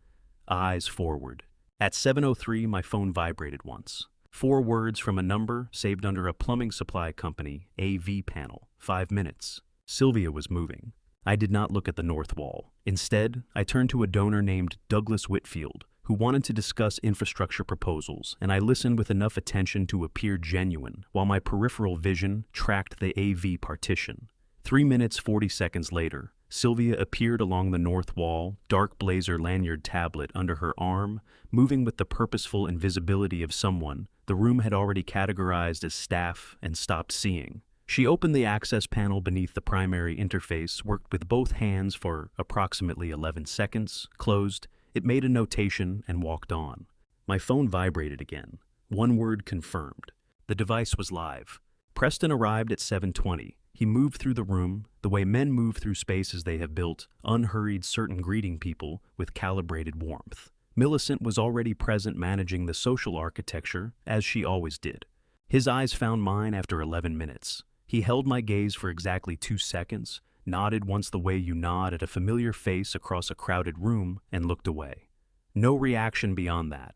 eyes forward. At 7:03, my phone vibrated once. 4 words from a number saved under a plumbing supply company AV panel. 5 minutes. Sylvia was moving. I did not look at the north wall. Instead, I turned to a donor named Douglas Whitfield, who wanted to discuss infrastructure proposals, and I listened with enough attention to appear genuine, while my peripheral vision tracked the AV partition. 3 minutes 40 seconds later, Sylvia appeared along the north wall, dark blazer lanyard tablet under her arm, moving with the purposeful invisibility of someone the room had already categorized as staff and stopped seeing. She opened the access panel beneath the primary interface, worked with both hands for approximately 11 seconds, closed. It made a notation and walked on. My phone vibrated again. 1 word confirmed. The device was live. Preston arrived at 7:20. He moved through the room, the way men move through spaces they have built, unhurried, certain, greeting people with calibrated warmth. Millicent was already present, managing the social architecture, as she always did. His eyes found mine after 11 minutes. He held my gaze for exactly 2 seconds, nodded once the way you nod at a familiar face across a crowded room, and looked away. No reaction beyond that.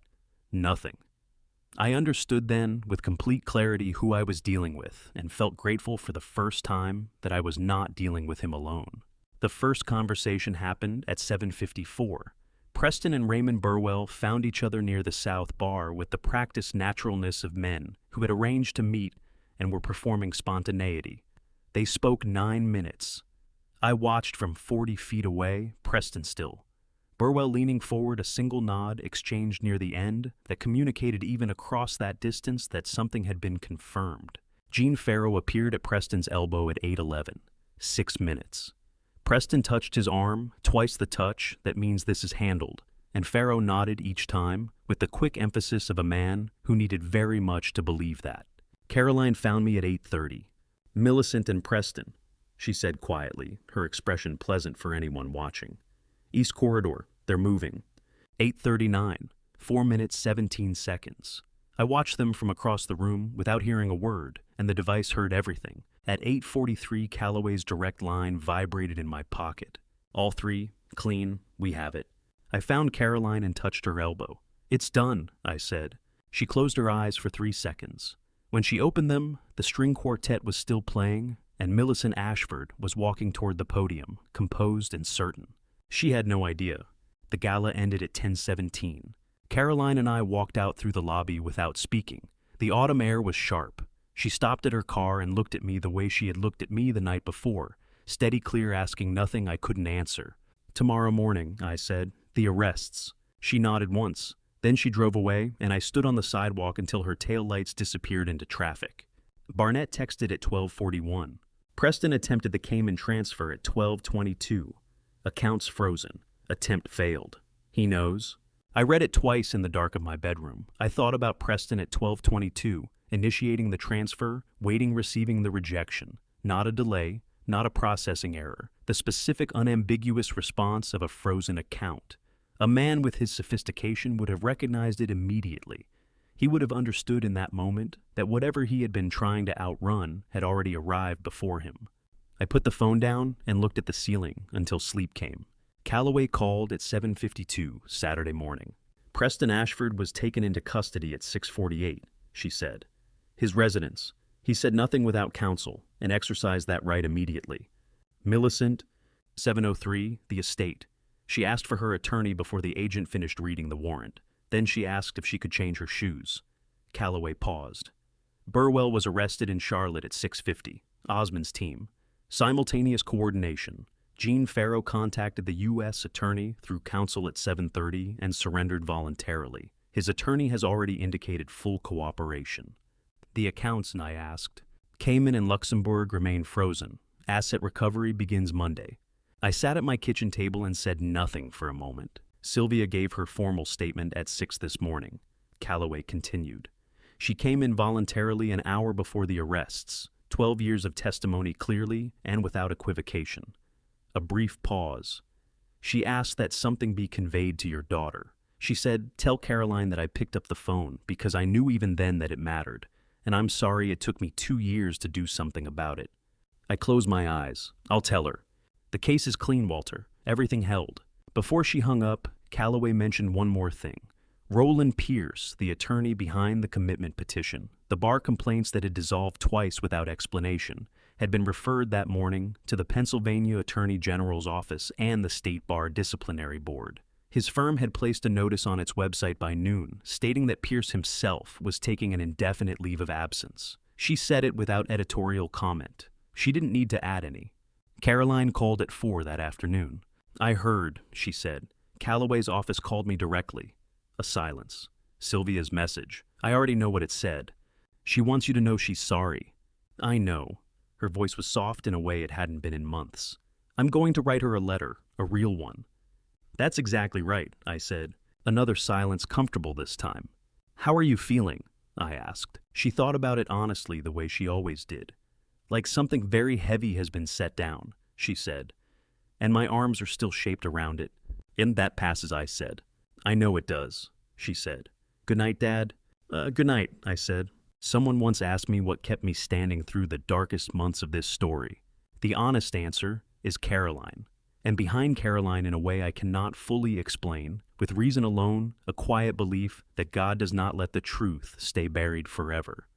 Nothing. I understood then, with complete clarity, who I was dealing with, and felt grateful for the first time that I was not dealing with him alone. The first conversation happened at 7:54. Preston and Raymond Burwell found each other near the South Bar with the practiced naturalness of men who had arranged to meet and were performing spontaneity. They spoke 9 minutes. I watched from 40 feet away, Preston still. Burwell leaning forward, a single nod exchanged near the end that communicated even across that distance that something had been confirmed. Gene Farrow appeared at Preston's elbow at 8:11. 6 minutes. Preston touched his arm, twice the touch, that means this is handled, and Farrow nodded each time with the quick emphasis of a man who needed very much to believe that. Caroline found me at 8:30. Millicent and Preston, she said quietly, her expression pleasant for anyone watching. East Corridor, they're moving. 8:39, 4 minutes 17 seconds. I watched them from across the room without hearing a word, and the device heard everything. At 8:43, Calloway's direct line vibrated in my pocket. All three, clean, we have it. I found Caroline and touched her elbow. "It's done," I said. She closed her eyes for 3 seconds. When she opened them, the string quartet was still playing, and Millicent Ashford was walking toward the podium, composed and certain. She had no idea. The gala ended at 10:17. Caroline and I walked out through the lobby without speaking. The autumn air was sharp. She stopped at her car and looked at me the way she had looked at me the night before, steady clear, asking nothing I couldn't answer. "Tomorrow morning," I said. "The arrests." She nodded once. Then she drove away, and I stood on the sidewalk until her taillights disappeared into traffic. Barnett texted at 12:41. Preston attempted the Cayman transfer at 12:22. Accounts frozen. Attempt failed. He knows. I read it twice in the dark of my bedroom. I thought about Preston at 12:22, initiating the transfer, waiting, receiving the rejection. Not a delay, not a processing error. The specific, unambiguous response of a frozen account. A man with his sophistication would have recognized it immediately. He would have understood in that moment that whatever he had been trying to outrun had already arrived before him. I put the phone down and looked at the ceiling until sleep came. Calloway called at 7:52 Saturday morning. Preston Ashford was taken into custody at 6:48, she said. His residence. He said nothing without counsel and exercised that right immediately. Millicent, 7:03, the estate. She asked for her attorney before the agent finished reading the warrant. Then she asked if she could change her shoes. Calloway paused. Burwell was arrested in Charlotte at 6:50. Osmond's team. Simultaneous coordination. Gene Farrow contacted the U.S. attorney through counsel at 7:30 and surrendered voluntarily. His attorney has already indicated full cooperation. The accounts, I asked. Cayman and Luxembourg remain frozen. Asset recovery begins Monday. I sat at my kitchen table and said nothing for a moment. Sylvia gave her formal statement at 6 this morning. Calloway continued. She came in voluntarily an hour before the arrests. 12 years of testimony clearly and without equivocation. A brief pause. She asked that something be conveyed to your daughter. She said, "Tell Caroline that I picked up the phone because I knew even then that it mattered, and I'm sorry it took me 2 years to do something about it." I closed my eyes. "I'll tell her. The case is clean, Walter. Everything held." Before she hung up, Calloway mentioned one more thing. Roland Pierce, the attorney behind the commitment petition, the bar complaints that had dissolved twice without explanation, had been referred that morning to the Pennsylvania Attorney General's office and the State Bar Disciplinary Board. His firm had placed a notice on its website by noon, stating that Pierce himself was taking an indefinite leave of absence. She said it without editorial comment. She didn't need to add any. Caroline called at 4 that afternoon. "I heard," she said. "Calloway's office called me directly." A silence. Sylvia's message. "I already know what it said. She wants you to know she's sorry." "I know." Her voice was soft in a way it hadn't been in months. "I'm going to write her a letter, a real one." "That's exactly right," I said. Another silence, comfortable this time. "How are you feeling?" I asked. She thought about it honestly the way she always did. "Like something very heavy has been set down," she said. "And my arms are still shaped around it." "And that passes," I said. "I know it does," she said. "Good night, Dad." Good night," I said. Someone once asked me what kept me standing through the darkest months of this story. The honest answer is Caroline. And behind Caroline, in a way I cannot fully explain, with reason alone, a quiet belief that God does not let the truth stay buried forever.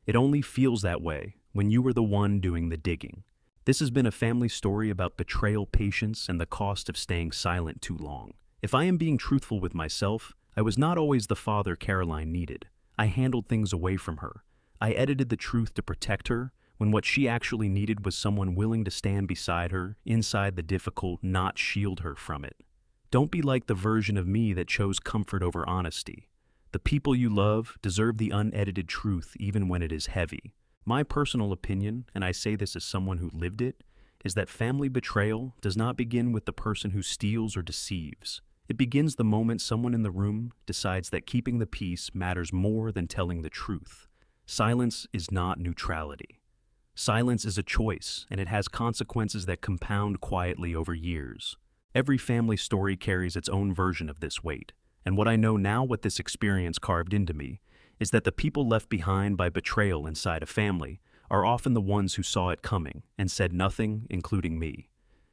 It only feels that way when you are the one doing the digging. This has been a family story about betrayal, patience, and the cost of staying silent too long. If I am being truthful with myself, I was not always the father Caroline needed. I handled things away from her. I edited the truth to protect her, when what she actually needed was someone willing to stand beside her, inside the difficult, not shield her from it. Don't be like the version of me that chose comfort over honesty. The people you love deserve the unedited truth even when it is heavy. My personal opinion, and I say this as someone who lived it, is that family betrayal does not begin with the person who steals or deceives. It begins the moment someone in the room decides that keeping the peace matters more than telling the truth. Silence is not neutrality. Silence is a choice, and it has consequences that compound quietly over years. Every family story carries its own version of this weight, and what I know now, what this experience carved into me, is that the people left behind by betrayal inside a family are often the ones who saw it coming and said nothing, including me.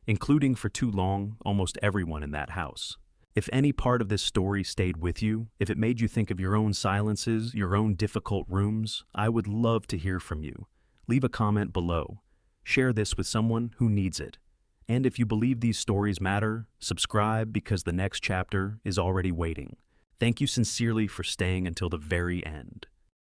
Including for too long, almost everyone in that house. If any part of this story stayed with you, if it made you think of your own silences, your own difficult rooms, I would love to hear from you. Leave a comment below. Share this with someone who needs it. And if you believe these stories matter, subscribe because the next chapter is already waiting. Thank you sincerely for staying until the very end.